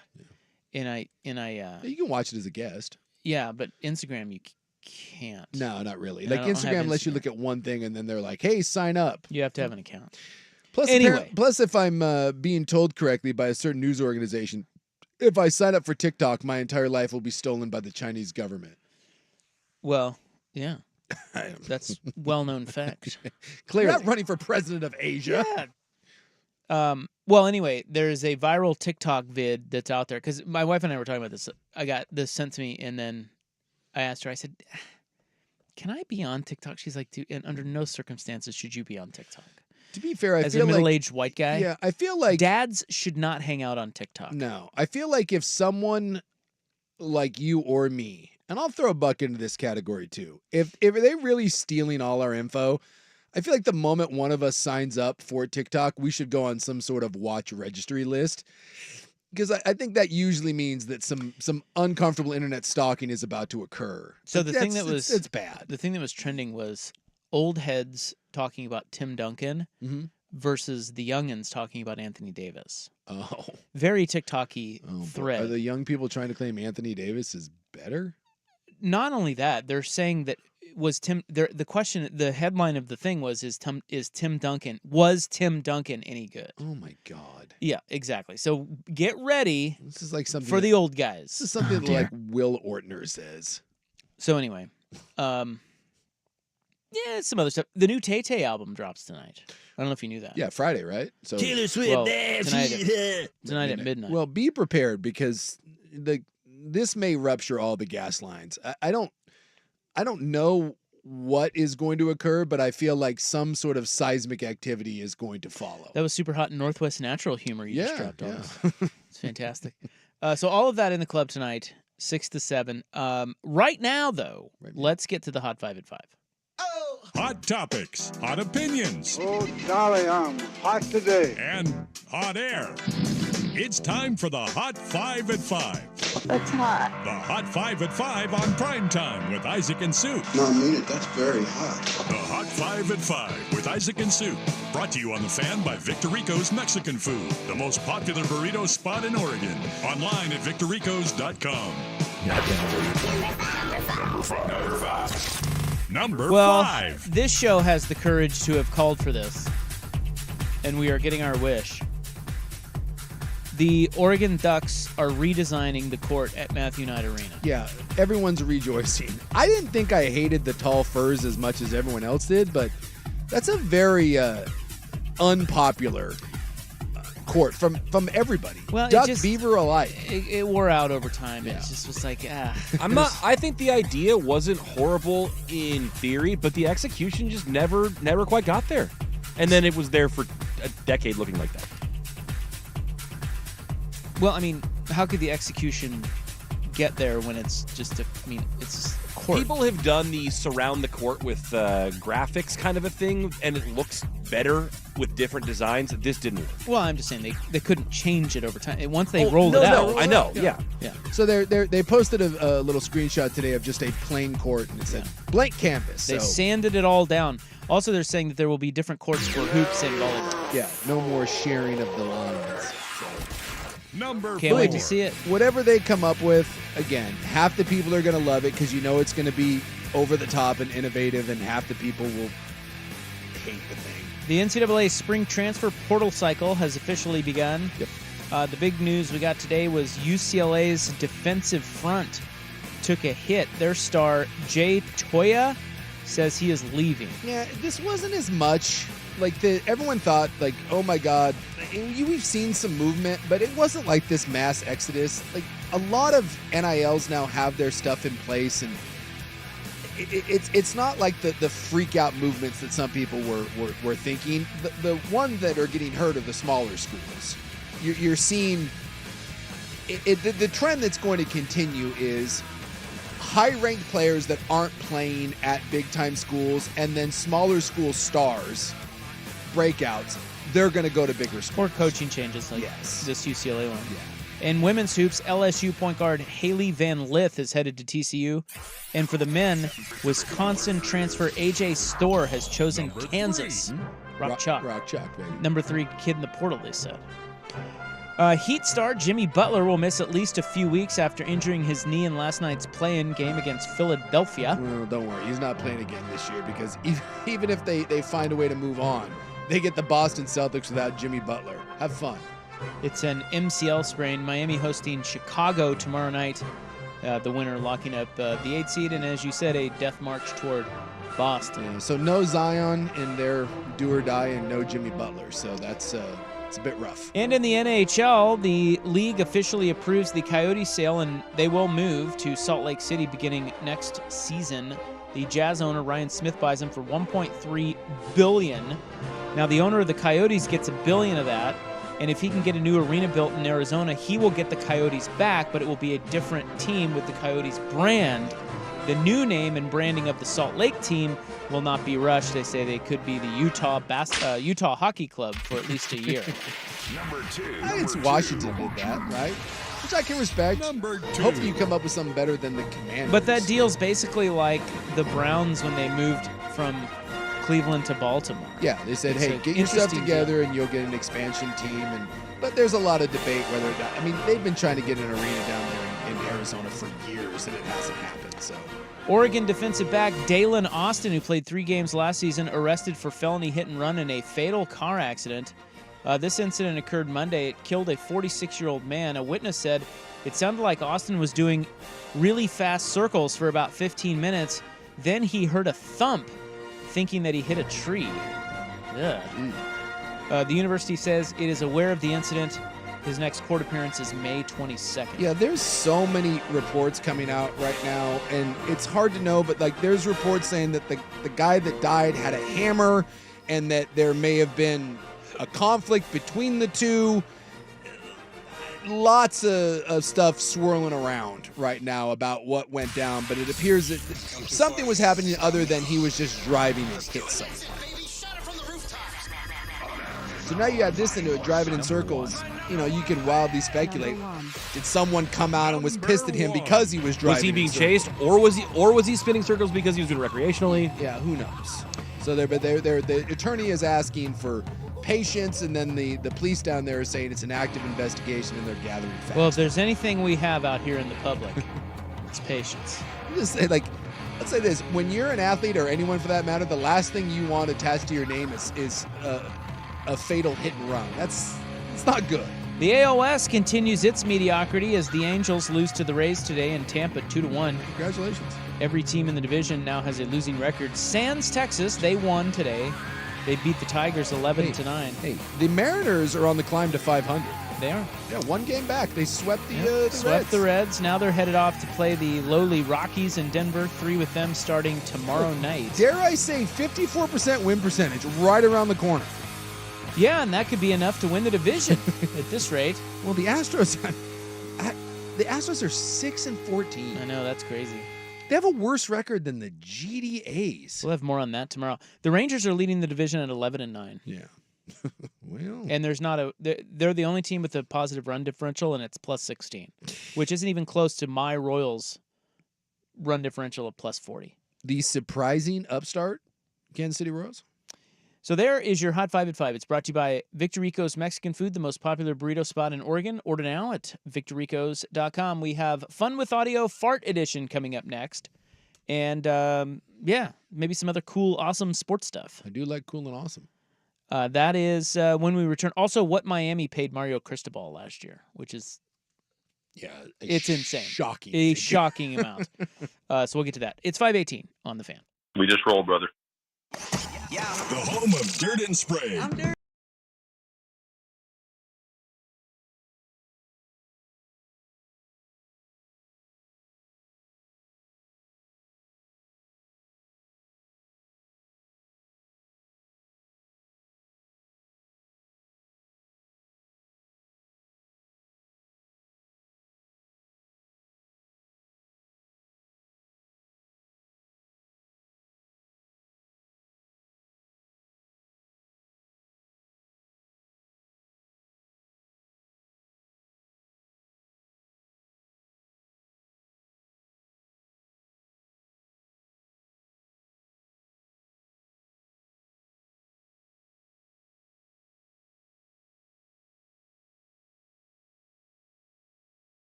Yeah. And I You can watch it as a guest. yeah, but Instagram you can't. No, not really. And I don't have Instagram lets you Instagram. look at one thing and then they're like, "Hey, sign up." You have to have an account. Plus, Anyway. plus, if I'm being told correctly by a certain news organization, if I sign up for TikTok, my entire life will be stolen by the Chinese government. Well, yeah. That's well-known fact. Clearly, you're not running for president of Asia. Yeah. Well, anyway, there's a viral TikTok vid that's out there because my wife and I were talking about this. I got this sent to me, and then I asked her. I said, "Can I be on TikTok?" She's like, "Dude, and under no circumstances should you be on TikTok." To be fair, I As a feel like middle-aged white guy, yeah, I feel like dads should not hang out on TikTok. no, I feel like if someone like you or me And I'll throw Buck into this category too. If they're really stealing all our info, I feel like the moment one of us signs up for TikTok, we should go on some sort of watch registry list. Because I think that usually means that some uncomfortable internet stalking is about to occur. So the thing that was it's bad. The thing that was trending was old heads talking about Tim Duncan versus the youngins talking about Anthony Davis. Oh, very TikTok-y thread. Are the young people trying to claim Anthony Davis is better? Not only that, they're saying that was Tim. The question, the headline of the thing was Tim Duncan any good? Oh my God. Yeah, exactly. So get ready. This is like something for the old guys. This is something like Will Ortner says. So anyway, yeah, some other stuff. The new Tay-Tay album drops tonight. I don't know if you knew that. Yeah, Friday, right? So Taylor Swift tonight at midnight. Well, be prepared because this may rupture all the gas lines. I don't know what is going to occur, but I feel like some sort of seismic activity is going to follow. That was super hot Northwest Natural humor you just dropped on us. It's fantastic. So all of that in the club tonight, 6 to 7. Right now, though, let's get to the Hot 5 at 5. Hot topics, hot opinions. Oh, golly, I'm hot today. And hot air. It's time for the Hot 5 at 5. That's hot. The Hot 5 at 5 on Primetime with Isaac and Sue. No, I mean it. That's very hot. The Hot 5 at 5 with Isaac and Sue. Brought to you on The Fan by Victor Rico's Mexican Food, the most popular burrito spot in Oregon. Online at victorricos.com. Number 5. This show has the courage to have called for this, and we are getting our wish. The Oregon Ducks are redesigning the court at Matthew Knight Arena. Yeah, everyone's rejoicing. I didn't think I hated the tall firs as much as everyone else did, but that's a very unpopular court from everybody. Well, Duck, beaver alike. It wore out over time. It just was like, I think the idea wasn't horrible in theory, but the execution just never quite got there. And then it was there for a decade looking like that. Well, I mean, how could the execution get there when it's just it's a court? People have done the surround the court with graphics kind of a thing, and it looks better with different designs. This didn't work. Well, I'm just saying they couldn't change it over time. Once they rolled it out. No, I know. Yeah. So they posted a little screenshot today of just a plain court, and it said blank canvas. They sanded it all down. Also, they're saying that there will be different courts for hoops and volleyball. Yeah, no more sharing of the lines. Number Can't 4. wait to see it. Whatever they come up with, again, half the people are going to love it because you know it's going to be over the top and innovative, and half the people will hate the thing. The NCAA spring transfer portal cycle has officially begun. Yep. The big news we got today was UCLA's defensive front took a hit. Their star, Jay Toya, says he is leaving. Yeah, this wasn't as much like everyone thought, like, oh my God, we've seen some movement, but it wasn't like this mass exodus. Like, a lot of NILs now have their stuff in place, and it's not like the freak out movements that some people were thinking. The ones that are getting hurt are the smaller schools. You're seeing the trend that's going to continue is high-ranked players that aren't playing at big-time schools, and then smaller school stars, breakouts, they're going to go to bigger schools. Or coaching changes like this UCLA one. Yeah. In women's hoops, LSU point guard Haley Van Lith is headed to TCU. And for the men, Wisconsin transfer AJ Storr has chosen Kansas. Rock Chalk, baby. Number 3 kid in the portal, they said. Heat star Jimmy Butler will miss at least a few weeks after injuring his knee in last night's play-in game against Philadelphia. Well, don't worry. He's not playing again this year because even if they find a way to move on, they get the Boston Celtics without Jimmy Butler. Have fun. It's an MCL sprain. Miami hosting Chicago tomorrow night. The winner locking up the 8th seed, and as you said, a death march toward Boston. Yeah, so no Zion in their do or die, and no Jimmy Butler. So that's it's a bit rough. And in the NHL, the league officially approves the Coyote sale, and they will move to Salt Lake City beginning next season. The Jazz owner Ryan Smith buys them for $1.3 billion. Now, the owner of the Coyotes gets $1 billion of that, and if he can get a new arena built in Arizona, he will get the Coyotes back, but it will be a different team with the Coyotes brand The new name and branding of the Salt Lake team will not be rushed. They say they could be the Utah Hockey Club for at least a year. It's Washington did that, right? Which I can respect. Hopefully you come up with something better than the Commanders. But that deal's basically like the Browns when they moved from Cleveland to Baltimore. Yeah, they said, It's hey, an get your stuff interesting together and you'll get an expansion team. But there's a lot of debate whether or not. I mean, they've been trying to get an arena down there in Arizona for years, and it hasn't happened. So, Oregon defensive back Dalen Austin, who played 3 games last season, arrested for felony hit and run in a fatal car accident. This incident occurred Monday. It killed a 46-year-old man. A witness said it sounded like Austin was doing really fast circles for about 15 minutes. Then he heard a thump, thinking that he hit a tree. The university says it is aware of the incident. His next court appearance is May 22nd. yeah, there's so many reports coming out right now, and it's hard to know, but like there's reports saying that the guy that died had a hammer and that there may have been a conflict between the two. Lots of stuff swirling around right now about what went down, but it appears that something was happening other than he was just driving and hit someone. So now you add this into it, driving in circles. You know, you can wildly speculate. Did someone come out and was pissed at him because he was driving? Was he being in circles? chased, or was he spinning circles because he was doing it recreationally? Yeah, who knows? So the attorney is asking for patience, and then the police down there are saying it's an active investigation and they're gathering facts. Well, if there's anything we have out here in the public, it's patience. Just say, like, let's say this: when you're an athlete or anyone for that matter, the last thing you want attached to your name is a fatal hit and run. It's not good. The AOS continues its mediocrity as the Angels lose to the Rays today in Tampa 2-1. Congratulations. Every team in the division now has a losing record. Sans Texas, they won today. They beat the Tigers 11-9. Hey, the Mariners are on the climb to 500. They are. Yeah, 1 game back. They swept the Swept Reds. the Reds. Now they're headed off to play the lowly Rockies in Denver. 3 with them starting tomorrow night. Dare I say 54% win percentage right around the corner. Yeah, and that could be enough to win the division at this rate. Well, the Astros are 6-14. I know, that's crazy. They have a worse record than the GDAs. We'll have more on that tomorrow. The Rangers are leading the division at 11-9. Yeah. Well. And there's not they're the only team with a positive run differential, and it's plus 16, which isn't even close to my Royals' run differential of plus 40. The surprising upstart Kansas City Royals. So there is your Hot 5 at 5. It's brought to you by Victor Rico's Mexican Food, the most popular burrito spot in Oregon. Order now at victorricos.com. We have Fun with Audio Fart Edition coming up next. And, maybe some other cool, awesome sports stuff. I do like cool and awesome. That is when we return. Also, what Miami paid Mario Cristobal last year, which is it's insane. Shocking. A shocking amount. So we'll get to that. It's 5:18 on The Fan. We just rolled, brother. The home of Dirt and Spray.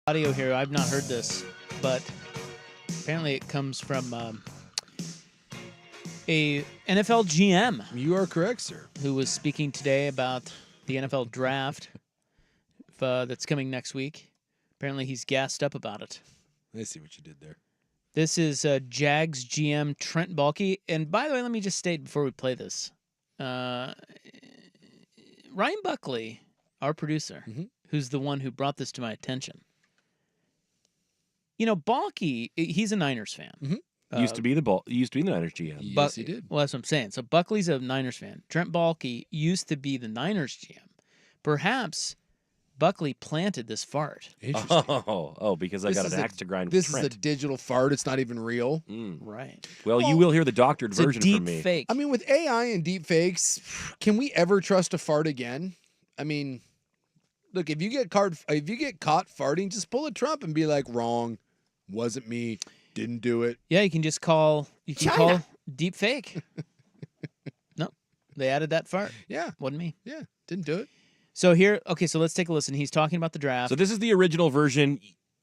Audio here. I've not heard this, but apparently it comes from a NFL GM. You are correct, sir. Who was speaking today about the NFL draft that's coming next week. Apparently he's gassed up about it. I see what you did there. This is Jags GM Trent Baalke. And by the way, let me just state before we play this. Ryan Buckley, our producer, who's the one who brought this to my attention. You know, Baalke, he's a Niners fan. Used to be the Niners GM. Yes, he did. Well, that's what I'm saying. So Buckley's a Niners fan. Trent Baalke used to be the Niners GM. Perhaps Buckley planted this fart. Interesting. Oh, because I got an axe to grind with This Trent. is a digital fart. It's not even real. Right. Well, you will hear the doctored It's a version deep from me. fake. I mean, with AI and deep fakes, can we ever trust a fart again? I mean, look, if you get caught farting, just pull a Trump and be like, wrong, wasn't me, didn't do it. Yeah, you can call deep fake. No, they added that fart. Yeah. Wasn't me. Yeah, didn't do it. So so let's take a listen. He's talking about the draft. So this is the original version.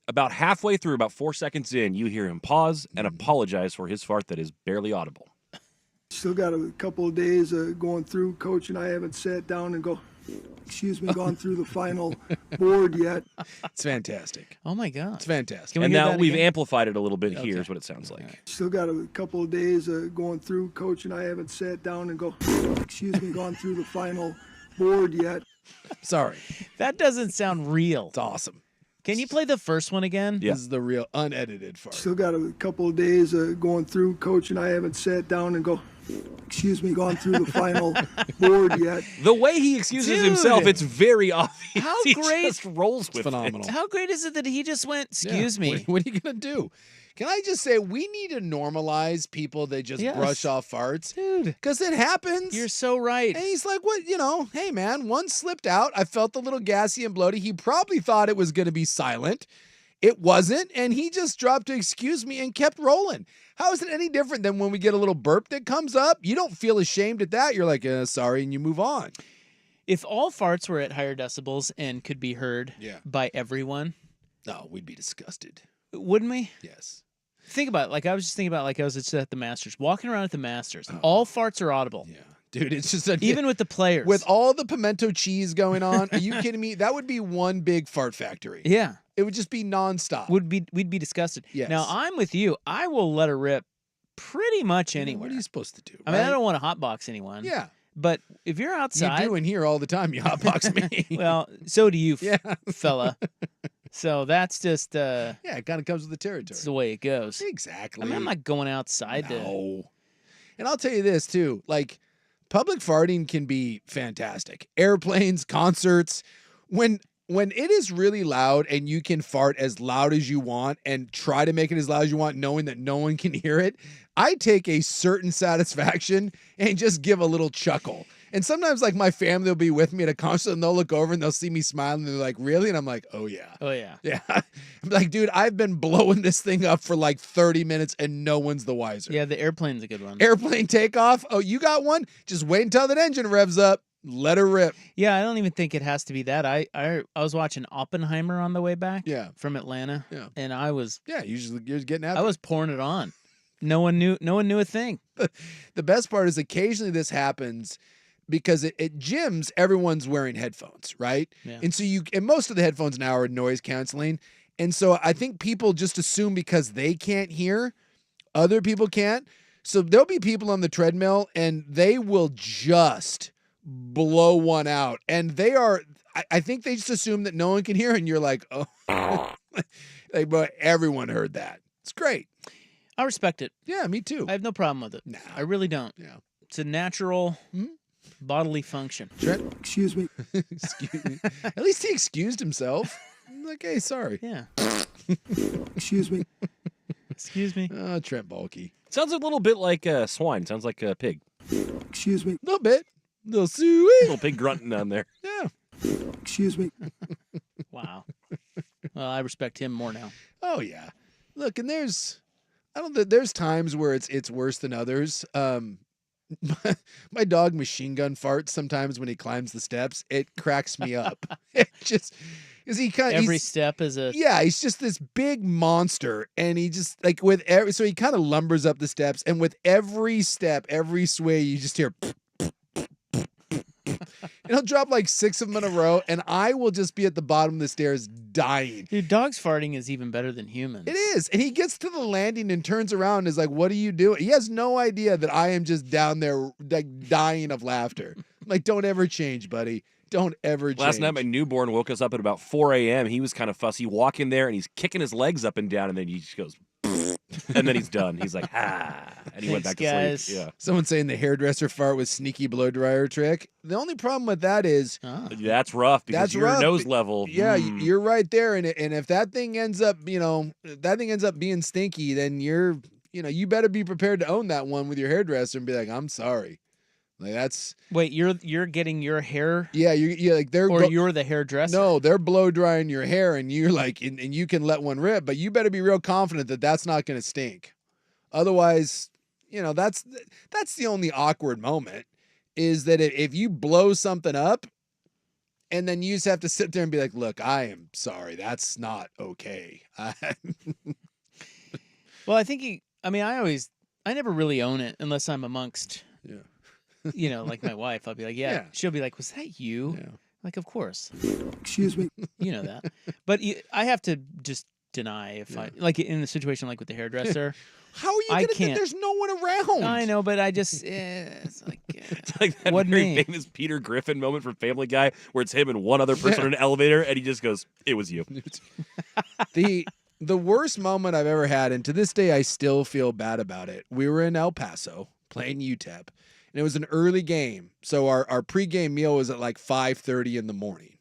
About halfway through, about 4 seconds in, you hear him pause and apologize for his fart that is barely audible. Still got a couple of days going through. Coach and I haven't sat down and gone through the final board yet. It's fantastic. Oh my God. It's fantastic. Can we And hear now that we've again? amplified it a little bit. Here's what it sounds like. Still got a couple of days going through. Coach and I haven't sat down and gone through the final board yet. Sorry. That doesn't sound real. It's awesome. Can you play the first one again? Yeah. This is the real unedited fart. Still got a couple of days going through. Coach and I haven't sat down and gone through the final board yet. The way he excuses Dude. himself, it's very obvious. How He great- just rolls with phenomenal. it. How great is it that he just went, excuse Yeah. me? What are you going to do? Can I just say we need to normalize people that just Yes. brush off farts? Dude, Because it happens. you're so right. And he's like, what, hey, man, one slipped out. I felt a little gassy and bloated. He probably thought it was going to be silent. It wasn't. And he just dropped to excuse me and kept rolling. How is it any different than when we get a little burp that comes up? You don't feel ashamed at that. You're like, sorry, and you move on. If all farts were at higher decibels and could be heard by everyone, No, we'd be disgusted. wouldn't we? Yes. Think about it. Like I was just thinking about I was at the Masters, walking around at the Masters. All farts are audible. Yeah. Dude, it's just Even with the players. with all the pimento cheese going on. Are you kidding me? That would be one big fart factory. Yeah. It would just be nonstop. We'd be disgusted. Yes. Now I'm with you. I will let her rip pretty much anywhere. What are you supposed to do? I mean, I right? don't want to hotbox anyone. Yeah. But if you're outside, You do in here all the time. You hotbox me. well, so do you, Yeah. fella. So that's just Yeah, it kind of comes with the territory. that's the way it goes. Exactly. I mean, I'm not going outside to. No. And I'll tell you this too, like public farting can be fantastic. Airplanes, concerts, when it is really loud and you can fart as loud as you want and try to make it as loud as you want, knowing that no one can hear it, I take a certain satisfaction and just give a little chuckle. And sometimes like my family will be with me at a concert and they'll look over and they'll see me smiling and they're like, really? And I'm like, oh yeah. Oh yeah. Yeah. I'm like, dude, I've been blowing this thing up for like 30 minutes and no one's the wiser. Yeah, the airplane's a good one. Airplane takeoff. Oh, you got one? Just wait until that engine revs up. Let her rip. Yeah, I don't even think it has to be that. I was watching Oppenheimer on the way back. Yeah. From Atlanta. Yeah. And I was Yeah, you're getting out. I was pouring it on. No one knew a thing. The best part is occasionally this happens because at gyms, everyone's wearing headphones, right? Yeah. And so and most of the headphones now are noise canceling. And so I think people just assume because they can't hear, other people can't. So there'll be people on the treadmill and they will just blow one out. And I think they just assume that no one can hear. And you're like, oh, like, but everyone heard that. It's great. I respect it. Yeah, me too. I have no problem with it. No. I really don't. Yeah. It's a natural bodily function. Trent, Excuse me. excuse me. At least he excused himself. I'm like, hey, sorry. Yeah. Excuse me. Excuse me. Oh, Trent Baalke. Sounds a little bit like swine. Sounds like a pig. Excuse me. A little bit. Little suey. Little pig grunting down there. Yeah. Excuse me. Wow. Well, I respect him more now. Oh yeah. Look, and there's times where it's worse than others. My dog machine gun farts sometimes when he climbs the steps. It cracks me up. It just Because he kind of Every step is a yeah, he's just this big monster, and he just like with every so he kind of lumbers up the steps, and with every step, every sway, you just hear. And he'll drop like 6 of them in a row, and I will just be at the bottom of the stairs dying. Dude, dogs farting is even better than humans. It is. And he gets to the landing and turns around and is like, what are you doing? He has no idea that I am just down there like dying of laughter. Like, don't ever change, buddy. Don't ever change. Last night, my newborn woke us up at about 4 a.m. He was kind of fussy. Walk in there, and he's kicking his legs up and down, and then he just goes, and then he's done. He's like, and he went back to sleep. Yeah. Someone saying the hairdresser fart was sneaky blow dryer trick. The only problem with that is that's rough because that's your rough. nose level. Yeah, you're right there, and if that thing ends up, being stinky, then you better be prepared to own that one with your hairdresser and be like, I'm sorry. Like that's wait, you're getting your hair? Yeah, you're like you're the hairdresser. No, they're blow drying your hair, and you're like, and you can let one rip, but you better be real confident that that's not going to stink. Otherwise, that's the only awkward moment is that if you blow something up, and then you just have to sit there and be like, look, I am sorry, that's not okay. Well, I think I never really own it unless I'm amongst. Yeah. Like my wife, I'll be like, yeah. She'll be like, was that you? Yeah. Like, of course. Excuse me. You know that. But I have to just deny if I, like in a situation like with the hairdresser. How are you going to think there's no one around? I know, but I just, it's like. It's like that very famous Peter Griffin moment from Family Guy where it's him and one other person in an elevator, and he just goes, it was you. The worst moment I've ever had, and to this day I still feel bad about it, we were in El Paso playing UTEP. And it was an early game. So our pregame meal was at like 5:30 in the morning.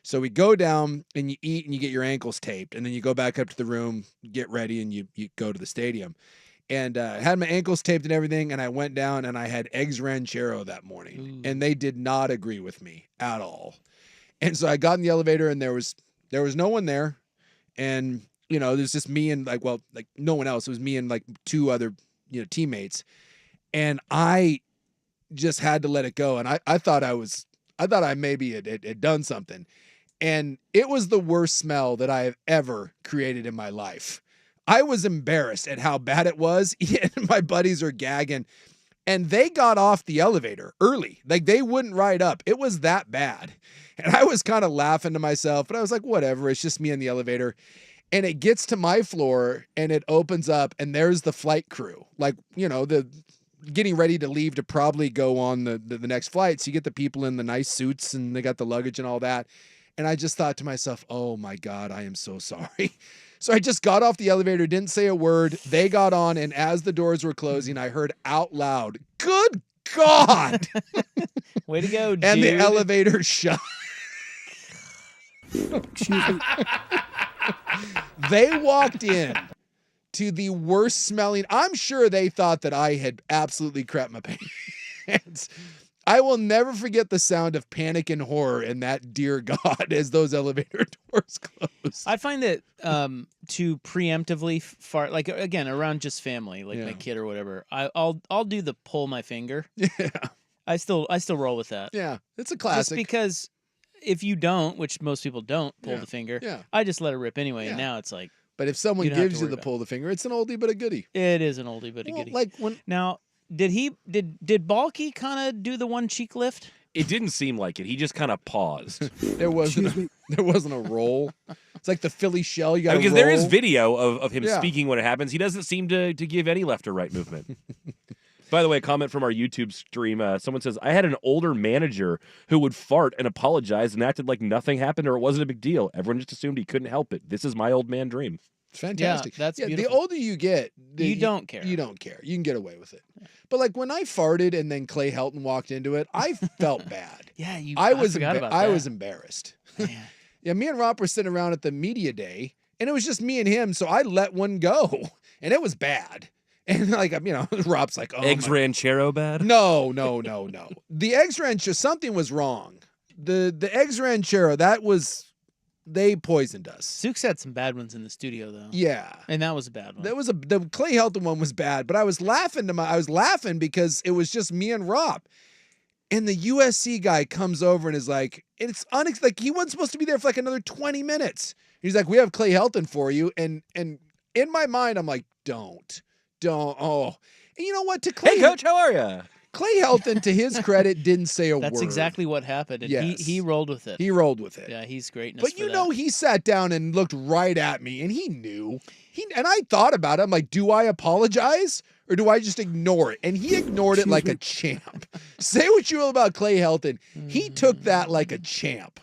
So we go down and you eat and you get your ankles taped. And then you go back up to the room, get ready, and you go to the stadium. And I had my ankles taped and everything. And I went down and I had eggs ranchero that morning. Ooh. And they did not agree with me at all. And so I got in the elevator and there was no one there. And, there's just me and like no one else. It was me and like 2 other, teammates. And I just had to let it go. And I thought I maybe had done something. And it was the worst smell that I have ever created in my life. I was embarrassed at how bad it was. And my buddies are gagging. And they got off the elevator early. Like they wouldn't ride up. It was that bad. And I was kind of laughing to myself, but I was like, whatever, it's just me in the elevator. And it gets to my floor and it opens up and there's the flight crew. Like, the getting ready to leave to probably go on the next flight. So you get the people in the nice suits and they got the luggage and all that. And I just thought to myself, oh my God, I am so sorry. So I just got off the elevator, didn't say a word. They got on. And as the doors were closing, I heard out loud, good God. Way to go, dude. And the elevator shut. Excuse me. They walked in to the worst smelling. I'm sure they thought that I had absolutely crapped my pants. I will never forget the sound of panic and horror in that dear God as those elevator doors close. I find that to preemptively fart, like again around just family, like my kid or whatever. I'll do the pull my finger. Yeah, I still roll with that. Yeah, it's a classic. Just because if you don't, which most people don't pull the finger, I just let it rip anyway. And now it's like. But if someone gives you the pull the finger, it's an oldie but a goodie. It is an oldie but a goodie. Like when now, did Balky kind of do the one cheek lift? It didn't seem like it. He just kind of paused. There wasn't a roll. It's like the Philly shell. You got because roll. There is video of him speaking when it happens. He doesn't seem to give any left or right movement. By the way, a comment from our YouTube stream. Someone says, I had an older manager who would fart and apologize and acted like nothing happened or it wasn't a big deal. Everyone just assumed he couldn't help it. This is my old man dream. It's fantastic. Yeah, that's beautiful. The older you get, you don't care. You don't care. You can get away with it. But like when I farted and then Clay Helton walked into it, I felt bad. Yeah, I was Man. embarrassed. Yeah, me and Rob were sitting around at the media day, and it was just me and him, so I let one go, and it was bad. And like, Rob's like, oh, eggs ranchero bad? No. The eggs ranchero, something was wrong. The eggs ranchero, they poisoned us. Sukes had some bad ones in the studio though. Yeah. And that was a bad one. The Clay Helton one was bad, but I was laughing because it was just me and Rob. And the USC guy comes over and is like, like he wasn't supposed to be there for like another 20 minutes. He's like, we have Clay Helton for you. And in my mind, I'm like, don't. Oh, and you know what? To Clay, hey, coach, how are you? Clay Helton, to his credit, didn't say a word. That's exactly what happened. And he rolled with it. He rolled with it. Yeah, he's greatness. But you know, he sat down and looked right at me, and he knew. And I thought about it. I'm like, do I apologize or do I just ignore it? And he ignored it like a champ. Say what you will about Clay Helton. He took that like a champ.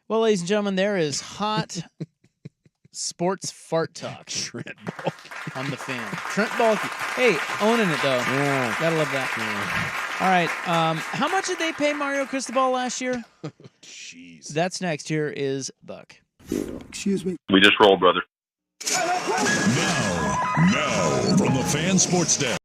Well, ladies and gentlemen, there is hot sports fart talk. Trent Baalke on the Fan. Trent Baalke. Hey, owning it though. Yeah. Gotta love that. Yeah. All right. How much did they pay Mario Cristobal last year? Jeez. That's next. Here is Buck. Excuse me. We just rolled, brother. Now, from the Fan Sports Desk.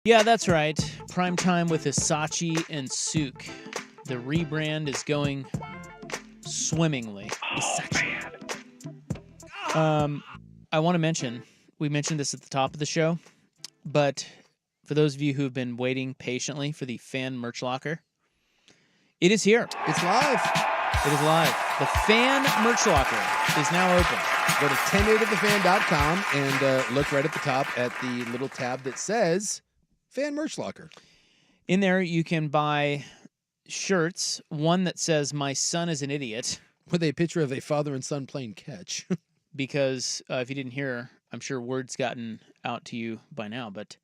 Yeah, that's right. Primetime with Hisachi and Sook. The rebrand is going swimmingly. I want to mention, we mentioned this at the top of the show, but for those of you who have been waiting patiently for the fan merch locker, it is here. It's live. It is live. The fan merch locker is now open. Go to 1080thefan.com and look right at the top at the little tab that says Fan Merch Locker. In there, you can buy shirts. One that says, "My son is an idiot." With a picture of a father and son playing catch. Because if you didn't hear, I'm sure word's gotten out to you by now, but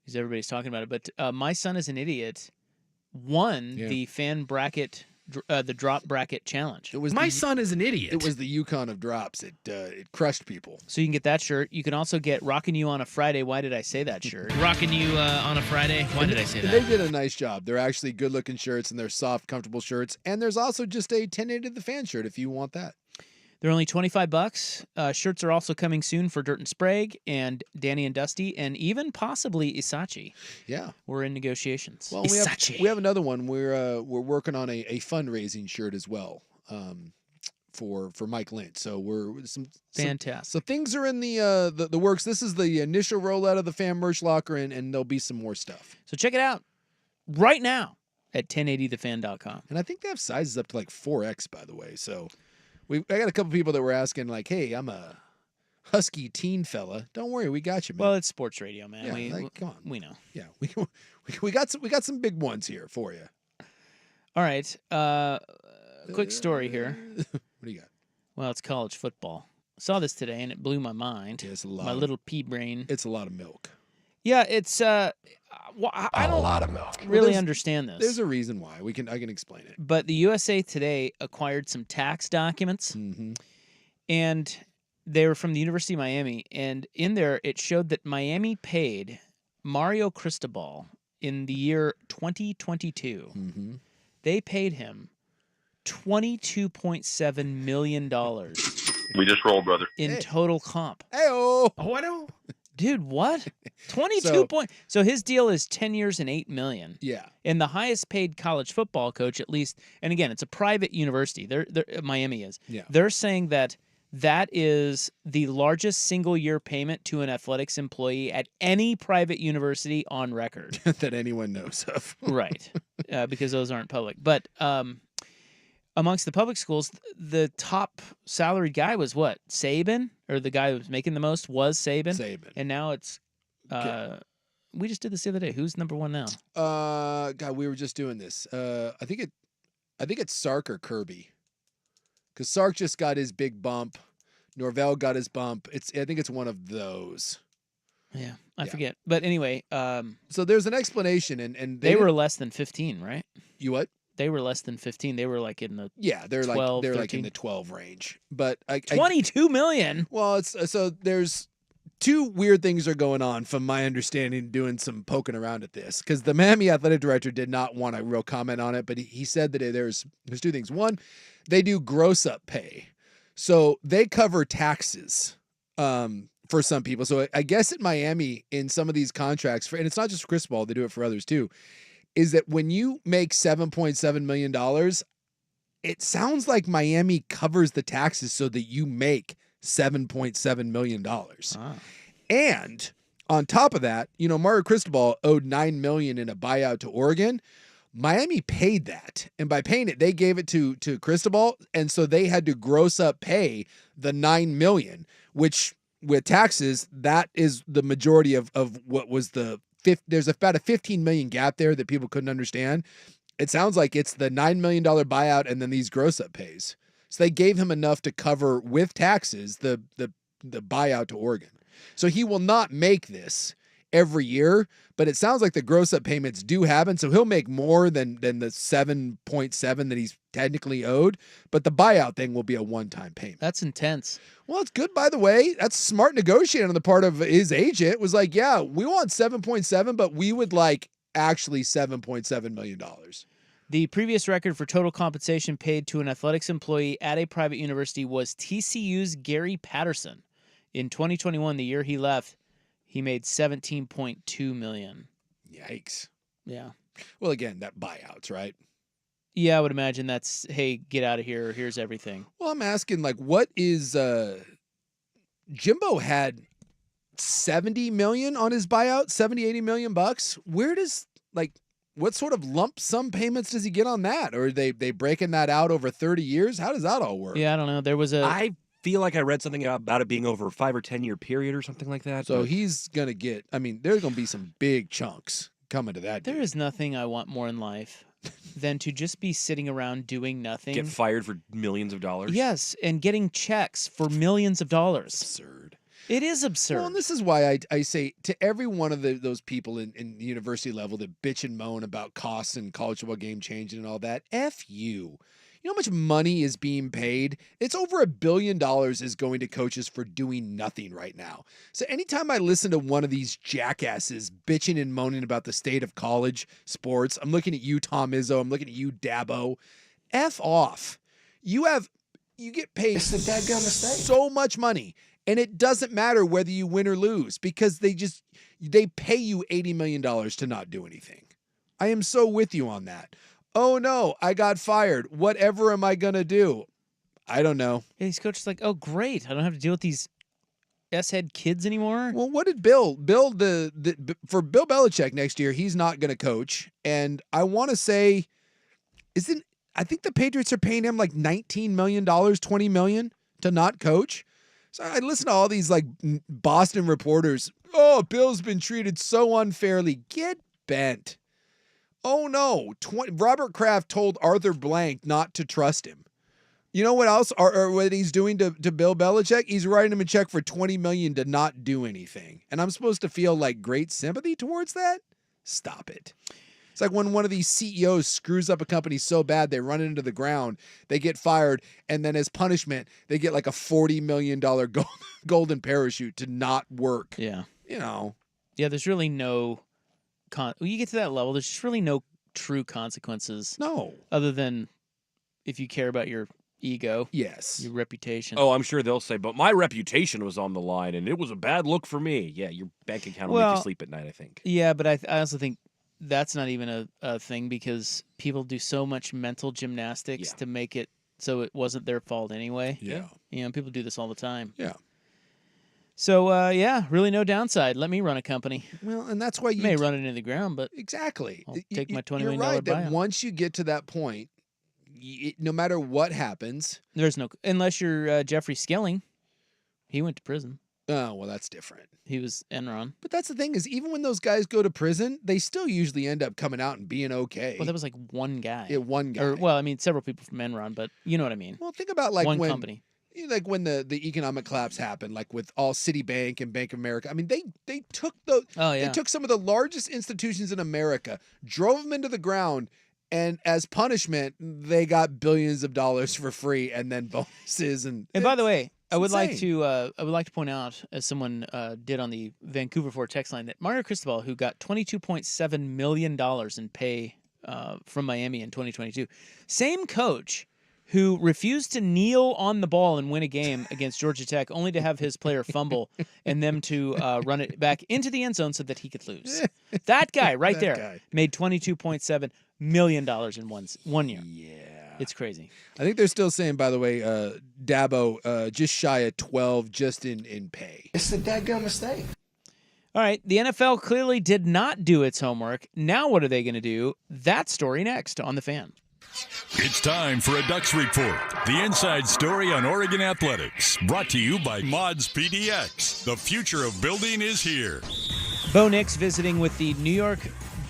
because everybody's talking about it. But My Son is an Idiot won the fan bracket, the drop bracket challenge. It was My son is an idiot. It was the Yukon of drops. It crushed people. So you can get that shirt. You can also get Rockin' You on a Friday. Why did I say that shirt? Rocking you on a Friday. Why did I say that? They did a nice job. They're actually good-looking shirts, and they're soft, comfortable shirts. And there's also just a 1080 the Fan shirt if you want that. They're only $25. Shirts are also coming soon for Dirt and Sprague and Danny and Dusty, and even possibly Hisachi. Yeah, we're in negotiations. Well, we have another one. We're working on a fundraising shirt as well for Mike Lynch. So we're fantastic. So things are in the works. This is the initial rollout of the Fan Merch Locker, and there'll be some more stuff. So check it out right now at 1080thefan.com. And I think they have sizes up to like 4X, by the way. So. I got a couple people that were asking, like, "Hey, I'm a husky teen fella. Don't worry, we got you, man." Well, it's sports radio, man. Yeah, come on, we know. Yeah, we got some big ones here for you. All right, quick story here. What do you got? Well, it's college football. I saw this today and it blew my mind. Yeah, it's a lot. My little pea brain. It's a lot of milk. Yeah, it's I don't a lot of milk. Really understand this. There's a reason why. I can explain it. But the USA Today acquired some tax documents, and they were from the University of Miami. And in there, it showed that Miami paid Mario Cristobal in the year 2022. They paid him $22.7 million. We just rolled, brother. In total comp. Hey-oh. Oh, I know. Dude, what? 22 points. So his deal is 10 years and $8 million. Yeah. And the highest paid college football coach, at least, and again, it's a private university. Miami is. Yeah. They're saying that is the largest single year payment to an athletics employee at any private university on record. That anyone knows of. Right. Because those aren't public. But amongst the public schools, the top salaried guy was what? Saban? Or the guy who was making the most was Saban? Saban. And now it's we just did this the other day. Who's number one now? God, we were just doing this. I think it's Sark or Kirby. Because Sark just got his big bump. Norvell got his bump. I think it's one of those. Yeah, I forget. But anyway, so there's an explanation, and they were less than 15, right? You what? They were less than 15. They were like in the they're 12, like 13. in the 12 range. But $22 million. Well, so there's two weird things are going on from my understanding, doing some poking around at this, because the Miami athletic director did not want a real comment on it, but he said that there's two things. One, they do gross up pay, so they cover taxes for some people. So I guess at Miami, in some of these contracts, and it's not just for Cristobal, they do it for others too, is that when you make $7.7 million, it sounds like Miami covers the taxes so that you make $7.7 million. And on top of that, Mario Cristobal owed $9 million in a buyout to Oregon. Miami paid that. And by paying it, they gave it to Cristobal. And so they had to gross up pay the $9 million, which with taxes, that is the majority of what was there's about a $15 million gap there that people couldn't understand. It sounds like it's the $9 million buyout and then these gross up pays. So they gave him enough to cover with taxes the buyout to Oregon. So he will not make this every year, but it sounds like the gross up payments do happen. So he'll make more than the 7.7 that he's technically owed, but the buyout thing will be a one-time payment. That's intense. Well, it's good, by the way. That's smart negotiating on the part of his agent. It was like, yeah, we want 7.7, but we would like actually $7.7 million. The previous record for total compensation paid to an athletics employee at a private university was TCU's Gary Patterson. In 2021, the year he left, he made $17.2 million. Yikes. Yeah. Well, again, that buyouts, right? Yeah, I would imagine that's, hey, get out of here. Here's everything. Well, I'm asking, like, what is Jimbo had 70 million on his buyout, 70, 80 million bucks. Where does, like, what sort of lump sum payments does he get on that? Or are they breaking that out over 30 years? How does that all work? Yeah, I don't know. There was I feel like I read something about it being over a 5 or 10 year period or something like that. So but he's going to get, I mean, there's going to be some big chunks coming to that There dude. is nothing I want more in life than to just be sitting around doing nothing. get fired for millions of dollars. Yes, and getting checks for millions of dollars. Absurd. It is absurd. Well, and this is why I say to every one of those people in the university level that bitch and moan about costs and college football game changing and all that, F you. You know how much money is being paid? It's over $1 billion is going to coaches for doing nothing right now. So anytime I listen to one of these jackasses bitching and moaning about the state of college sports, I'm looking at you, Tom Izzo. I'm looking at you, Dabo. F off. You get paid so much money. And it doesn't matter whether you win or lose because they pay you $80 million to not do anything. I am so with you on that. Oh no, I got fired. Whatever am I going to do? I don't know. Yeah, these coaches like, oh great, I don't have to deal with these S-head kids anymore. Well, what did Bill for Bill Belichick next year, he's not going to coach. And I want to say, I think the Patriots are paying him like $19 million, $20 million to not coach. So I listen to all these like Boston reporters. Oh, Bill's been treated so unfairly. Get bent. Oh no. Robert Kraft told Arthur Blank not to trust him. You know what else? Or what he's doing to Bill Belichick? He's writing him a check for $20 million to not do anything. And I'm supposed to feel like great sympathy towards that? Stop it. It's like when one of these CEOs screws up a company so bad they run it into the ground, they get fired, and then as punishment, they get like a $40 million golden parachute to not work. Yeah. You know. Yeah, there's really no when you get to that level, there's just really no true consequences. No. Other than if you care about your ego. Yes. Your reputation. Oh, I'm sure they'll say, but my reputation was on the line, and it was a bad look for me. Yeah, your bank account will make you sleep at night, I think. Yeah, but I also think that's not even a thing because people do so much mental gymnastics to make it so it wasn't their fault anyway. Yeah. You know, people do this all the time. Yeah. So, really no downside. Let me run a company. Well, and that's why you may run it into the ground, but exactly. I'll take my $20 You're million right that buyout. once you get to that point, no matter what happens. There's no, unless you're Jeffrey Skilling. He went to prison. Oh, well, that's different. He was Enron. But that's the thing is, even when those guys go to prison, they still usually end up coming out and being okay. Well, that was like one guy. Yeah, one guy. Or, well, I mean, several people from Enron, but you know what I mean. Well, think about like one when company. Like when the economic collapse happened, like with all Citibank and Bank of America. I mean, they took they took some of the largest institutions in America, drove them into the ground, and as punishment, they got billions of dollars for free, and then bonuses. And by the way, I would like insane. to point out, as someone did on the Vancouver 4 text line, that Mario Cristobal, who got $22.7 million in pay from Miami in 2022, same coach who refused to kneel on the ball and win a game against Georgia Tech, only to have his player fumble and them to run it back into the end zone so that he could lose. That guy right there made $22.7 million in 1 year. Yeah. It's crazy. I think they're still saying, by the way, Dabo just shy of 12 just in pay. It's a dadgum mistake. All right, the NFL clearly did not do its homework. Now what are they going to do? That story next on The Fan. It's time for a Ducks Report, the inside story on Oregon athletics, brought to you by Mods PDX. The future of building is here. Bo Nix visiting with the New York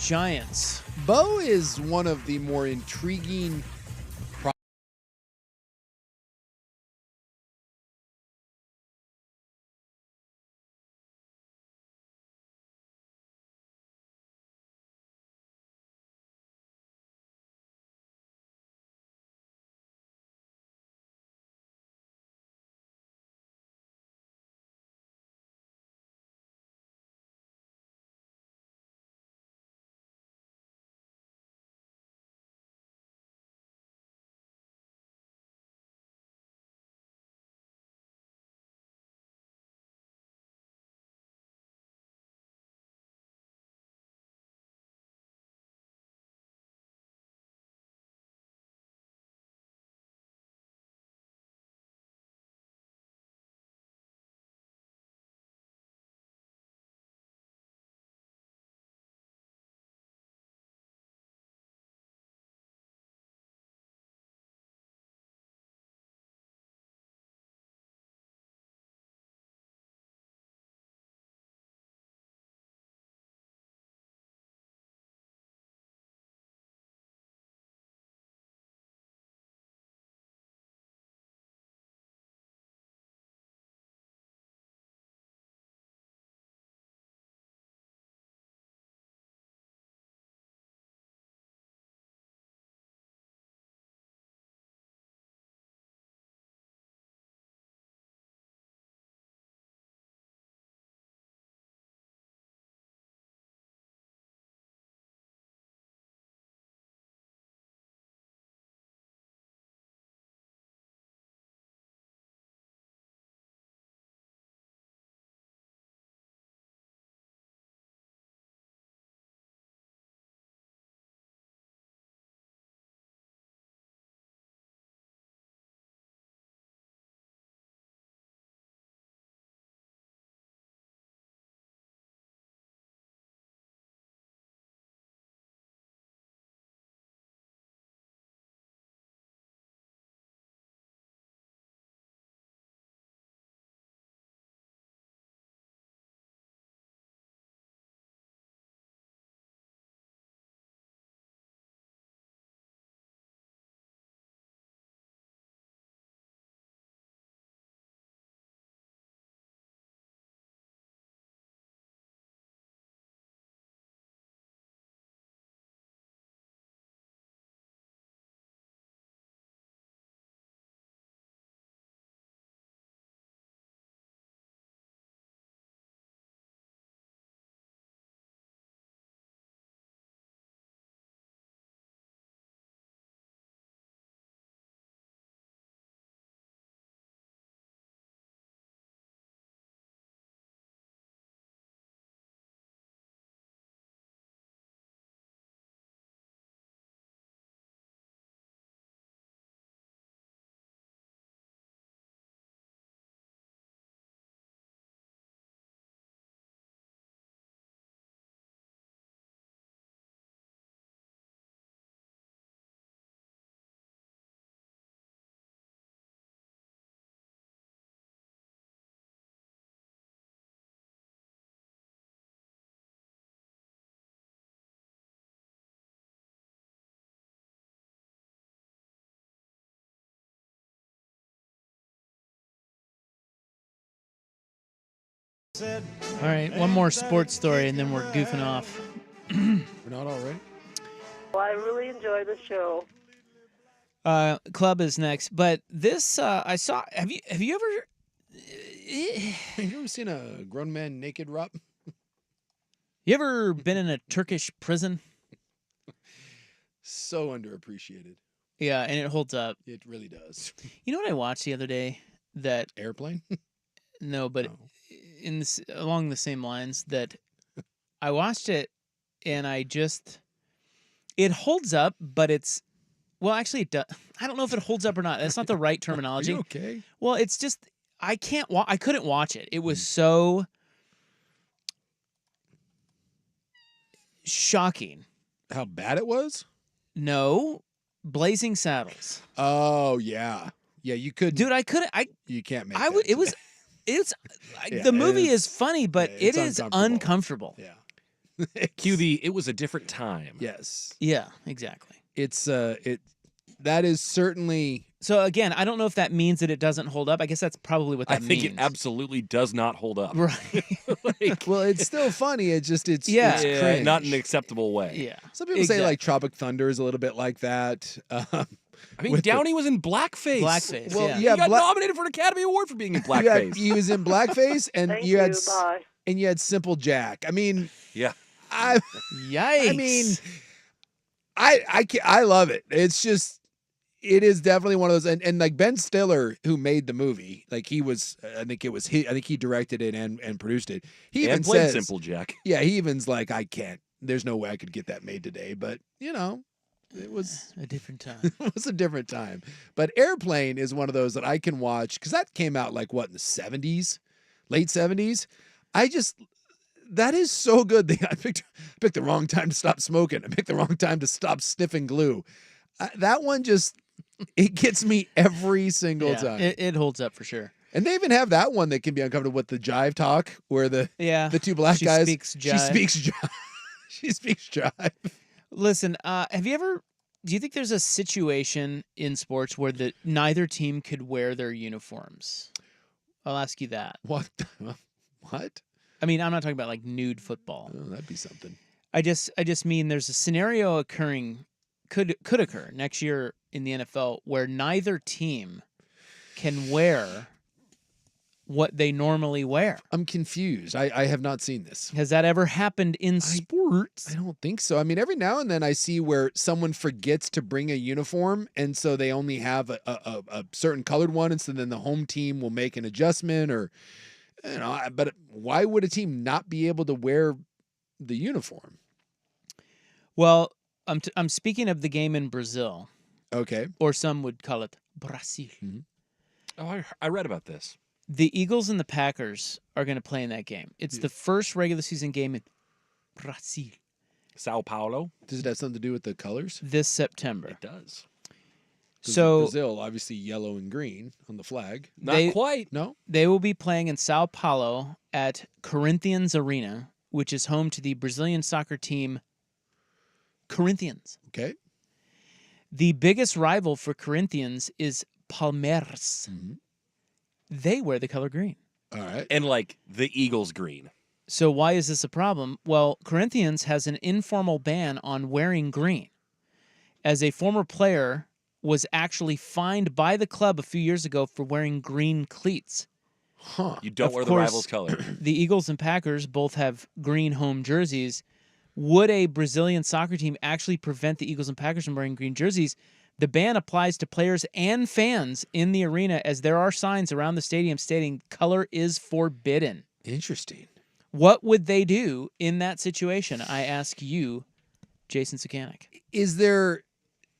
Giants. Bo is one of the more intriguing All right, one more sports story, and then we're goofing off. We're not already. Well, I really enjoy the show. Club is next, but this I saw. Have you ever? Have you ever seen a grown man naked, Rob? You ever been in a Turkish prison? So underappreciated. Yeah, and it holds up. It really does. You know what I watched the other day? That Airplane? No, but along the same lines, that I watched it and it holds up, but it's, well, actually it does. I don't know if it holds up or not. That's not the right terminology. Are you okay? Well, it's just I couldn't watch it. It was so shocking. How bad it was? No, Blazing Saddles. Oh yeah, yeah. You could, dude. You can't make. The movie is funny, but it is uncomfortable. Yeah. It was a different time. Yes. Yeah, exactly. It's that is certainly. So again, I don't know if that means that it doesn't hold up. I guess that's probably what that means. I think it absolutely does not hold up. Right. Well, it's still funny. It's cringe. Not in an acceptable way. Yeah. Some people say like Tropic Thunder is a little bit like that. I mean, Downey was in blackface. Blackface. Well, yeah. He got nominated for an Academy Award for being in blackface. He was in blackface, and Thank you had Bye. and you had Simple Jack. I mean, yeah. Yikes. I mean, I love it. It's just. It is definitely one of those, and like Ben Stiller, who made the movie, like he was, I think he directed it and produced it. He even played says, Simple Jack. Yeah, he even's like, I can't. There's no way I could get that made today. But you know, it was a different time. It was a different time. But Airplane is one of those that I can watch because that came out like what in the '70s, late '70s. That is so good. I picked the wrong time to stop smoking. I picked the wrong time to stop sniffing glue. That one just. It gets me every single time. It holds up for sure. And they even have that one that can be uncomfortable with the jive talk, where the two black guys speaks jive. She speaks jive. Listen, do you think there's a situation in sports where neither team could wear their uniforms? I'll ask you that. What? I mean, I'm not talking about like nude football. Oh, that'd be something. I just mean there's a scenario occurring, could occur next year in the NFL where neither team can wear what they normally wear. I'm confused. I have not seen this. Has that ever happened in sports? I don't think so. I mean, every now and then I see where someone forgets to bring a uniform, and so they only have a certain colored one, and so then the home team will make an adjustment, or but why would a team not be able to wear the uniform? Well, I'm speaking of the game in Brazil. Okay. Or some would call it Brazil. Mm-hmm. Oh, I read about this. The Eagles and the Packers are going to play in that game. It's the first regular season game in Brazil. Sao Paulo. Does it have something to do with the colors? This September. It does. So Brazil, obviously yellow and green on the flag. Not quite. No. They will be playing in Sao Paulo at Corinthians Arena, which is home to the Brazilian soccer team Corinthians. Okay. The biggest rival for Corinthians is Palmeiras. Mm-hmm. They wear the color green. All right. And like the Eagles green. So why is this a problem? Well, Corinthians has an informal ban on wearing green. As a former player was actually fined by the club a few years ago for wearing green cleats. Huh. You don't wear the rival's color. The Eagles and Packers both have green home jerseys. Would a Brazilian soccer team actually prevent the Eagles and Packers from wearing green jerseys? The ban applies to players and fans in the arena, as there are signs around the stadium stating color is forbidden. Interesting. What would they do in that situation? I ask you, Jason Sukanik. Is there...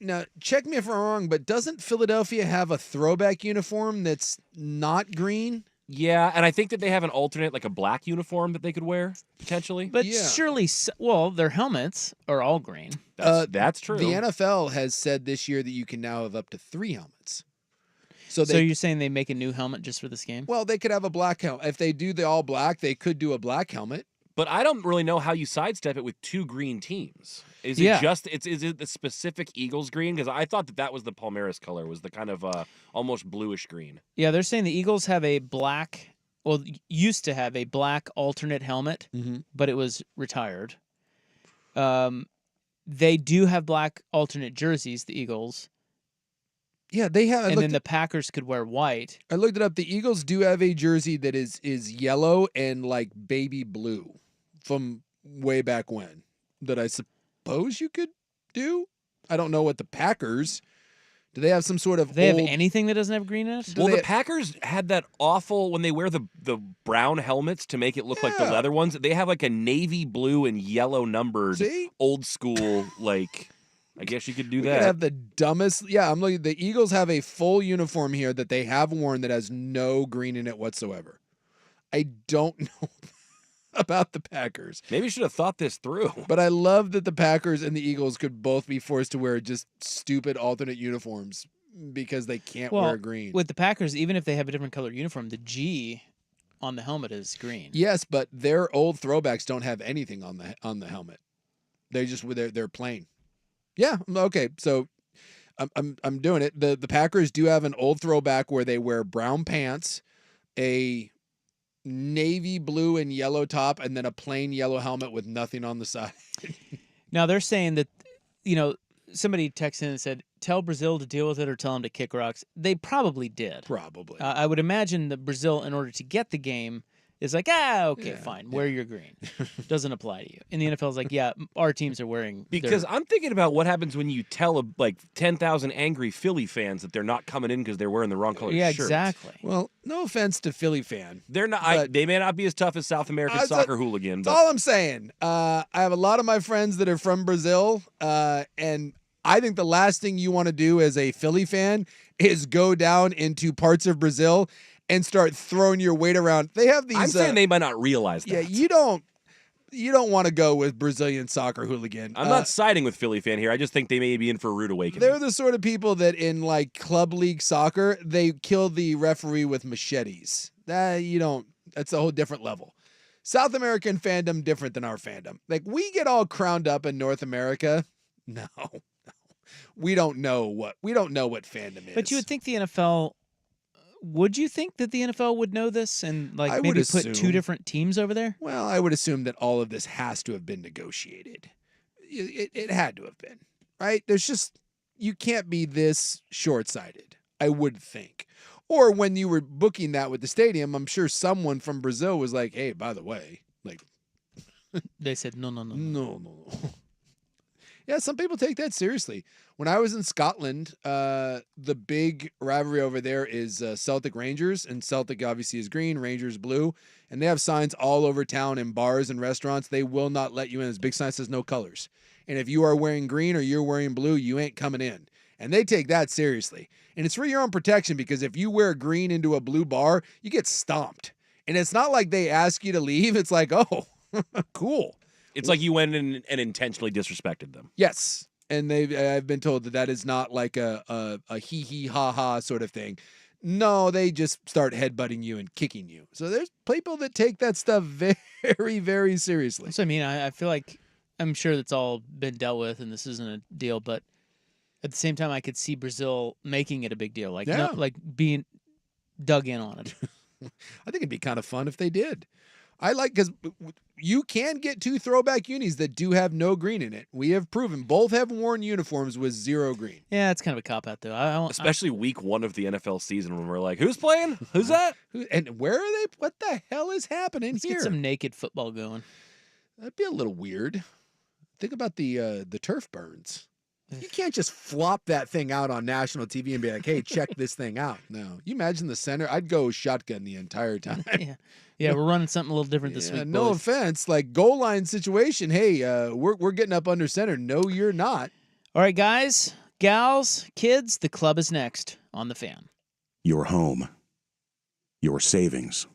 Now, check me if I'm wrong, but doesn't Philadelphia have a throwback uniform that's not green? Yeah, and I think that they have an alternate, like a black uniform that they could wear, potentially. But surely, their helmets are all green. That's true. The NFL has said this year that you can now have up to 3 helmets. So you're saying they make a new helmet just for this game? Well, they could have a black helmet. If they do the all black, they could do a black helmet. But I don't really know how you sidestep it with 2 green teams. Is it the specific Eagles green? Because I thought that was the Palmeiras color, was the kind of almost bluish green. Yeah, they're saying the Eagles have a black used to have a black alternate helmet, but it was retired. They do have black alternate jerseys, the Eagles. Yeah, they have. And then the Packers could wear white. I looked it up. The Eagles do have a jersey that is yellow and like baby blue from way back when that I suppose you could do. I don't know what the Packers. Do they have some sort of Do they old... have anything that doesn't have green in it? Well, the Packers had that awful, when they wear the brown helmets to make it look like the leather ones, they have like a navy blue and yellow numbered old school, like, I guess you could do We that. could have the dumbest... Yeah, I'm looking. The Eagles have a full uniform here that they have worn that has no green in it whatsoever. I don't know about the Packers. Maybe you should have thought this through. But I love that the Packers and the Eagles could both be forced to wear just stupid alternate uniforms because they can't wear green. With the Packers, even if they have a different color uniform, the G on the helmet is green. Yes, but their old throwbacks don't have anything on the helmet. They just they're plain. Yeah, okay. So I'm doing it. The Packers do have an old throwback where they wear brown pants, a navy blue and yellow top, and then a plain yellow helmet with nothing on the side. Now they're saying that, somebody texted in and said, tell Brazil to deal with it or tell them to kick rocks. They probably did. Probably. I would imagine that Brazil, in order to get the game, is like, fine, wear your green. Doesn't apply to you. And the NFL is like, yeah, our teams are wearing. Because I'm thinking about what happens when you tell 10,000 angry Philly fans that they're not coming in because they're wearing the wrong color shirt. Exactly. Well, no offense to Philly fan. They're not. They may not be as tough as South American soccer hooligan. That's all I'm saying. I have a lot of my friends that are from Brazil, and I think the last thing you want to do as a Philly fan is go down into parts of Brazil and start throwing your weight around. They have these. I'm saying they might not realize that. Yeah, you don't want to go with Brazilian soccer hooligan. I'm not siding with Philly fan here. I just think they may be in for a rude awakening. They're the sort of people that in like club league soccer, they kill the referee with machetes. That's a whole different level. South American fandom different than our fandom. Like we get all crowned up in North America. No. We don't know what fandom is. But you would think the NFL. Would you think that the NFL would know this and maybe put two different teams over there? Well, I would assume that all of this has to have been negotiated. It had to have been, right? You can't be this short-sighted, I would think. Or when you were booking that with the stadium, I'm sure someone from Brazil was like, hey, by the way, they said, no. No. Yeah, some people take that seriously. When I was in Scotland, the big rivalry over there is Celtic Rangers, and Celtic obviously is green, Rangers blue, and they have signs all over town in bars and restaurants. They will not let you in. This big sign says no colors. And if you are wearing green or you're wearing blue, you ain't coming in. And they take that seriously. And it's for your own protection because if you wear green into a blue bar, you get stomped. And it's not like they ask you to leave. It's like, oh, cool. It's like you went in and intentionally disrespected them. Yes. And I've been told that is not like a hee ha ha sort of thing. No, they just start headbutting you and kicking you. So there's people that take that stuff very, very seriously. So I mean, I feel like I'm sure that's all been dealt with, and this isn't a deal. But at the same time, I could see Brazil making it a big deal, like being dug in on it. I think it'd be kind of fun if they did. Because you can get two throwback unis that do have no green in it. We have proven both have worn uniforms with zero green. Yeah, it's kind of a cop out though. Especially week 1 of the NFL season when we're like, who's playing? Who's that? And where are they? What the hell is happening Let's here? get some naked football going. That'd be a little weird. Think about the turf burns. You can't just flop that thing out on national TV and be like, hey, check this thing out. No. You imagine the center? I'd go shotgun the entire time. Yeah, we're running something a little different this week. No boys. offense. Like goal line situation. Hey, we're getting up under center. No, you're not. All right, guys, gals, kids, the club is next on The Fan. Your home. Your savings.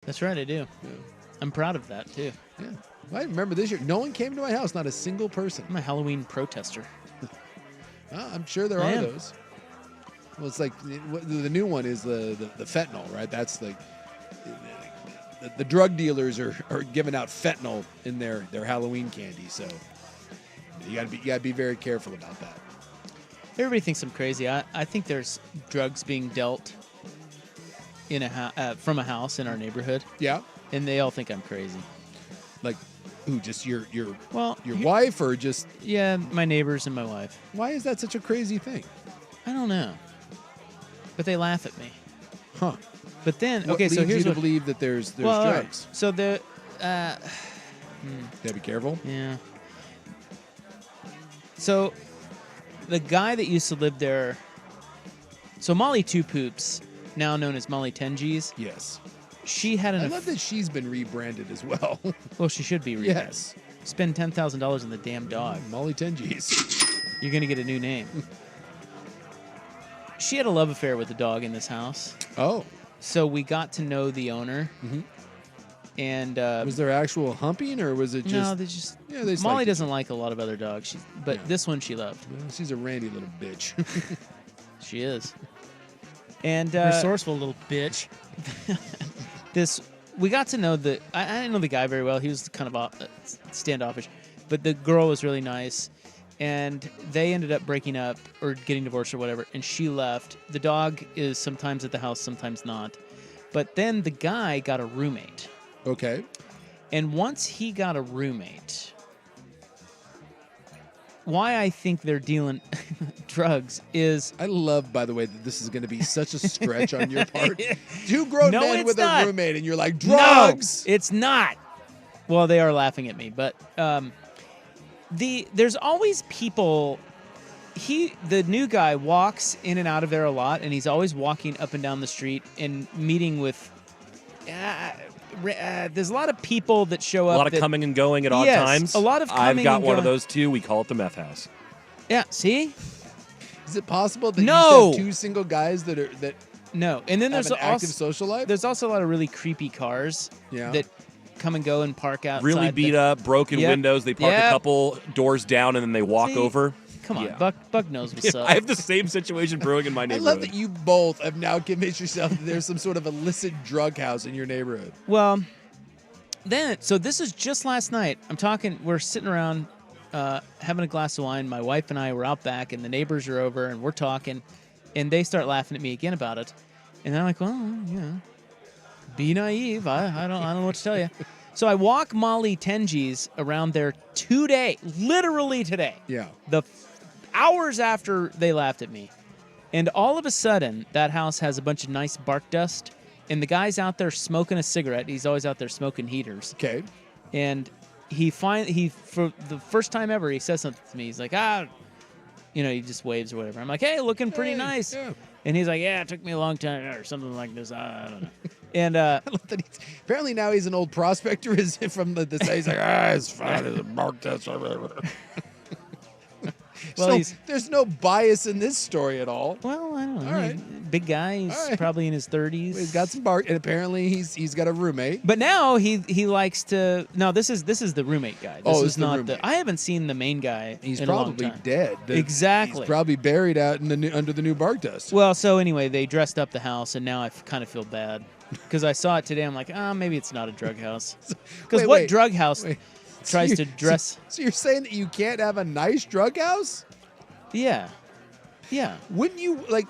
That's right, I do. Yeah. I'm proud of that, too. Yeah. Well, I remember this year, no one came to my house, not a single person. I'm a Halloween protester. I'm sure there are those. Well, it's like the new one is the fentanyl, right? That's like the drug dealers are giving out fentanyl in their Halloween candy. So you gotta be very careful about that. Everybody thinks I'm crazy. I think there's drugs being dealt in from a house in our neighborhood. Yeah. And they all think I'm crazy. Like, who? Just your your wife, or just? Yeah, my neighbors and my wife. Why is that such a crazy thing? I don't know. But they laugh at me. Huh. But then, What okay, so leads here's you what to believe that there's well, all right. drugs. So the Gotta be careful. Yeah. So the guy that used to live there, so Molly Two Poops, now known as Molly Tenji's. Yes. She had an. I love that she's been rebranded as well. Well, she should be rebranded. Yes. Spend $10,000 on the damn dog. Molly Tenji's. You're gonna get a new name. She had a love affair with the dog in this house. Oh. So we got to know the owner. Mm-hmm. And was there actual humping, or was it just? No, they just. Yeah, they just Molly liked doesn't like a lot of other dogs, but this one she loved. Well, she's a randy little bitch. She is. And Resourceful little bitch. We got to know I didn't know the guy very well. He was kind of standoffish, but the girl was really nice. And they ended up breaking up or getting divorced or whatever, and she left. The dog is sometimes at the house, sometimes not. But then the guy got a roommate. Okay. And once he got a roommate, why I think they're dealing drugs is... I love, by the way, that this is going to be such a stretch on your part. Two grown men with a roommate, and you're like, drugs! No, it's not. Well, they are laughing at me, but... there's always people. The new guy walks in and out of there a lot, and he's always walking up and down the street and meeting with. There's a lot of people that show up. A lot of coming and going at odd times. A lot of coming I've got and one going. of those too. We call it the meth house. Yeah. See. Is it possible that No. you have two single guys that No, and then there's have an active also social life? There's also a lot of really creepy cars. Yeah. That come and go and park outside. Really beat up, broken windows. They park a couple doors down and then they walk over. Come on, Buck knows what's up. I have the same situation brewing in my I neighborhood. love that you both have now convinced yourself that there's some sort of illicit drug house in your neighborhood. Well, so this is just last night. We're sitting around having a glass of wine. My wife and I were out back, and the neighbors are over, and we're talking, and they start laughing at me again about it. And I'm like, well, you know, be naive. I don't know what to tell you. So I walk Molly Tenji's around there today, literally today. Yeah. The hours after they laughed at me. And all of a sudden, that house has a bunch of nice bark dust, and the guy's out there smoking a cigarette. He's always out there smoking heaters. Okay. And he for the first time ever, he says something to me. He's like, he just waves or whatever. I'm like, hey, looking pretty nice. Yeah. And he's like, yeah, it took me a long time or something like this. I don't know. And I love that apparently now he's an old prospector. Is from the side. He's like, it's fine. It's a mark test. Well, there's no bias in this story at all. Well, I don't know. All right. Big guy. He's probably in his 30s. He's got some bark, and apparently he's got a roommate. But now he likes to. No, this is the roommate guy. This is not the. I haven't seen the main guy. He's in a long probably time. dead. Exactly. He's probably buried out in under the new bark dust. Well, so anyway, they dressed up the house, and now I kind of feel bad because I saw it today. I'm like, maybe it's not a drug house. Because what drug house tries to dress? So you're saying that you can't have a nice drug house? Yeah. Wouldn't you like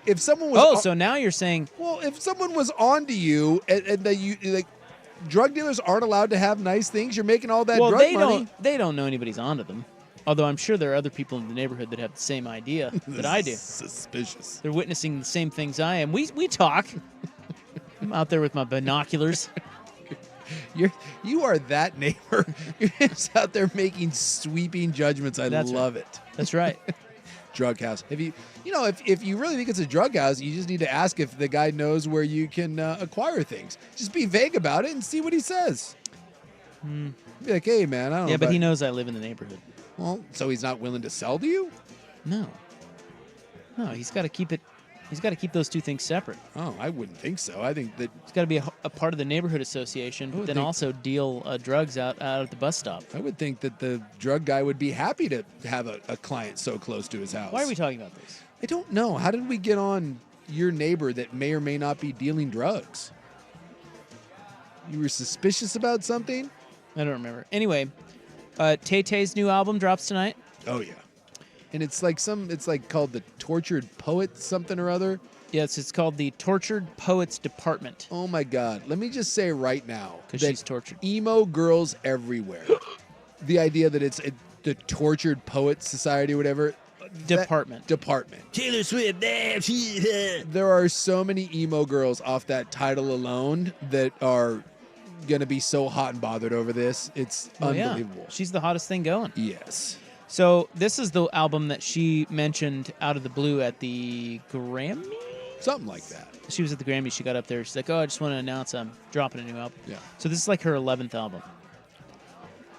if someone was? So now you're saying? Well, if someone was onto you and that you like, drug dealers aren't allowed to have nice things. You're making all that drug money. They don't know anybody's onto them. Although I'm sure there are other people in the neighborhood that have the same idea that I do. Suspicious. They're witnessing the same things I am. We talk. I'm out there with my binoculars. You are that neighbor. You're just out there making sweeping judgments. That's love right. it. That's right. Drug house. If you really think it's a drug house, you just need to ask if the guy knows where you can acquire things. Just be vague about it and see what he says. Be like, hey man, I don't know. Yeah, but he knows I live in the neighborhood. Well, so he's not willing to sell to you? No, he's got to keep it He's got to keep those two things separate. Oh, I wouldn't think so. I think that He's got to be a part of the neighborhood association, but then also deal drugs out at the bus stop. I would think that the drug guy would be happy to have a client so close to his house. Why are we talking about this? I don't know. How did we get on your neighbor that may or may not be dealing drugs? You were suspicious about something? I don't remember. Anyway, Tay-Tay's new album drops tonight. Oh, yeah. And it's like called the Tortured Poet something or other. Yes, it's called the Tortured Poets Department. Oh my God. Let me just say right now. Because that she's tortured. Emo girls everywhere. The idea that it's the Tortured Poets Society or whatever. Department. Taylor Swift. There are so many emo girls off that title alone that are going to be so hot and bothered over this. It's unbelievable. Yeah. She's the hottest thing going. Yes. So this is the album that she mentioned out of the blue at the Grammy? Something like that. She was at the Grammy. She got up there. She's like, I just want to announce I'm dropping a new album. Yeah. So this is like her 11th album.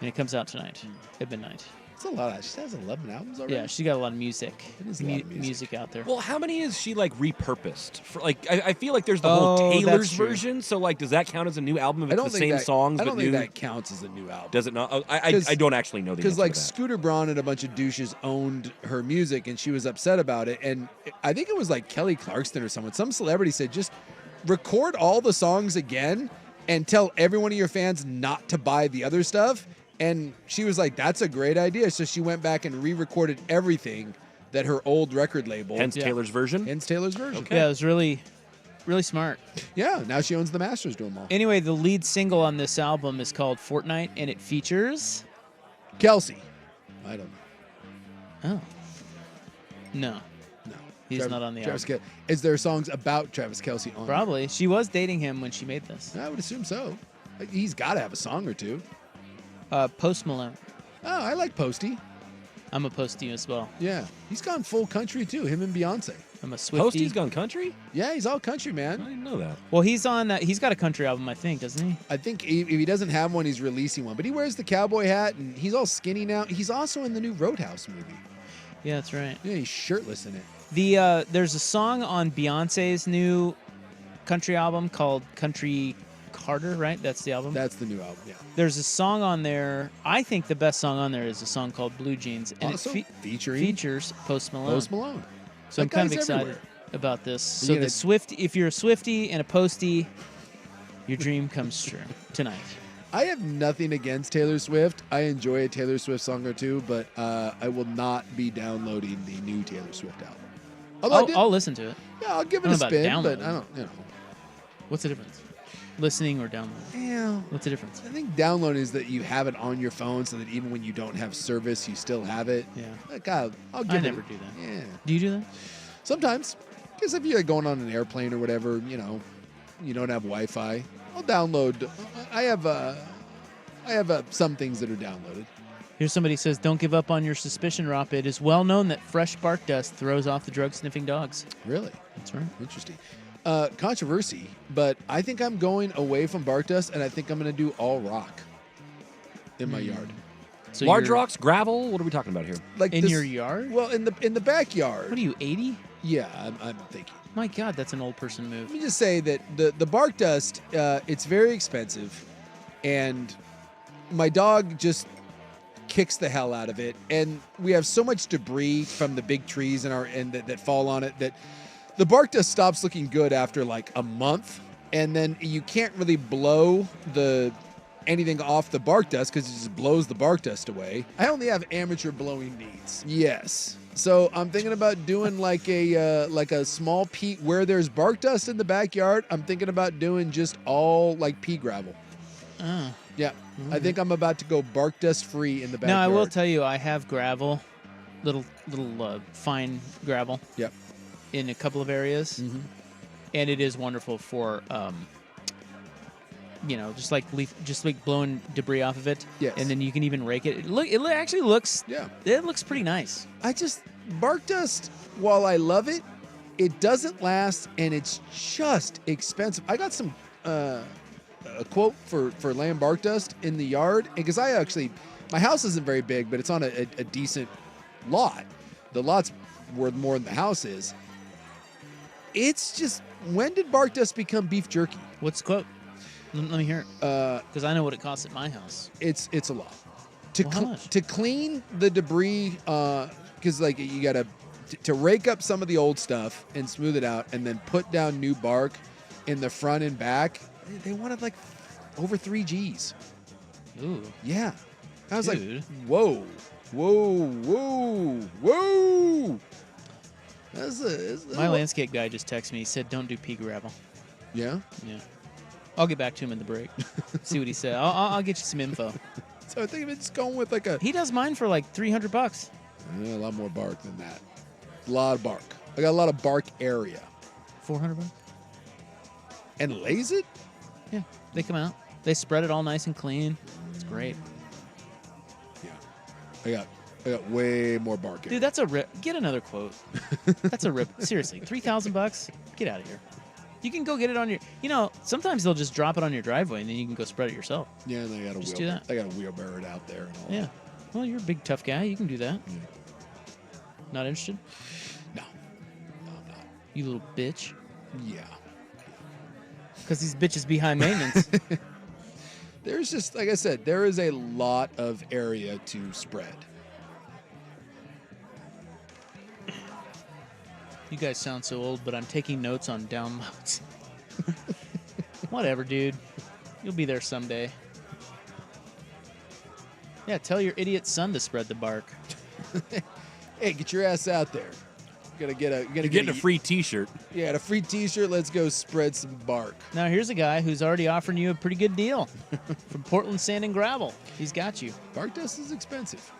And it comes out tonight at midnight. It's a lot. She has 11 albums already? Yeah, she got a lot of music. It is a lot of music out there. Well, how many is she like repurposed? For, like, I feel like there's the whole Taylor's version. So like, does that count as a new album if it's the same songs? I don't but think new? that counts as a new album. Does it not? I don't actually know the answer because like to that. Scooter Braun and a bunch of douches owned her music, and she was upset about it. And I think it was like Kelly Clarkson or someone. Some celebrity said just record all the songs again and tell every one of your fans not to buy the other stuff. And she was like, that's a great idea. So she went back and re-recorded everything that her old record label. Hence Taylor's version? Hence Taylor's version. Okay. Yeah, it was really, really smart. Yeah, now she owns the masters to them all. Anyway, the lead single on this album is called Fortnite, and it features... Kelsey. I don't know. Oh. No. He's not on the Travis album. Is there songs about Travis Kelce on it? Probably. She was dating him when she made this. I would assume so. He's got to have a song or two. Post Malone. Oh, I like Posty. I'm a Posty as well. Yeah. He's gone full country, too, him and Beyonce. I'm a Swiftie. Posty's gone country? Yeah, he's all country, man. I didn't know that. Well, he's on that. He's got a country album, I think, doesn't he? I think if he doesn't have one, he's releasing one. But he wears the cowboy hat, and he's all skinny now. He's also in the new Roadhouse movie. Yeah, that's right. Yeah, he's shirtless in it. There's a song on Beyonce's new country album called Country Carter, right? That's the album? That's the new album, yeah. There's a song on there. I think the best song on there is a song called Blue Jeans. And Also it features Post Malone. Post Malone. So I'm That kind of guy's excited everywhere. about this. Are So you the gonna- Swiftie, if you're a Swiftie and a Postie, your dream comes true tonight. I have nothing against Taylor Swift. I enjoy a Taylor Swift song or two, but I will not be downloading the new Taylor Swift album. Although I'll listen to it. Yeah, I'll give I it a don't know about spin, but downloading. I don't, you know. What's the difference? Listening or downloading? Yeah. What's the difference? I think downloading is that you have it on your phone so that even when you don't have service, you still have it. Yeah. Like, I'll give I it. never do that. Yeah. Do you do that? Sometimes. Because if you're going on an airplane or whatever, you know, you don't have Wi-Fi, I'll download. I have some things that are downloaded. Here's somebody says, don't give up on your suspicion, Rob. It is well known that fresh bark dust throws off the drug-sniffing dogs. Really? That's right. Interesting. Controversy, but I think I'm going away from bark dust, and I think I'm going to do all rock in my yard. So Large rocks, gravel. What are we talking about here? Like in this- your yard? Well, in the backyard. What are you, 80? Yeah, I'm thinking. My God, that's an old person move. Let me just say that the bark dust, it's very expensive, and my dog just kicks the hell out of it, and we have so much debris from the big trees that fall on it that the bark dust stops looking good after like a month, and then you can't really blow anything off the bark dust because it just blows the bark dust away. I only have amateur blowing needs. Yes. So I'm thinking about doing like a small pea where there's bark dust in the backyard. I'm thinking about doing just all like pea gravel. Oh. Yeah. I think I'm about to go bark dust free in the backyard. Now, I will tell you, I have gravel, little fine gravel. Yep. In a couple of areas, and it is wonderful for, just like blowing debris off of it. Yes. And then you can even rake it. It actually looks. Yeah. It looks pretty nice. Bark dust, while I love it, it doesn't last, and it's just expensive. I got some a quote for laying bark dust in the yard, because my house isn't very big, but it's on a decent lot. The lot's worth more than the house is. It's just, when did bark dust become beef jerky? What's the quote? Let me hear it. Because I know what it costs at my house. It's a lot. How much? To clean the debris, because like you gotta to rake up some of the old stuff and smooth it out, and then put down new bark in the front and back. They wanted like over 3 G's. Ooh. Yeah. I was Dude. like, whoa. My landscape guy just texted me. He said, "Don't do pea gravel." Yeah. Yeah. I'll get back to him in the break. See what he said. I'll get you some info. So I think of it's going with like a. He does mine for like $300. A lot more bark than that. A lot of bark. I got a lot of bark area. $400. And lays it? Yeah. They come out. They spread it all nice and clean. It's great. Yeah. I got way more bark area. Dude, that's a rip. Get another quote. That's a rip. Seriously, $3,000? Get out of here. You can go get it on your. Sometimes they'll just drop it on your driveway and then you can go spread it yourself. Yeah, and I got to wheelbarrow it out there and all that. Well, you're a big tough guy. You can do that. Yeah. Not interested? No, I'm not. You little bitch. Yeah. Because these bitches be high maintenance. There's just, like I said, there is a lot of area to spread. You guys sound so old, but I'm taking notes on downloads. Whatever, dude. You'll be there someday. Yeah, tell your idiot son to spread the bark. Hey, get your ass out there. You're getting a free T-shirt. Yeah, a free T-shirt. Let's go spread some bark. Now, here's a guy who's already offering you a pretty good deal from Portland Sand and Gravel. He's got you. Bark dust is expensive.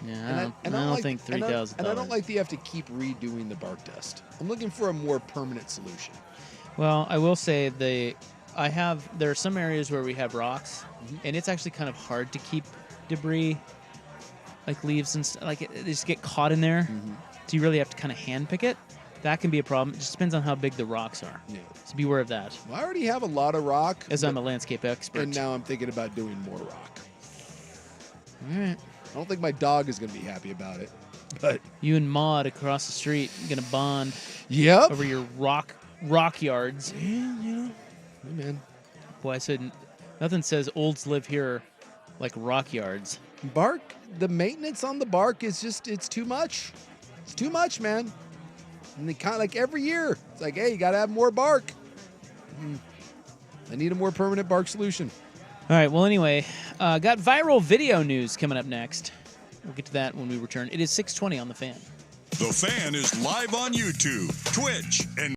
Yeah, I don't think $3,000. And I don't like that you have to keep redoing the bark dust. I'm looking for a more permanent solution. Well, I will say there are some areas where we have rocks, and it's actually kind of hard to keep debris, like leaves and stuff. Like they just get caught in there. So you really have to kind of hand pick it. That can be a problem. It just depends on how big the rocks are. Yeah. So beware of that. Well, I already have a lot of rock. As I'm a landscape expert. And now I'm thinking about doing more rock. All right. I don't think my dog is going to be happy about it. But you and Maud across the street going to bond. Yep. Over your rock yards. Yeah, Hey, man. Boy, I said nothing says olds live here like rock yards. Bark, the maintenance on the bark is just, it's too much. It's too much, man. And they kind of like every year, it's like, hey, you got to have more bark. I need a more permanent bark solution. All right. Well, anyway, got viral video news coming up next. We'll get to that when we return. It is 6:20 on The Fan. The Fan is live on YouTube, Twitch, and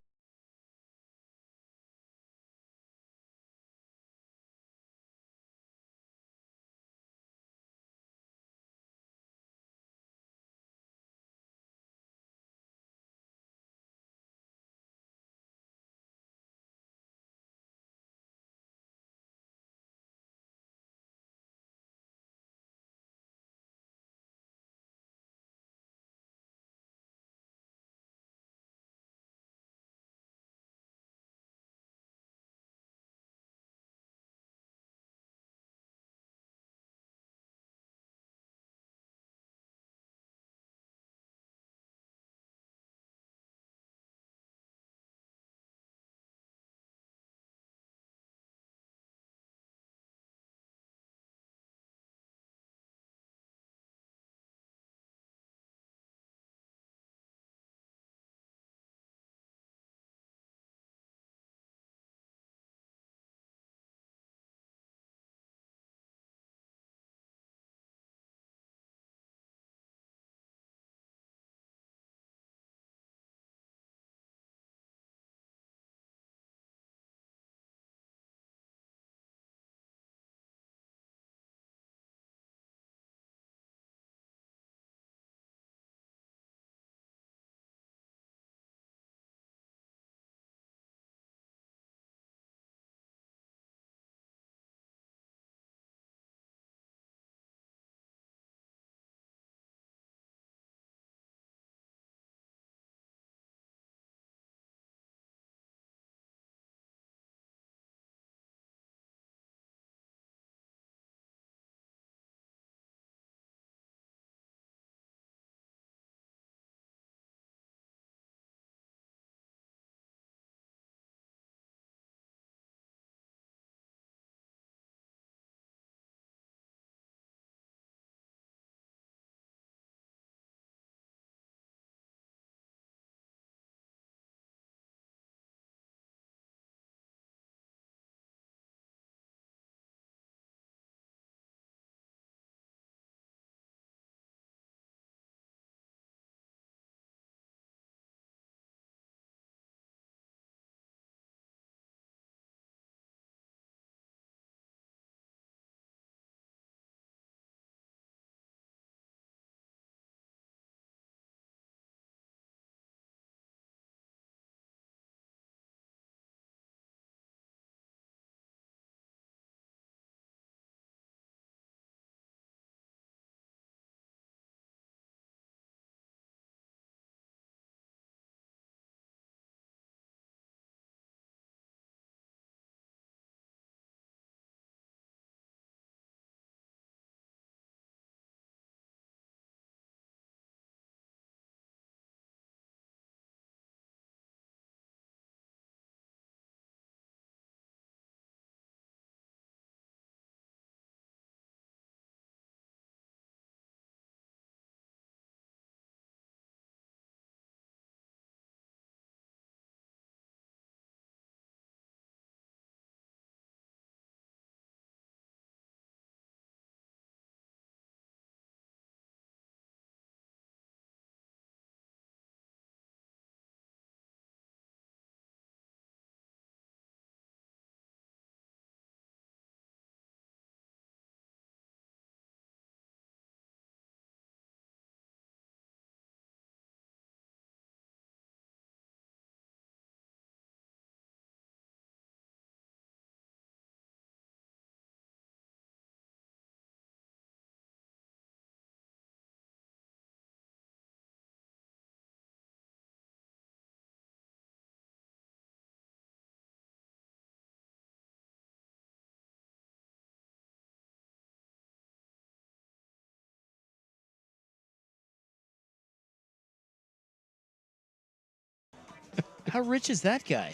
How rich is that guy?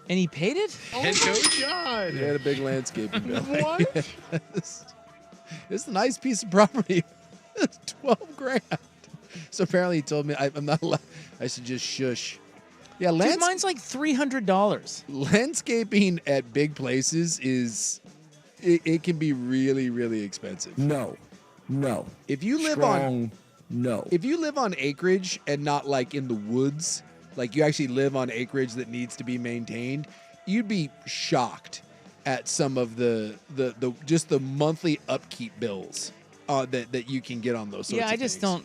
And he paid it? Head coach? God. He had a big landscaping bill. What? It's a nice piece of property. It's $12,000. So apparently he told me I'm not allowed. I should just shush. Yeah, Dude, mine's like $300. Landscaping at big places it can be really, really expensive. No. If you live if you live on acreage and not like in the woods, like you actually live on acreage that needs to be maintained, you'd be shocked at some of the just the monthly upkeep bills that you can get on those sorts of things. Yeah, I just don't.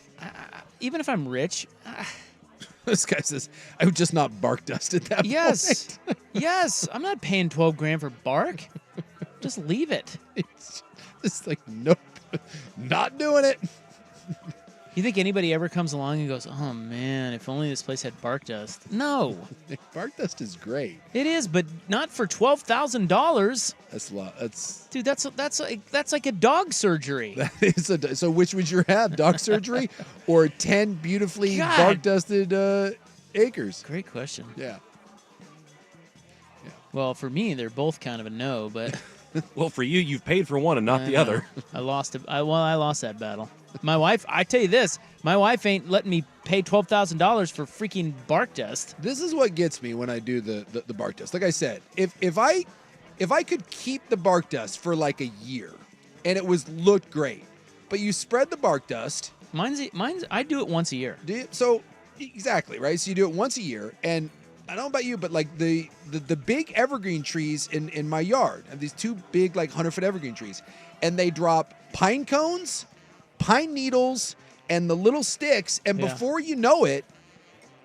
Even if I'm rich. This guy says, I would just not bark dust at that point. Yes. I'm not paying $12,000 for bark. Just leave it. It's like, nope, not doing it. You think anybody ever comes along and goes, oh man, if only this place had bark dust? No. Bark dust is great. It is, but not for $12,000. That's a lot. Dude, that's like a dog surgery. That is so which would you have, dog surgery or 10 beautifully bark dusted acres? Great question. Yeah. Well, for me, they're both kind of a no, but well, for you, you've paid for one and not the other. I lost I lost that battle. My wife, I tell you this, my wife ain't letting me pay $12,000 for freaking bark dust. This is what gets me when I do the bark dust. Like I said, if I could keep the bark dust for like a year and it looked great, but you spread the bark dust. Mine's I do it once a year. So exactly, right? So you do it once a year, and I don't know about you, but like the big evergreen trees in my yard, I have these two big like 100-foot evergreen trees, and they drop pine cones, pine needles, and the little sticks, and before you know it,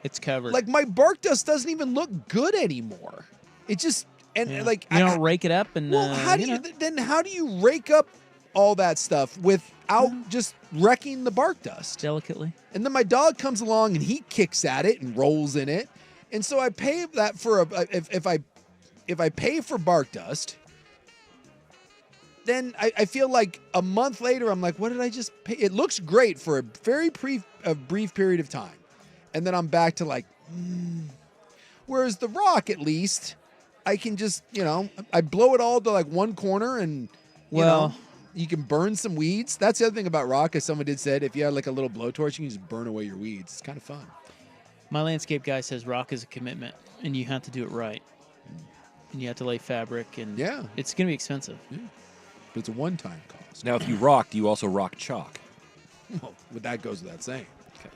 it's covered. Like my bark dust doesn't even look good anymore. It just like you don't rake it up and how do you rake up all that stuff without just wrecking the bark dust delicately? And then my dog comes along and he kicks at it and rolls in it, and so I pay that for if I pay for bark dust. Then I feel like a month later, I'm like, what did I just pay? It looks great for a very brief period of time. And then I'm back to like, Whereas the rock, at least, I can just, I blow it all to like one corner and, you can burn some weeds. That's the other thing about rock, as someone did said, if you had like a little blowtorch, you can just burn away your weeds. It's kind of fun. My landscape guy says rock is a commitment and you have to do it right. And you have to lay fabric and it's going to be expensive. Yeah. But it's a one-time cost. Now, if you rock, do you also rock chalk? Well, that goes without saying. Okay.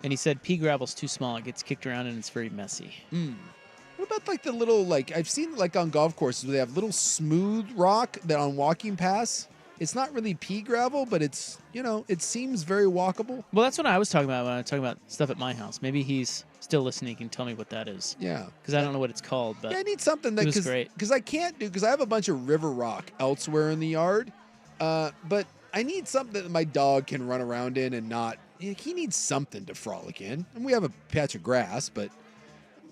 And he said pea gravel's too small. It gets kicked around and it's very messy. What about like the little, I've seen like on golf courses where they have little smooth rock that on walking paths. It's not really pea gravel, but it's, it seems very walkable. Well, that's what I was talking about when I was talking about stuff at my house. Maybe he's still listening. He can tell me what that is. Yeah. Because I don't know what it's called. But I need something that, because I can't because I have a bunch of river rock elsewhere in the yard. But I need something that my dog can run around in and not, he needs something to frolic in. And we have a patch of grass, but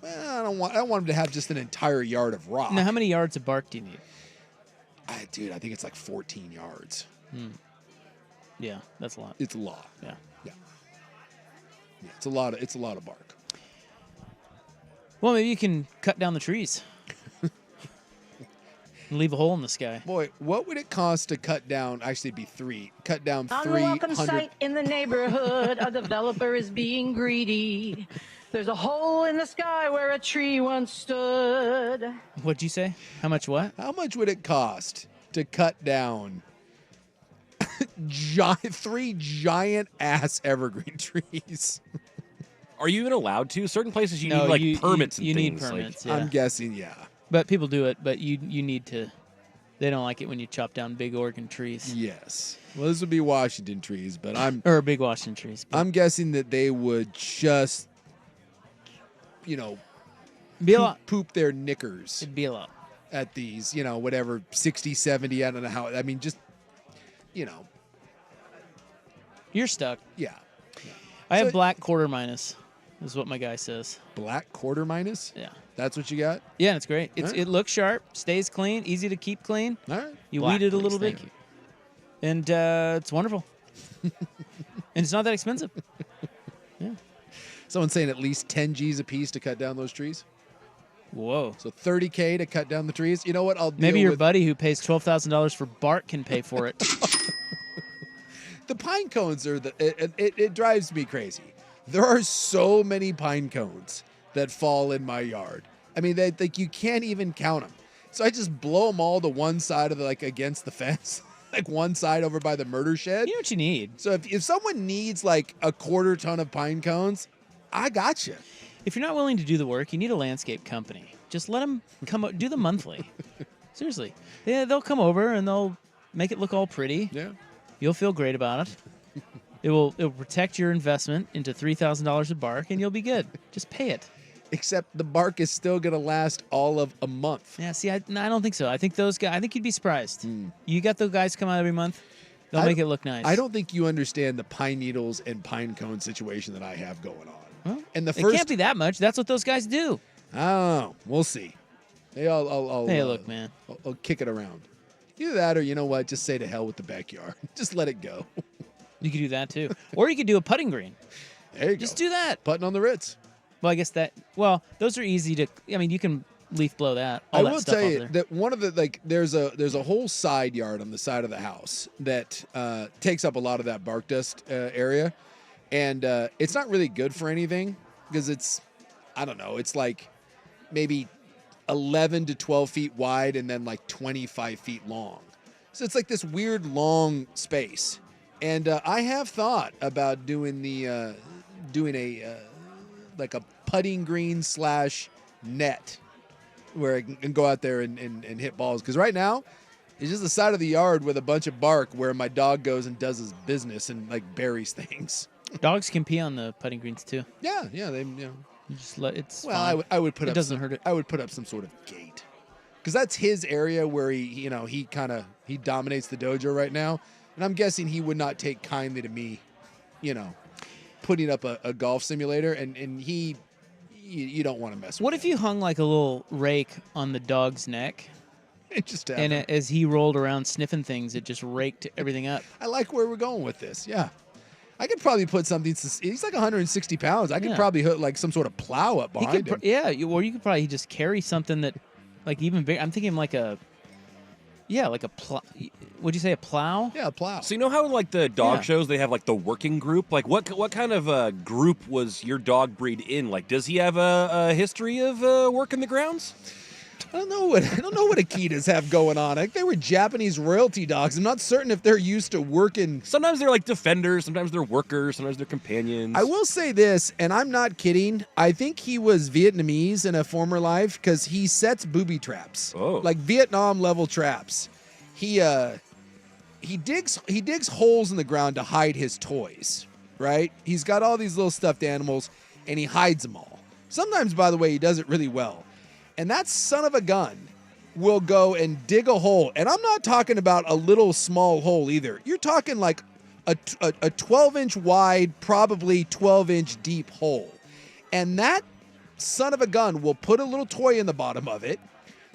I don't want him to have just an entire yard of rock. Now, how many yards of bark do you need? Dude, I think it's like 14 yards. Yeah, that's a lot. It's a lot. Yeah. It's a lot of bark. Well, maybe you can cut down the trees. And leave a hole in the sky. Boy, what would it cost to cut down, actually it'd be three, cut down 300. Unwelcome sight in the neighborhood. A developer is being greedy. There's a hole in the sky where a tree once stood. What'd you say? How much what? How much would it cost to cut down 3 giant ass evergreen trees? Are you even allowed to? Certain places you need permits and you things. need permits, I'm guessing, yeah. But people do it, but you need to. They don't like it when you chop down big Oregon trees. Yes. Well, this would be Washington trees, but or big Washington trees. I'm guessing that they would just poop their knickers. It'd be a lot. At these, whatever, 60, 70, I don't know how. I mean, just, You're stuck. Yeah. I have black quarter minus, is what my guy says. Black quarter minus? Yeah. That's what you got? Yeah, and it's great. Right. It looks sharp, stays clean, easy to keep clean. All right. You Black, weed it a little please, bit. thank you. And it's wonderful. And it's not that expensive. Yeah. Someone's saying at least 10 G's a piece to cut down those trees. Whoa. So $30K to cut down the trees. You know what? I'll Maybe deal your with buddy who pays $12,000 for bark can pay for it. the pine cones are it drives me crazy. There are so many pine cones that fall in my yard. I mean, you can't even count them. So I just blow them all to one side of against the fence, like one side over by the murder shed. You know what you need? So if someone needs like a quarter ton of pine cones, I got you. If you're not willing to do the work, you need a landscape company. Just let them come do the monthly. Seriously. Yeah, they'll come over and they'll make it look all pretty. Yeah. You'll feel great about it. It'll protect your investment into $3,000 of bark, and you'll be good. Just pay it. Except the bark is still going to last all of a month. Yeah, see, I don't think so. I think those guys, I think you'd be surprised. You got those guys come out every month, they'll make it look nice. I don't think you understand the pine needles and pine cone situation that I have going on. Well, and it can't be that much. That's what those guys do. Oh, we'll see. Hey, hey, look, man. I'll kick it around. Either that or, you know what, just say to hell with the backyard. Just let it go. You could do that, too. Or you could do a putting green. There you go. Just do that. Putting on the Ritz. Well, I guess those are easy to, I mean, you can leaf blow that. I will tell you that one of the, there's a whole side yard on the side of the house that takes up a lot of that bark dust area. And it's not really good for anything because it's, I don't know, it's like maybe 11 to 12 feet wide and then like 25 feet long. So it's like this weird long space. And I have thought about doing a like a putting green / net where I can go out there and hit balls. Because right now, it's just the side of the yard with a bunch of bark where my dog goes and does his business and like buries things. Dogs can pee on the putting greens too. Yeah, they You just let it's. Well, fine. I would put it up. doesn't hurt it. I would put up some sort of gate, because that's his area where he dominates the dojo right now, and I'm guessing he would not take kindly to me, putting up a golf simulator, and you don't want to mess with. What if you hung like a little rake on the dog's neck? It just and as he rolled around sniffing things, it just raked everything up. I like where we're going with this. Yeah. I could probably put something. He's like 160 pounds. I could probably put like some sort of plow up behind him. Or you could probably just carry something that, like even bigger. I'm thinking like a plow. Would you say a plow? Yeah, a plow. So you know how like the dog shows they have like the working group? Like what kind of group was your dog breed in? Like does he have a history of working the grounds? I don't know what Akitas have going on. I think they were Japanese royalty dogs. I'm not certain if they're used to working. Sometimes they're like defenders, sometimes they're workers, sometimes they're companions. I will say this, and I'm not kidding. I think he was Vietnamese in a former life because he sets booby traps. Oh. Like Vietnam level traps. He digs holes in the ground to hide his toys, right? He's got all these little stuffed animals and he hides them all. Sometimes, by the way, he does it really well. And that son of a gun will go and dig a hole. And I'm not talking about a little small hole either. You're talking like a 12-inch wide, probably 12-inch deep hole. And that son of a gun will put a little toy in the bottom of it.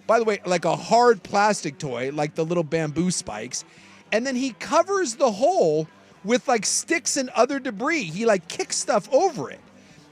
By the way, like a hard plastic toy, like the little bamboo spikes. And then he covers the hole with like sticks and other debris. He like kicks stuff over it.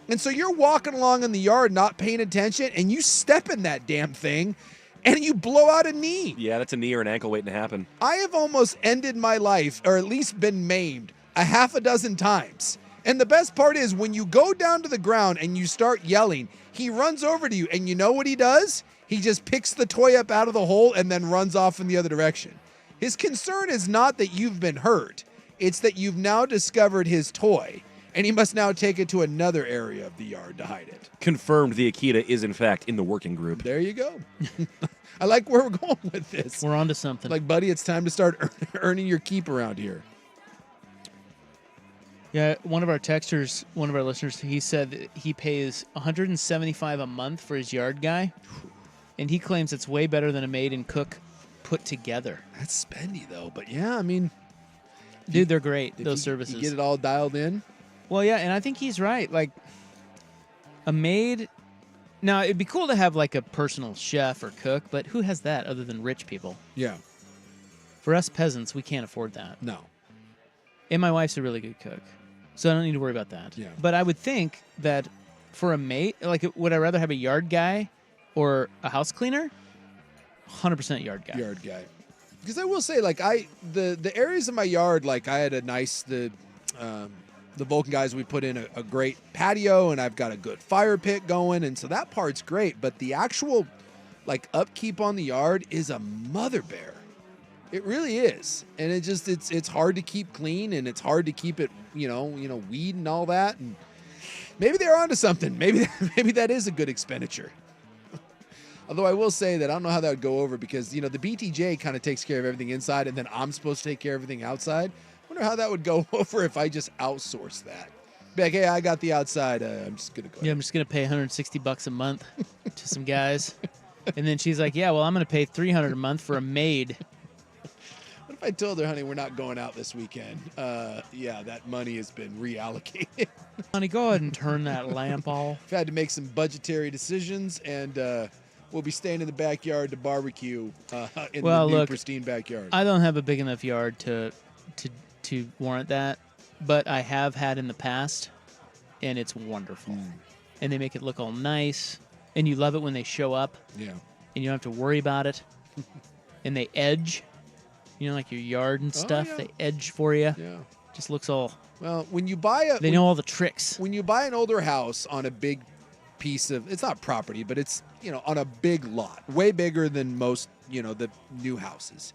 And so you're walking along in the yard not paying attention, and you step in that damn thing, and you blow out a knee. Yeah, that's a knee or an ankle waiting to happen. I have almost ended my life, or at least been maimed, a half a dozen times. And the best part is when you go down to the ground and you start yelling, he runs over to you, and you know what he does? He just picks the toy up out of the hole and then runs off in the other direction. His concern is not that you've been hurt. It's that you've now discovered his toy. And he must now take it to another area of the yard to hide it. Confirmed the Akita is, in fact, in the working group. There you go. I like where we're going with this. We're on to something. Like, buddy, it's time to start earning your keep around here. Yeah, one of our listeners, he said that he pays $175 a month for his yard guy. And he claims it's way better than a maid and cook put together. That's spendy, though. But, yeah, I mean... Dude, they're great, those services. You get it all dialed in? Well, yeah, and I think he's right. Like, a maid... Now, it'd be cool to have, like, a personal chef or cook, but who has that other than rich people? Yeah. For us peasants, we can't afford that. No. And my wife's a really good cook. So I don't need to worry about that. Yeah. But I would think that for a mate, like, would I rather have a yard guy or a house cleaner? 100% yard guy. Yard guy. Because I will say, like, the areas of my yard, like, I had a nice, the Vulcan guys, we put in a great patio, and I've got a good fire pit going, and so that part's great. But the actual, like, upkeep on the yard is a mother bear. It really is, and it's hard to keep clean, and it's hard to keep it, weed and all that. And maybe they're onto something. Maybe that is a good expenditure. Although I will say that I don't know how that would go over because the BTJ kind of takes care of everything inside, and then I'm supposed to take care of everything outside. I wonder how that would go over if I just outsource that. Be like, hey, I got the outside. I'm just gonna go. Yeah, I'm just gonna pay $160 a month to some guys, and then she's like, yeah, well, I'm gonna pay $300 a month for a maid. What if I told her, honey, we're not going out this weekend? Yeah, that money has been reallocated. Honey, go ahead and turn that lamp off. I've had to make some budgetary decisions, and we'll be staying in the backyard to barbecue in the new pristine backyard. I don't have a big enough yard to warrant that, but I have had in the past, and it's wonderful. And they make it look all nice, and you love it when they show up. Yeah. And you don't have to worry about it. And they edge. Like your yard and stuff, they edge for you. Yeah. Just looks all... Well, when you buy They know all the tricks. When you buy an older house on a big piece of... It's not property, but it's, on a big lot. Way bigger than most, the new houses.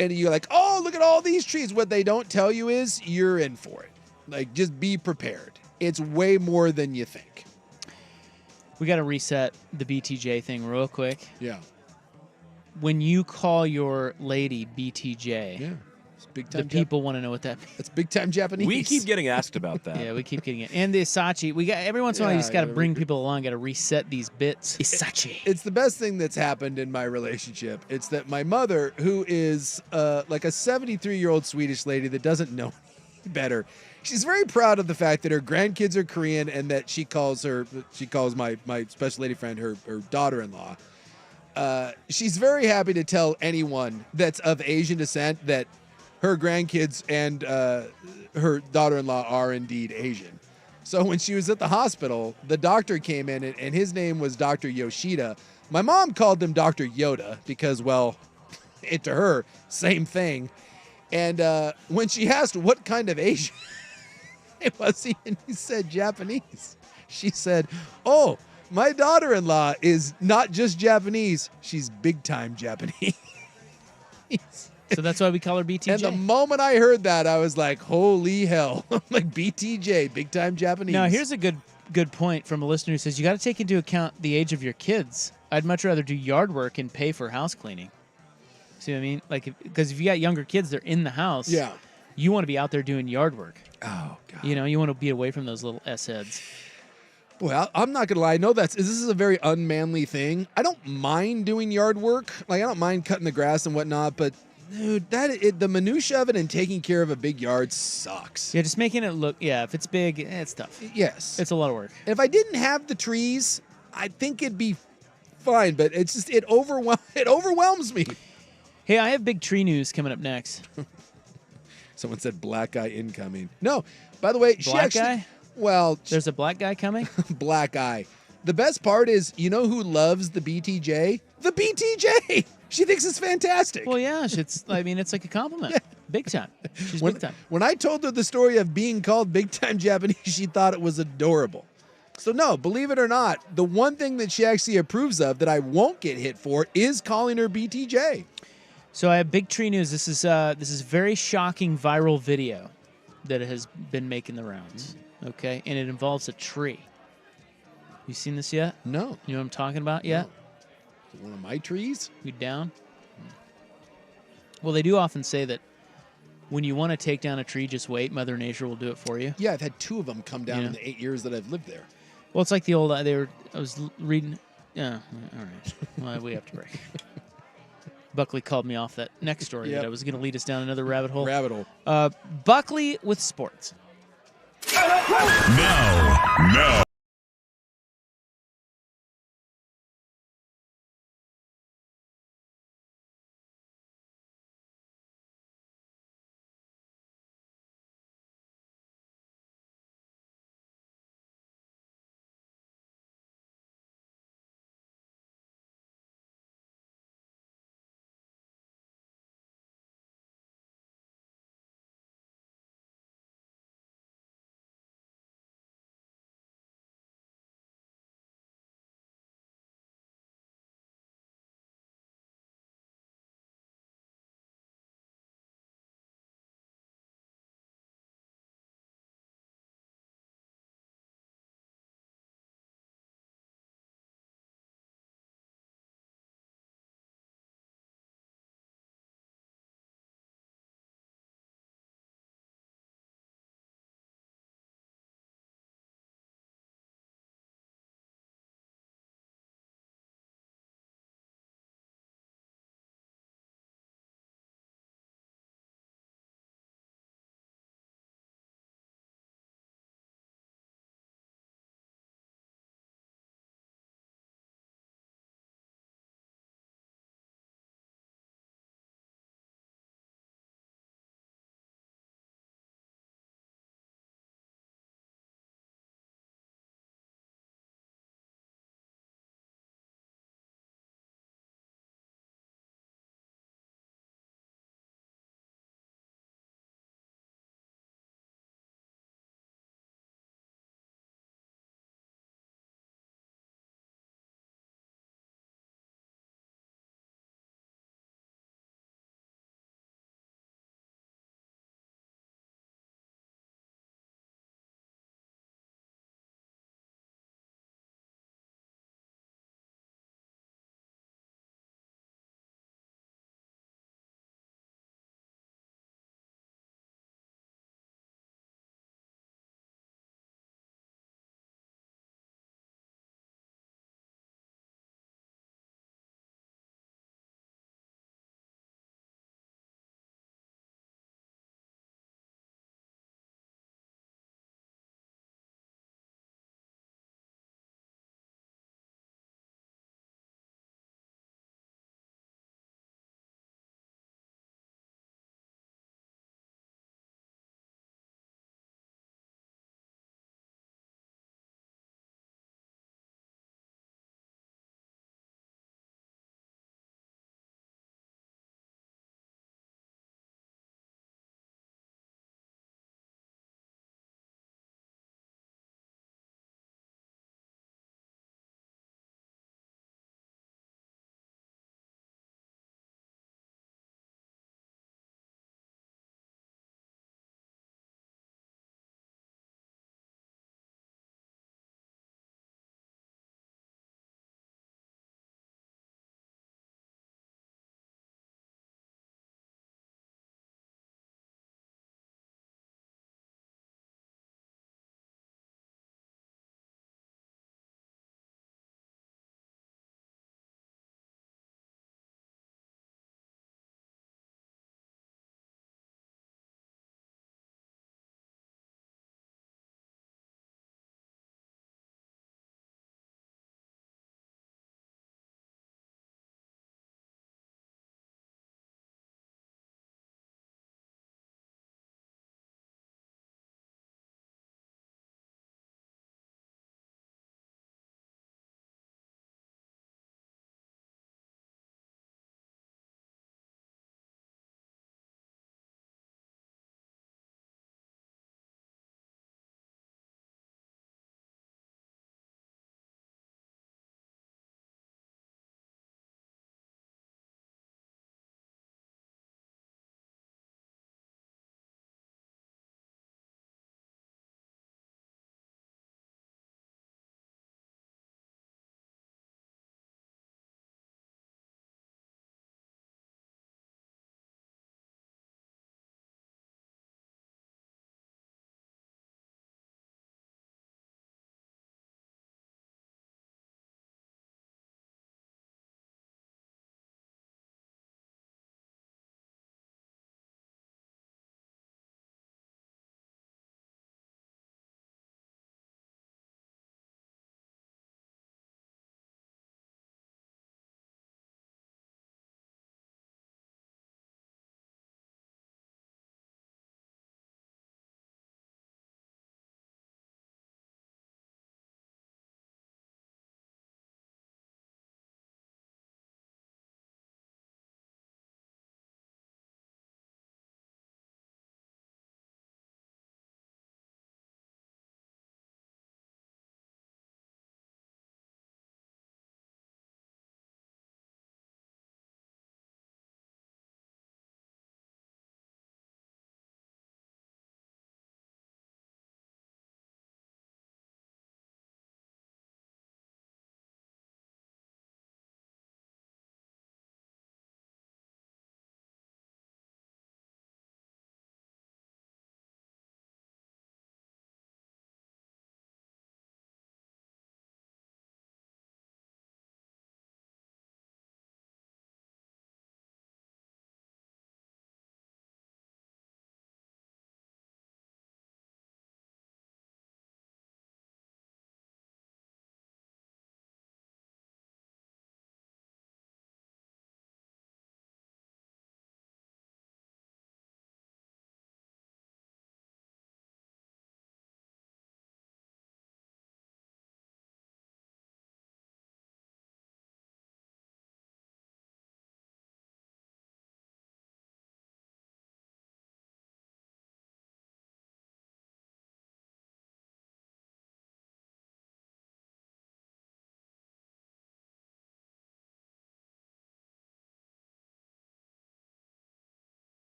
And you're like, oh, look at all these trees. What they don't tell you is you're in for it. Like, just be prepared. It's way more than you think. We got to reset the BTJ thing real quick. Yeah. When you call your lady BTJ, it's big time. The people want to know what that means. It's big time Japanese. We keep getting asked about that. Yeah, we keep getting it. And the Isachi, we got every once in a while. You just got to bring people along. Got to reset these bits. Isachi. It's the best thing that's happened in my relationship. It's that my mother, who is like a 73-year-old Swedish lady that doesn't know better, she's very proud of the fact that her grandkids are Korean and that she calls my special lady friend her daughter-in-law. She's very happy to tell anyone that's of Asian descent that her grandkids and her daughter-in-law are indeed Asian. So when she was at the hospital, the doctor came in, and his name was Dr. Yoshida. My mom called him Dr. Yoda because, well, to her, same thing. And when she asked what kind of Asian it was, and he said Japanese. She said, oh, my daughter-in-law is not just Japanese, she's big-time Japanese. So that's why we call her BTJ. And the moment I heard that, I was like, holy hell. I'm like, BTJ, big-time Japanese. Now, here's a good point from a listener who says, you got to take into account the age of your kids. I'd much rather do yard work and pay for house cleaning. See what I mean? Like, because if you got younger kids, they're in the house. Yeah. You want to be out there doing yard work. Oh, God. You want to be away from those little S-heads. Well, I'm not going to lie. I know this is a very unmanly thing. I don't mind doing yard work. Like, I don't mind cutting the grass and whatnot, but, dude, the minutia of it and taking care of a big yard sucks. Yeah, just making it look, if it's big, it's tough. Yes. It's a lot of work. If I didn't have the trees, I think it'd be fine, but it's just, it overwhelms me. Hey, I have big tree news coming up next. Someone said black guy incoming. No, by the way, Black guy? Well, there's a black guy coming? Black eye. The best part is, you know who loves the BTJ? The BTJ. She thinks it's fantastic. Well, yeah, it's like a compliment. Yeah. Big time. She's big time. When I told her the story of being called big time Japanese, she thought it was adorable. So no, believe it or not, the one thing that she actually approves of that I won't get hit for is calling her BTJ. So I have big tree news. This is very shocking viral video that has been making the rounds. Okay, and it involves a tree. You seen this yet? No. You know what I'm talking about yet? Is it one of my trees? You down? Well, they do often say that when you want to take down a tree, just wait. Mother Nature will do it for you. Yeah, I've had 2 of them come down in the 8 years that I've lived there. Well, it's like the old. I was reading. Yeah. All right. Well, we have to break. Buckley called me off that next story that I was going to lead us down another rabbit hole. Buckley with sports. Now.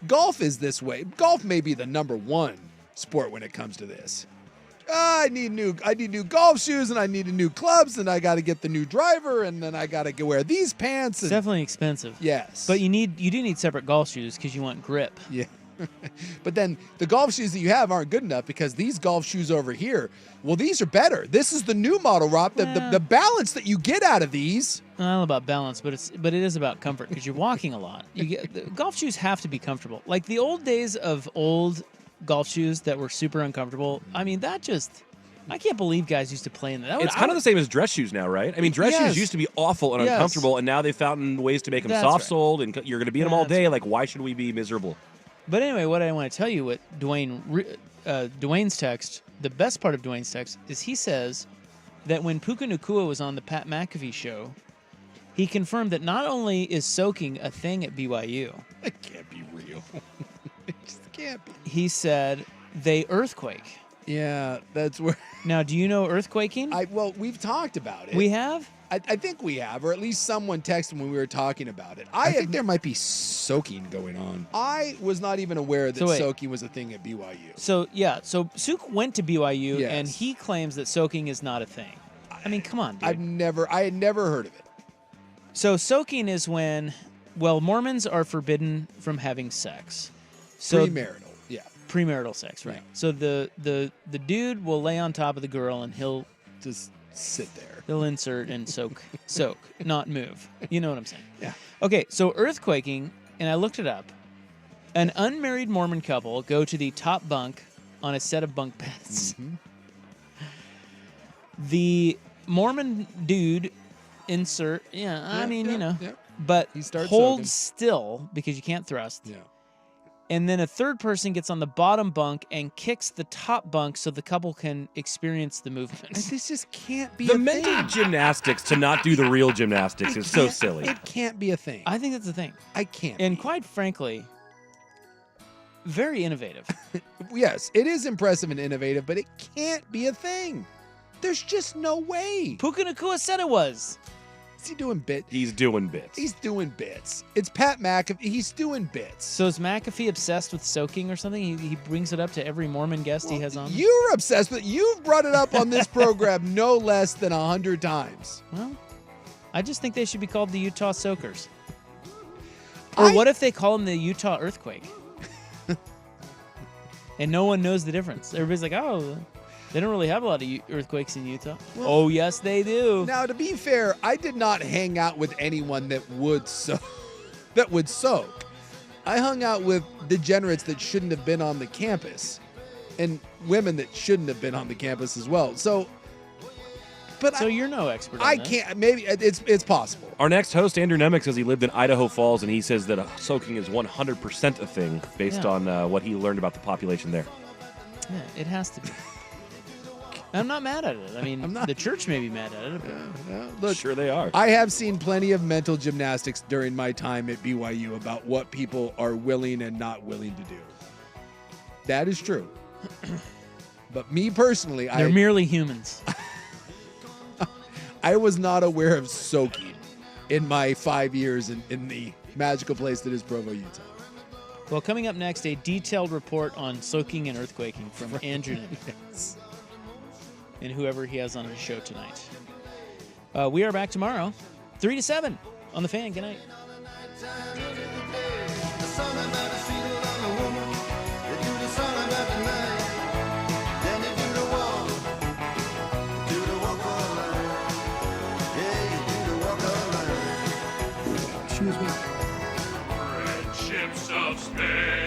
golf is this way. Golf may be the number one sport when it comes to this. I need new golf shoes, and I need new clubs, and I got to get the new driver, and then I got to wear these pants. It's definitely expensive. Yes, but you do need separate golf shoes because you want grip. Yeah. But then the golf shoes that you have aren't good enough because these golf shoes over here, well, these are better. This is the new model, Rob. The balance that you get out of these. I don't know about balance, but it is about comfort because you're walking a lot. The golf shoes have to be comfortable. Like the old days of old golf shoes that were super uncomfortable. I mean, I can't believe guys used to play in that. It's kind of the same as dress shoes now, right? I mean, dress shoes used to be awful and uncomfortable, and now they've found ways to make them soft-soled, and you're going to be in them all day. Like, why should we be miserable? But anyway, what I want to tell you, what Dwayne's text, the best part of Dwayne's text is he says that when Puka Nacua was on the Pat McAfee show, he confirmed that not only is soaking a thing at BYU. It can't be real. It just can't be. He said they earthquake. Yeah, that's where. Now, do you know earthquaking? Well, we've talked about it. We have? I think we have, or at least someone texted when we were talking about it. I think there might be soaking going on. I was not even aware that soaking was a thing at BYU. So Suk went to BYU, and he claims that soaking is not a thing. I mean, come on, dude. I had never heard of it. So soaking is when, Mormons are forbidden from having sex. So premarital, yeah. Premarital sex, right? Yeah. So the dude will lay on top of the girl, and he'll just sit there. He'll insert and soak, not move. You know what I'm saying? Yeah. Okay, so earthquaking, and I looked it up. An unmarried Mormon couple go to the top bunk on a set of bunk beds. Mm-hmm. The Mormon dude but he starts holds still because you can't thrust. Yeah. And then a third person gets on the bottom bunk and kicks the top bunk so the couple can experience the movement. This just can't be the mental gymnastics to not do the real gymnastics is so silly. It can't be a thing. I think that's a thing. I can't. And quite frankly, very innovative. Yes, it is impressive and innovative, but it can't be a thing. There's just no way. Puka Nacua said it was. Is he doing bits? He's doing bits. He's doing bits. It's Pat McAfee. He's doing bits. So is McAfee obsessed with soaking or something? He brings it up to every Mormon guest he has on? You're obsessed with it. You've brought it up on this program no less than 100 times. Well, I just think they should be called the Utah Soakers. Or what if they call them the Utah Earthquake? And no one knows the difference. Everybody's like, oh, they don't really have a lot of earthquakes in Utah. Well, oh, yes, they do. Now, to be fair, I did not hang out with anyone that would soak. I hung out with degenerates that shouldn't have been on the campus, and women that shouldn't have been on the campus as well. So you're no expert on I this. can't. Maybe it's possible. Our next host, Andrew Nemec, says he lived in Idaho Falls, and he says that soaking is 100% a thing based on what he learned about the population there. Yeah, it has to be. I'm not mad at it. I mean, the church may be mad at it. Look, sure they are. I have seen plenty of mental gymnastics during my time at BYU about what people are willing and not willing to do. That is true. But me personally, they're merely humans. I was not aware of soaking in my 5 years in the magical place that is Provo, Utah. Well, coming up next, a detailed report on soaking and earthquaking from Andrew Nemec. Yes. And whoever he has on his show tonight. We are back tomorrow, 3 to 7 on The Fan. Good night. Excuse me. Friendships of space.